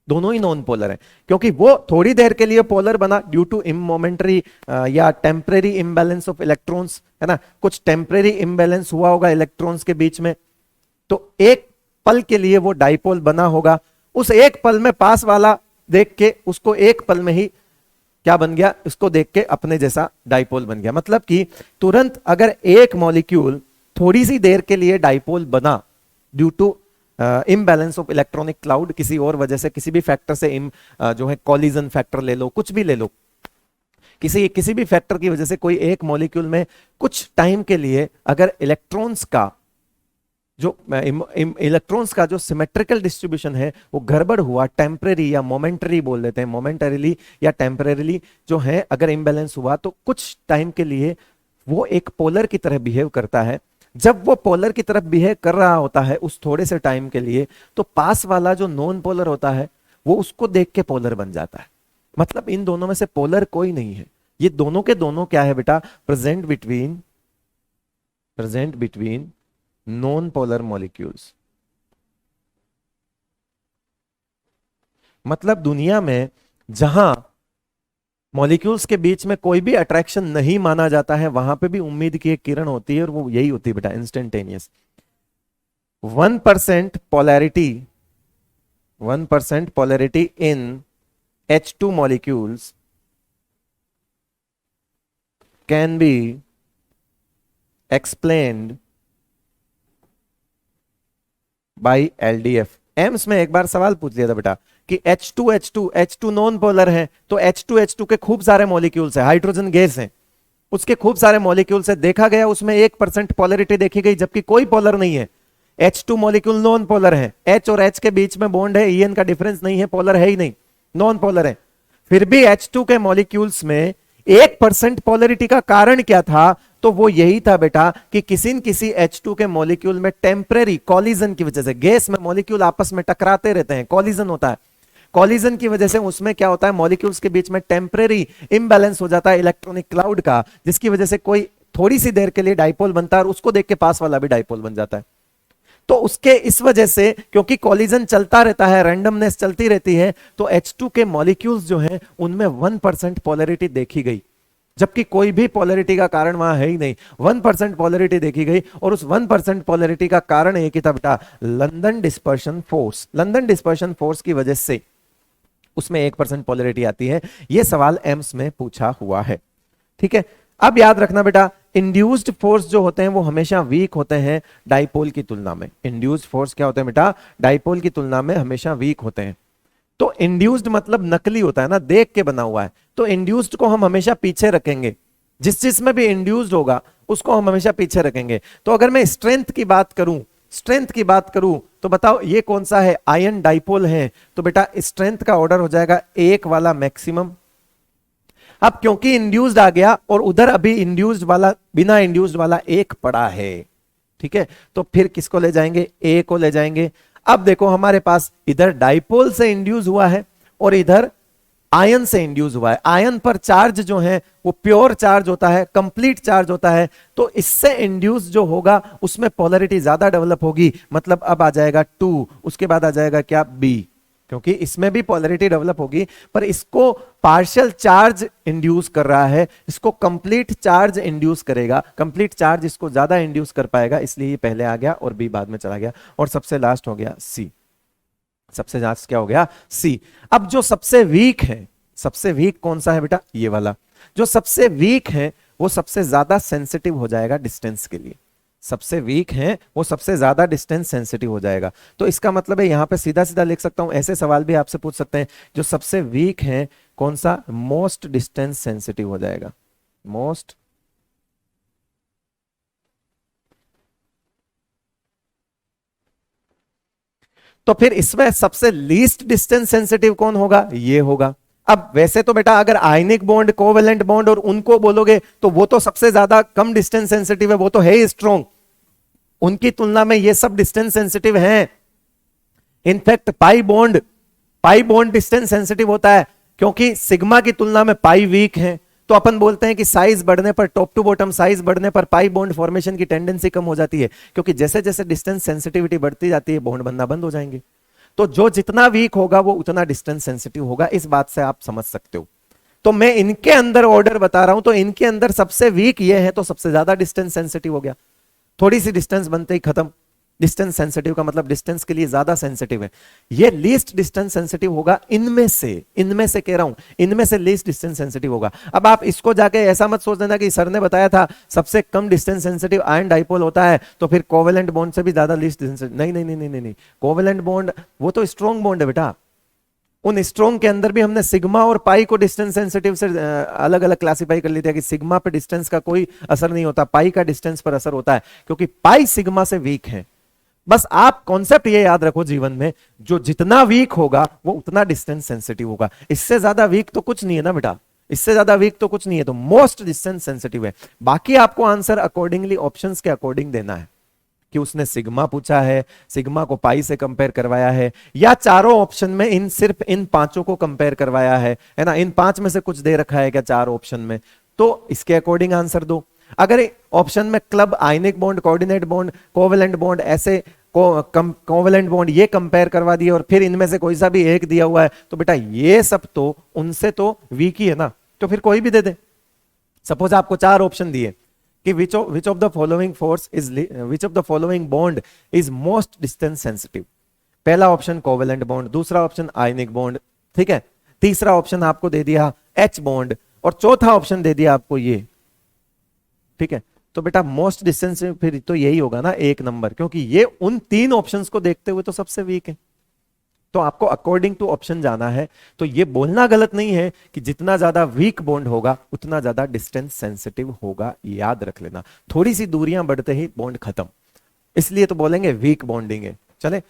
दोनों ही नॉन पोलर हैं, क्योंकि वो थोड़ी देर के लिए पोलर बना ड्यू टू मोमेंटरी या टेम्परेरी इम्बैलेंस ऑफ इलेक्ट्रॉन्स, है ना, कुछ टेम्परेरी इम्बैलेंस हुआ होगा इलेक्ट्रॉन्स के बीच में, तो एक पल के लिए वो डाइपोल बना होगा। उस एक पल में पास वाला देख के उसको एक पल में ही क्या बन गया, उसको देख के अपने जैसा डाइपोल बन गया। मतलब कि तुरंत अगर एक मॉलिक्यूल थोड़ी सी देर के लिए डाइपोल बना due to imbalance of electronic cloud, किसी और वजह से, किसी भी फैक्टर से, जो है कॉलिजन फैक्टर ले लो, कुछ भी ले लो, किसी भी फैक्टर की वजह से कोई एक मॉलिक्यूल में कुछ टाइम के लिए अगर इलेक्ट्रॉन्स का जो सिमेट्रिकल डिस्ट्रीब्यूशन है वो गड़बड़ हुआ, टेम्परेरी या मोमेंटरी बोल देते हैं, मोमेंटरीली या टेम्परेरीली जो है अगर इम्बैलेंस हुआ, तो कुछ टाइम के लिए वो एक पोलर की तरह बिहेव करता है। जब वो पोलर की तरफ बिहेव कर रहा होता है उस थोड़े से टाइम के लिए, तो पास वाला जो नॉन पोलर होता है वो उसको देख के पोलर बन जाता है। मतलब इन दोनों में से पोलर कोई नहीं है, ये दोनों के दोनों क्या है बेटा, present between non polar molecules. मतलब दुनिया में जहां मॉलिक्यूल्स के बीच में कोई भी अट्रैक्शन नहीं माना जाता है, वहां पे भी उम्मीद की एक किरण होती है और वो यही होती है बेटा, instantaneous. 1% polarity in H2 molecules can be explained by LDF. AIIMS में एक बार सवाल पूछ लिया था बेटा कि H2 नॉन पोलर है, तो H2 के खूब सारे मॉलिक्यूल्स है, हाइड्रोजन गैस है, उसके खूब सारे मॉलिक्यूल से देखा गया, उसमें 1% पोलरिटी देखी गई, जबकि कोई पोलर नहीं है। H2 मॉलिक्यूल नॉन पोलर है, H और H के बीच में बॉन्ड है, EN का डिफरेंस नहीं है, पोलर है ही नहीं, नॉन पोलर है। फिर भी H2 के मॉलिक्यूल्स में 1% पोलरिटी का कारण क्या था? तो वो यही था बेटा कि किसी न किसी H2 के मॉलिक्यूल में टेम्परेरी कॉलिजन की वजह से, गैस में मॉलिक्यूल आपस में टकराते रहते हैं, कॉलिजन होता है, कॉलिजन की वजह से उसमें क्या होता है, मॉलिक्यूल्स के बीच में टेम्परेरी इंबैलेंस हो जाता है इलेक्ट्रॉनिक क्लाउड का, जिसकी वजह से कोई थोड़ी सी देर के लिए डाइपोल बनता है और उसको देख के पास वाला भी डाइपोल बन जाता है। तो उसके इस वजह से, क्योंकि कॉलिजन चलता रहता है, रैंडमनेस चलती रहती है, तो H2 के मॉलिक्यूल्स जो हैं उनमें 1% पोलरिटी देखी गई, जबकि कोई भी पोलरिटी का कारण वहां है ही नहीं। 1% पोलरिटी देखी गई और उस 1% पोलरिटी का कारण एक ही था बेटा, London dispersion force. London dispersion force की वजह से उसमें 1% पोलरिटी आती है। यह सवाल एम्स में पूछा हुआ है, ठीक है। अब याद रखना बेटा, इंड्यूस्ड फोर्स जो होते हैं वो हमेशा वीक होते हैं डाइपोल की तुलना में। इंड्यूस्ड फोर्स क्या होते हैं बेटा? डाइपोल की तुलना में हमेशा वीक होते हैं। तो इंड्यूस्ड मतलब नकली होता है ना, देख के बना हुआ है, तो इंड्यूस्ड को हम हमेशा पीछे रखेंगे। जिस चीज में भी इंड्यूस्ड होगा उसको हम हमेशा पीछे रखेंगे। तो अगर मैं स्ट्रेंथ की बात करूं, तो बताओ ये कौन सा है? आयन डाइपोल है, तो बेटा स्ट्रेंथ का ऑर्डर हो जाएगा 1 वाला मैक्सिमम। अब क्योंकि इंड्यूस्ड आ गया और उधर अभी इंड्यूस्ड वाला, बिना इंड्यूस्ड वाला 1 पड़ा है, ठीक है, तो फिर किसको ले जाएंगे? A को ले जाएंगे। अब देखो हमारे पास इधर डाइपोल से इंड्यूस हुआ है और इधर आयन से इंड्यूस हुआ है। आयन पर चार्ज जो है वो प्योर चार्ज होता है, कंप्लीट चार्ज होता है, तो इससे इंड्यूस जो होगा उसमें पोलरिटी ज्यादा डेवलप होगी। मतलब अब आ जाएगा 2, उसके बाद आ जाएगा क्या? B, क्योंकि इसमें भी पोलरिटी डेवलप होगी, पर इसको पार्शियल चार्ज इंड्यूस कर रहा है, इसको कंप्लीट चार्ज इंड्यूस करेगा, कंप्लीट चार्ज इसको ज्यादा इंड्यूस कर पाएगा, इसलिए ये पहले आ गया और बी बाद में चला गया, और सबसे लास्ट हो गया सी। सबसे लास्ट क्या हो गया? सी। अब जो सबसे वीक है, सबसे वीक कौन सा है बेटा? ये वाला। जो सबसे वीक है वो सबसे ज्यादा सेंसिटिव हो जाएगा डिस्टेंस के लिए। सबसे वीक है वो सबसे ज्यादा डिस्टेंस सेंसिटिव हो जाएगा। तो इसका मतलब है यहां पे सीधा सीधा लिख सकता हूं, ऐसे सवाल भी आपसे पूछ सकते हैं, जो सबसे वीक है कौन सा? मोस्ट डिस्टेंस सेंसिटिव हो जाएगा, मोस्ट। तो फिर इसमें सबसे लीस्ट डिस्टेंस सेंसिटिव कौन होगा? ये होगा। अब वैसे तो बेटा अगर आयनिक बॉन्ड, कोवेलेंट बॉन्ड और उनको बोलोगे तो वो तो सबसे ज्यादा कम डिस्टेंस सेंसिटिव है, वो तो है ही स्ट्रॉन्ग, उनकी तुलना में ये सब डिस्टेंस सेंसिटिव हैं। In fact pi bond distance sensitive होता है, क्योंकि सिग्मा की तुलना में पाई वीक है। तो अपन बोलते हैं कि साइज बढ़ने पर, टॉप टू बॉटम साइज बढ़ने पर पाई बॉन्ड फॉर्मेशन की टेंडेंसी कम हो जाती है, क्योंकि जैसे जैसे डिस्टेंस सेंसिटिविटी बढ़ती जाती है बॉन्ड बनना बंद हो जाएंगे। तो जो जितना वीक होगा वो उतना डिस्टेंस सेंसिटिव होगा, इस बात से आप समझ सकते हो। तो मैं इनके अंदर ऑर्डर बता रहा हूं, तो इनके अंदर सबसे वीक ये है तो सबसे ज्यादा डिस्टेंस सेंसिटिव हो गया। थोड़ी सी डिस्टेंस बनते ही खत्म। डिस्टेंस सेंसिटिव का मतलब डिस्टेंस के लिए ज्यादा सेंसिटिव है। ये लीस्ट डिस्टेंस सेंसिटिव होगा इनमें से कह रहा हूं, इनमें से लीस्ट डिस्टेंस सेंसिटिव होगा। अब आप इसको जाके ऐसा मत सोच देना कि सर ने बताया था सबसे कम डिस्टेंस सेंसिटिव आयन डाइपोल होता है, तो फिर कोवेलेंट बॉन्ड से भी ज्यादा लीस्ट डिस्टेंस। नहीं नहीं नहीं नहीं नहीं, कोवेलेंट बॉन्ड वो तो स्ट्रॉन्ग बॉन्ड है बेटा। उन स्ट्रॉन्ग के अंदर भी हमने सिग्मा और पाई को डिस्टेंस सेंसिटिव से अलग अलग क्लासिफाई कर लिया कि सिग्मा पे डिस्टेंस का कोई असर नहीं होता, पाई का डिस्टेंस पर असर होता है, क्योंकि पाई सिग्मा से वीक है। बस आप कॉन्सेप्ट ये याद रखो जीवन में, जो जितना वीक होगा वो उतना डिस्टेंस सेंसिटिव होगा। इससे ज्यादा वीक तो कुछ नहीं है ना बेटा, इससे ज्यादा वीक तो कुछ नहीं है, तो मोस्ट डिस्टेंस सेंसिटिव है। बाकी आपको आंसर अकॉर्डिंगली ऑप्शंस के अकॉर्डिंग देना है कि उसने सिग्मा पूछा है, सिग्मा को पाई से कंपेयर करवाया है, या चारों ऑप्शन में सिर्फ इन पांचों को कंपेयर करवाया है ना, इन 5 में से कुछ दे रखा है क्या 4 ऑप्शन में, तो इसके अकॉर्डिंग आंसर दो। अगर ऑप्शन में club, ionic bond, coordinate bond, covalent bond, ऐसे कोवेलेंट बॉन्ड ये कंपेयर करवा दिए और फिर इनमें से कोई सा भी एक दिया हुआ है, तो बेटा ये सब तो उनसे तो वीक ही है ना, तो फिर कोई भी दे दे। सपोज आपको 4 ऑप्शन दिए कि which of the following force is which of the following bond is most distance sensitive। पहला ऑप्शन कोवेलेंट बॉन्ड, दूसरा ऑप्शन आयनिक बॉन्ड, ठीक है, तीसरा ऑप्शन आपको दे दिया H बॉन्ड, और चौथा ऑप्शन दे दिया आपको ये, ठीक है। तो बेटा मोस्ट डिस्टेंस फिर तो यही होगा ना 1 नंबर, क्योंकि ये उन 3 ऑप्शंस को देखते हुए तो सबसे वीक है। तो आपको अकॉर्डिंग टू ऑप्शन जाना है। तो ये बोलना गलत नहीं है कि जितना ज्यादा वीक बॉन्ड होगा उतना ज्यादा डिस्टेंस सेंसिटिव होगा, याद रख लेना। थोड़ी सी दूरियां बढ़ते ही बॉन्ड खत्म, इसलिए तो बोलेंगे वीक बॉन्डिंग है। चले,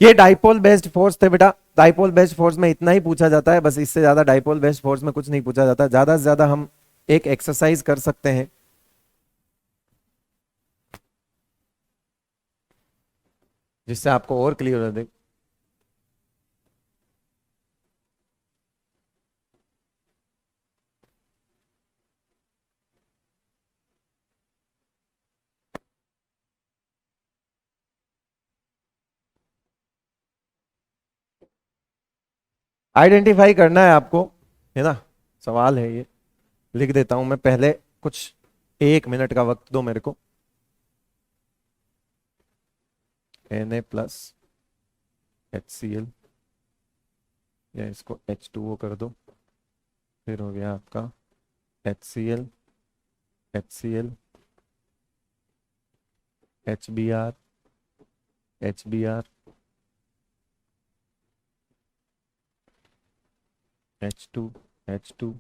ये डाइपोल बेस्ड फोर्स थे बेटा। डाइपोल बेस्ड फोर्स में इतना ही पूछा जाता है, बस इससे ज्यादा डाइपोल बेस्ड फोर्स में कुछ नहीं पूछा जाता। ज्यादा से ज्यादा हम एक एक्सरसाइज कर सकते हैं, जिससे आपको और क्लियर हो जाए। आइडेंटिफाई करना है आपको, है ना, सवाल है ये। लिख देता हूं मैं पहले, कुछ 1 मिनट का वक्त दो मेरे को। Na प्लस HCl, या इसको H2O कर दो, फिर हो गया आपका HCl, HCl, HBr, HBr, H2, H2,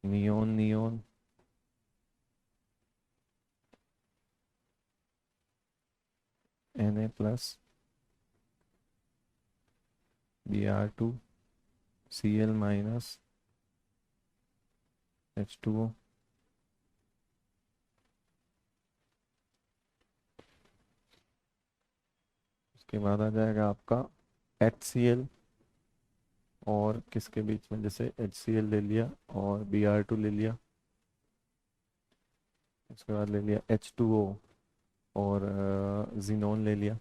neon neon, Na plus Br2, Cl minus H2O, उसके बाद आ जाएगा आपका HCl, और किसके बीच में, जैसे HCl ले लिया और Br2 ले लिया, उसके बाद ले लिया H2O और जिनोन ले लिया।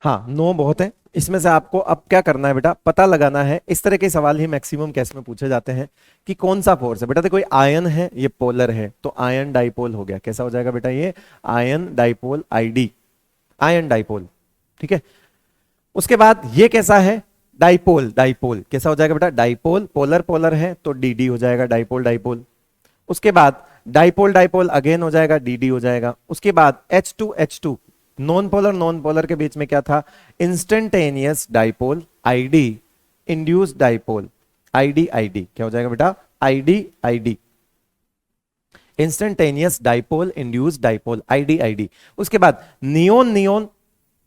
हाँ, 9 बहुत है। इसमें से आपको अब क्या करना है बेटा, पता लगाना है। इस तरह के सवाल ही मैक्सिमम केस में पूछे जाते हैं कि कौन सा फोर्स है। बेटा देखो, कोई आयन है, ये पोलर है, तो आयन डाइपोल हो गया। कैसा हो जाएगा बेटा ये, ion dipole, ID, ion dipole. ठीक है, उसके बाद ये कैसा है, डाइपोल, डाइपोल कैसा हो जाएगा बेटा, डाइपोल, पोलर पोलर है तो डीडी हो जाएगा, डाइपोल डाइपोल। उसके बाद डाइपोल डाइपोल अगेन हो जाएगा, डीडी हो जाएगा। उसके बाद H2H2, non polar non polar के बीच में क्या था, instantaneous dipole, ID, induced dipole, ID ID, क्या हो जाएगा बेटा, ID ID, instantaneous dipole, induced dipole, ID ID. उसके बाद नियोन नियोन,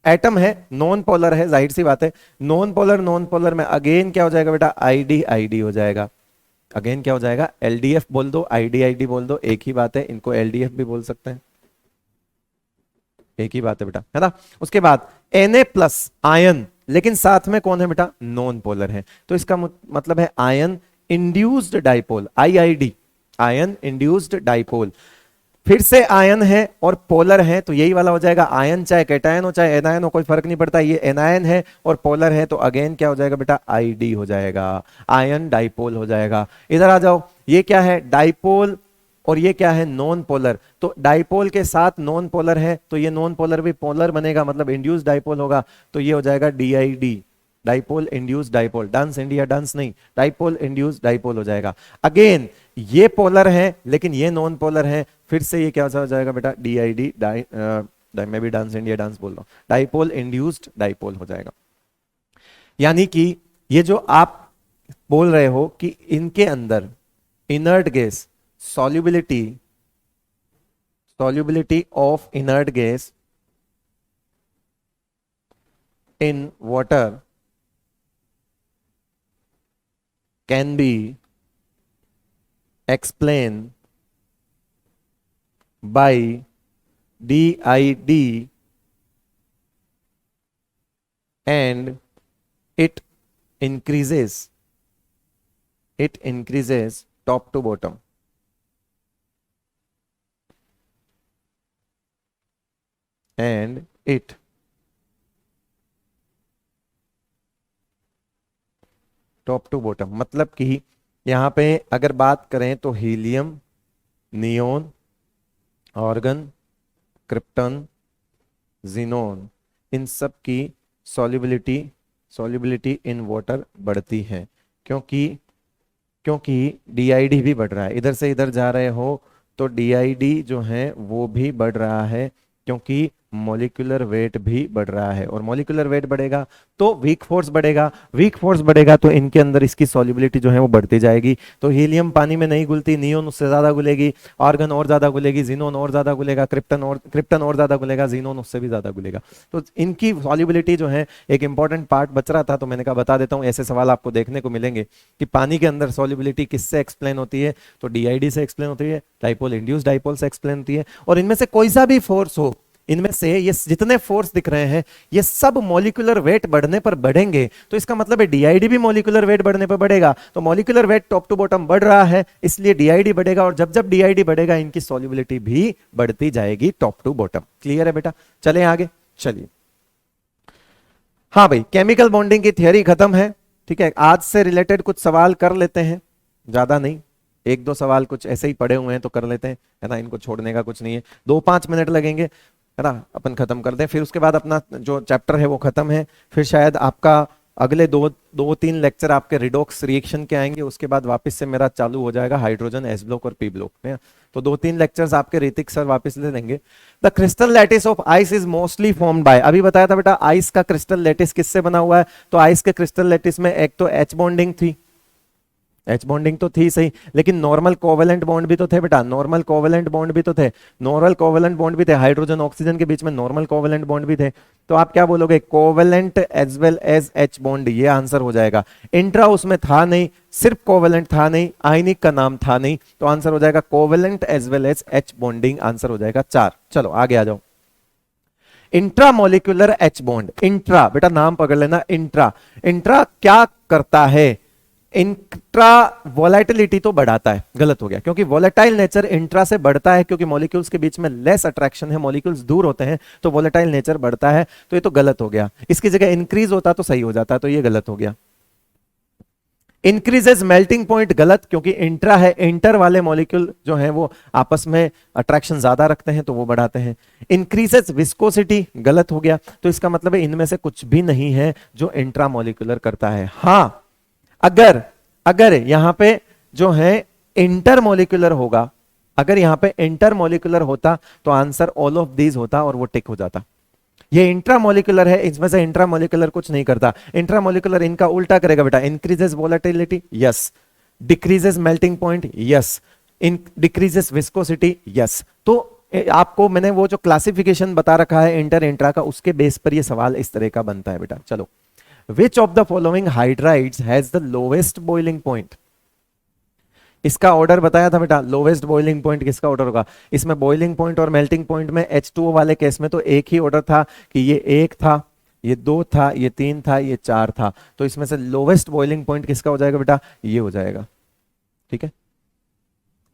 एटम है, नॉन पोलर है, जाहिर सी बात है, नॉन पोलर में अगेन क्या हो जाएगा बेटा, आईडी आईडी हो जाएगा। अगेन क्या हो जाएगा, एलडीएफ बोल दो, आईडी आईडी बोल दो, एक ही बात है। इनको एलडीएफ भी बोल सकते हैं, एक ही बात है बेटा, है ना। उसके बाद Na प्लस आयन, लेकिन साथ में कौन है बेटा, नॉन पोलर है, तो इसका मतलब है ion induced dipole, IID, ion induced dipole. फिर से आयन है और पोलर है, तो यही वाला हो जाएगा। आयन चाहे कैटायन हो चाहे एनायन हो, कोई फर्क नहीं पड़ता। ये एनायन है और पोलर है, तो अगेन क्या हो जाएगा बेटा, आईडी हो जाएगा, आयन डाइपोल हो जाएगा। इधर आ जाओ, ये क्या है, डाइपोल, और ये क्या है, नॉन पोलर। तो डाइपोल के साथ नॉन पोलर है, तो ये नॉन पोलर भी पोलर बनेगा, मतलब इंड्यूस डाइपोल होगा, तो ये हो जाएगा DID, dipole induce dipole. Dance India dance नहीं, डाइपोल इंड्यूस डाइपोल हो जाएगा। अगेन ये पोलर है लेकिन ये नॉन पोलर है, फिर से ये क्या हो जाएगा बेटा, डीआईडी, मैं भी डांस इंडिया डांस बोल रहा हूं, डाइपोल इंड्यूस्ड डाइपोल हो जाएगा। यानी कि ये जो आप बोल रहे हो कि इनके अंदर inert gas, solubility of inert gas in water can be explained by DID, and it increases top to bottom. And it top to bottom, मतलब कि यहां पे अगर बात करें तो helium, neon, argon, krypton, xenon, इन सब की सॉल्युबिलिटी इन वाटर बढ़ती है, क्योंकि डीआईडी भी बढ़ रहा है। इधर से इधर जा रहे हो तो DID जो है वो भी बढ़ रहा है, क्योंकि मॉलिक्यूलर वेट भी बढ़ रहा है, और मॉलिक्यूलर वेट बढ़ेगा तो वीक फोर्स बढ़ेगा, वीक फोर्स बढ़ेगा तो इनके अंदर इसकी सॉल्युबिलिटी जो है वो बढ़ती जाएगी। तो हीलियम पानी में नहीं घुलती, नियोन उससे ज्यादा घुलेगी, आर्गन और ज्यादा घुलेगी, जीनोन और ज्यादा घुलेगा, क्रिप्टन और ज्यादा घुलेगा, जीनोन उससे भी ज्यादा घुलेगा। तो इनकी सॉल्युबिलिटी जो है, एक इंपॉर्टेंट पार्ट बच रहा था तो मैंने कहा बता देता हूँ, ऐसे सवाल आपको देखने को मिलेंगे कि पानी के अंदर सॉल्युबिलिटी किससे एक्सप्लेन होती है, तो DID से एक्सप्लेन होती है, डाइपोल इंड्यूस्ड डाइपोल से एक्सप्लेन होती है। और इनमें से कोई सा भी फोर्स हो, इनमें से ये जितने फोर्स दिख रहे हैं ये सब मॉलिक्यूलर वेट बढ़ने पर बढ़ेंगे, तो इसका मतलब है DID भी मॉलिक्यूलर वेट बढ़ने पर बढ़ेगा। तो molecular weight top to bottom बढ़ रहा है, इसलिए DID बढ़ेगा, और जब जब DID बढ़ेगा इनकी सॉल्युबिलिटी भी बढ़ती जाएगी टॉप टू बॉटम। क्लियर है बेटा? चलें आगे, चलिए। हाँ भाई, केमिकल बॉन्डिंग की थियरी खत्म है, ठीक है। आज से रिलेटेड कुछ सवाल कर लेते हैं, ज्यादा नहीं, एक दो सवाल कुछ ऐसे ही पड़े हुए हैं तो कर लेते हैं, है ना, इनको छोड़ने का कुछ नहीं है। 2-5 मिनट लगेंगे, है ना, अपन खत्म कर दें, फिर उसके बाद अपना जो चैप्टर है वो खत्म है। फिर शायद आपका अगले 2-3 लेक्चर आपके रिडॉक्स रिएक्शन के आएंगे, उसके बाद वापस से मेरा चालू हो जाएगा हाइड्रोजन एस ब्लॉक और पी ब्लॉक में। तो 2-3 लेक्चर्स आपके ऋतिक सर वापस ले लेंगे। The crystal lattice of ice is mostly formed by, अभी बताया था बेटा आइस का क्रिस्टल लैटिस किससे बना हुआ है, तो आइस के क्रिस्टल लैटिस में एक तो H बॉन्डिंग थी, H बॉन्डिंग तो थी सही, लेकिन नॉर्मल कोवेलेंट बॉन्ड भी तो थे बेटा, नॉर्मल कोवेलेंट बॉन्ड भी तो थे, नॉर्मल कोवेलेंट बॉन्ड भी थे, हाइड्रोजन ऑक्सीजन के बीच में नॉर्मल कोवेलेंट बॉन्ड भी थे। तो आप क्या बोलोगे, covalent as well as H bond, ये आंसर हो जाएगा। इंट्रा उसमें था नहीं, सिर्फ कोवेलेंट था नहीं, आयनिक का नाम था नहीं, तो आंसर हो जाएगा covalent as well as H bonding, answer हो जाएगा 4। चलो आगे आ जाओ। इंट्रामोलिकुलर H बॉन्ड, इंट्रा बेटा नाम पकड़ लेना, इंट्रा, इंट्रा क्या करता है, इंट्रा वोलेटिलिटी तो बढ़ाता है, गलत हो गया, क्योंकि वोलेटाइल नेचर इंट्रा से बढ़ता है, क्योंकि मॉलिक्यूल्स के बीच में लेस अट्रैक्शन है, मॉलिक्यूल्स दूर होते हैं तो वोलेटाइल नेचर बढ़ता है, तो ये तो गलत हो गया। इसकी जगह इंक्रीज होता तो सही हो जाता, तो ये गलत हो गया। इंक्रीजेस मेल्टिंग पॉइंट, गलत, क्योंकि इंट्रा है, इंटर वाले मॉलिक्यूल जो हैं वो आपस में अट्रैक्शन ज्यादा रखते हैं तो वो बढ़ाते हैं। इंक्रीजेस विस्कोसिटी, गलत हो गया, तो इसका मतलब है इनमें से कुछ भी नहीं है जो इंट्रा मॉलिक्यूलर करता है। हाँ, अगर यहां पे जो है इंटरमोलिकुलर होगा, अगर यहां पे इंटरमोलिकुलर होता तो आंसर ऑल ऑफ दीज होता और वो टिक हो जाता। ये इंट्रामोलिकुलर है, इसमें से इंट्रामोलिकुलर कुछ नहीं करता, इंट्रामोलिकुलर इनका उल्टा करेगा बेटा, increases volatility, yes, decreases melting point, yes, decreases viscosity, yes. तो आपको मैंने वो जो क्लासिफिकेशन बता रखा है इंटर इंट्रा का, उसके बेस पर ये सवाल इस तरह का बनता है बेटा। चलो, Which of the following hydrides has the lowest boiling point? इसका ऑर्डर बताया था बेटा, लोवेस्ट बॉइलिंग पॉइंट किसका ऑर्डर होगा, इसमें बॉइलिंग पॉइंट और मेल्टिंग पॉइंट में H2O वाले केस में तो एक ही ऑर्डर था कि ये 1 था, ये 2 था, ये 3 था, ये 4 था, तो इसमें से लोवेस्ट बॉइलिंग पॉइंट किसका हो जाएगा बेटा, ये हो जाएगा, ठीक है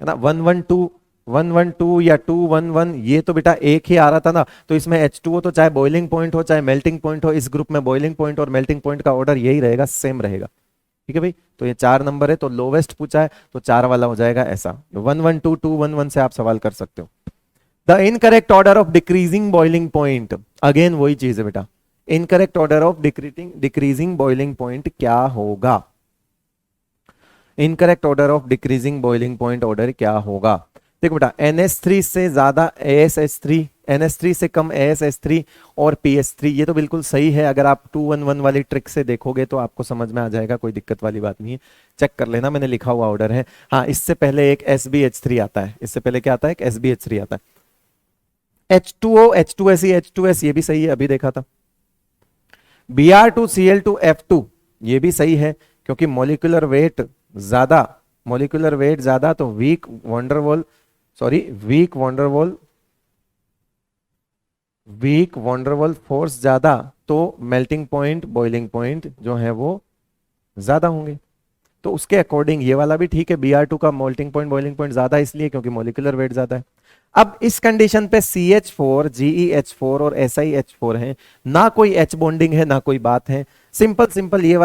ना। 112 या 211, ये तो बेटा एक ही आ रहा था ना, तो इसमें H2O तो चाहे बॉइलिंग पॉइंट हो चाहे मेल्टिंग पॉइंट हो, इस ग्रुप में बॉइलिंग पॉइंट और मेल्टिंग पॉइंट का ऑर्डर यही रहेगा, सेम रहेगा, ठीक है भाई। तो ये 4 नंबर है, तो लोवेस्ट पूछा है तो 4 वाला हो जाएगा ऐसा। 112, 211 से आप सवाल कर सकते हो। The incorrect order of decreasing boiling point, again वही चीज है बेटा, incorrect order of decreasing boiling point क्या होगा, incorrect order of decreasing boiling point order क्या होगा। देखो बेटा, NH3 से ज्यादा ASH3, NH3 से कम ASH3 और PH3, ये तो बिल्कुल सही है। अगर आप 211 वाली ट्रिक से देखोगे तो आपको समझ में आ जाएगा, कोई दिक्कत वाली बात नहीं है, चेक कर लेना, मैंने लिखा हुआ ऑर्डर है। हाँ, इससे पहले एक SbH3 आता है, इससे पहले क्या आता है, एक SbH3 आता है। H2O, H2SE, H2S, ये भी सही है, अभी देखा था। Br2Cl2F2, ये भी सही है, क्योंकि मॉलिक्यूलर वेट ज्यादा, तो वीक वॉन्डरवॉल फोर्स ज्यादा, तो मेल्टिंग पॉइंट बॉइलिंग पॉइंट जो है वो ज्यादा होंगे, तो उसके अकॉर्डिंग ये वाला भी ठीक है। Br2 का मेल्टिंग पॉइंट बॉइलिंग पॉइंट ज्यादा इसलिए क्योंकि मॉलिक्यूलर वेट ज्यादा है। अब इस कंडीशन पे CH4, GeH4 और SiH4 है, ना कोई H बॉन्डिंग है ना कोई बात है, सिंपल ये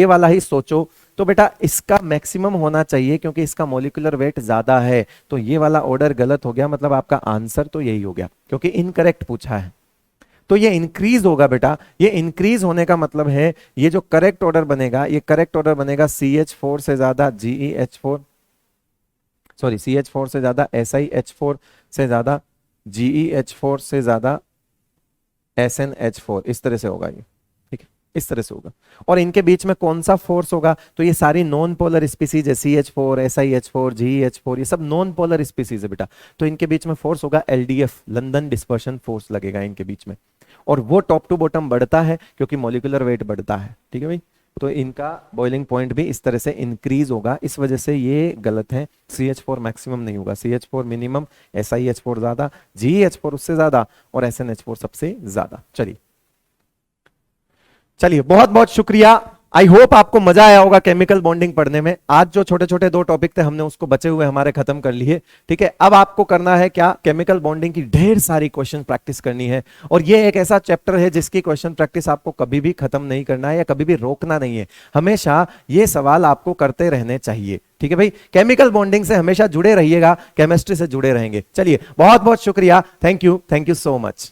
वाला ही सोचो, तो बेटा इसका मैक्सिमम होना चाहिए क्योंकि इसका मॉलिक्यूलर वेट ज्यादा है, तो ये वाला ऑर्डर गलत हो गया, मतलब आपका आंसर तो यही हो गया क्योंकि इनकरेक्ट पूछा है। तो ये इंक्रीज होगा बेटा, ये इंक्रीज होने का मतलब है ये जो करेक्ट ऑर्डर बनेगा, ये करेक्ट ऑर्डर बनेगा CH4 से ज्यादा GeH4, सॉरी CH4 से ज्यादा SiH4 से ज्यादा GeH4 से ज्यादा SnH4, इस तरह से होगा ये, ठीक है, इस तरह से होगा। और इनके बीच में कौन सा फोर्स होगा, तो ये सारी नॉन पोलर स्पीसीज है, CH4 SiH4 GeH4, ये सब नॉन पोलर स्पीसीज है बेटा। तो इनके बीच में फोर्स होगा LDF, लंदन डिस्पर्शन फोर्स लगेगा इनके बीच में, और वो टॉप टू बॉटम बढ़ता है क्योंकि मॉलिक्यूलर वेट बढ़ता है, ठीक है भाई। तो इनका बॉइलिंग पॉइंट भी इस तरह से इंक्रीज होगा, इस वजह से ये गलत है। CH4 मैक्सिमम नहीं होगा, CH4 मिनिमम, SiH4 ज्यादा, GeH4 उससे ज्यादा, और SnH4 सबसे ज्यादा। चलिए बहुत बहुत शुक्रिया। आई होप आपको मजा आया होगा केमिकल बॉन्डिंग पढ़ने में। आज जो छोटे छोटे 2 टॉपिक थे हमने उसको बचे हुए हमारे खत्म कर लिए, ठीक है। अब आपको करना है क्या, केमिकल बॉन्डिंग की ढेर सारी क्वेश्चन प्रैक्टिस करनी है, और ये एक ऐसा चैप्टर है जिसकी क्वेश्चन प्रैक्टिस आपको कभी भी खत्म नहीं करना है या कभी भी रोकना नहीं है, हमेशा ये सवाल आपको करते रहने चाहिए, ठीक है भाई। केमिकल बॉन्डिंग से हमेशा जुड़े रहिएगा, केमिस्ट्री से जुड़े रहेंगे। चलिए बहुत बहुत शुक्रिया, थैंक यू सो मच।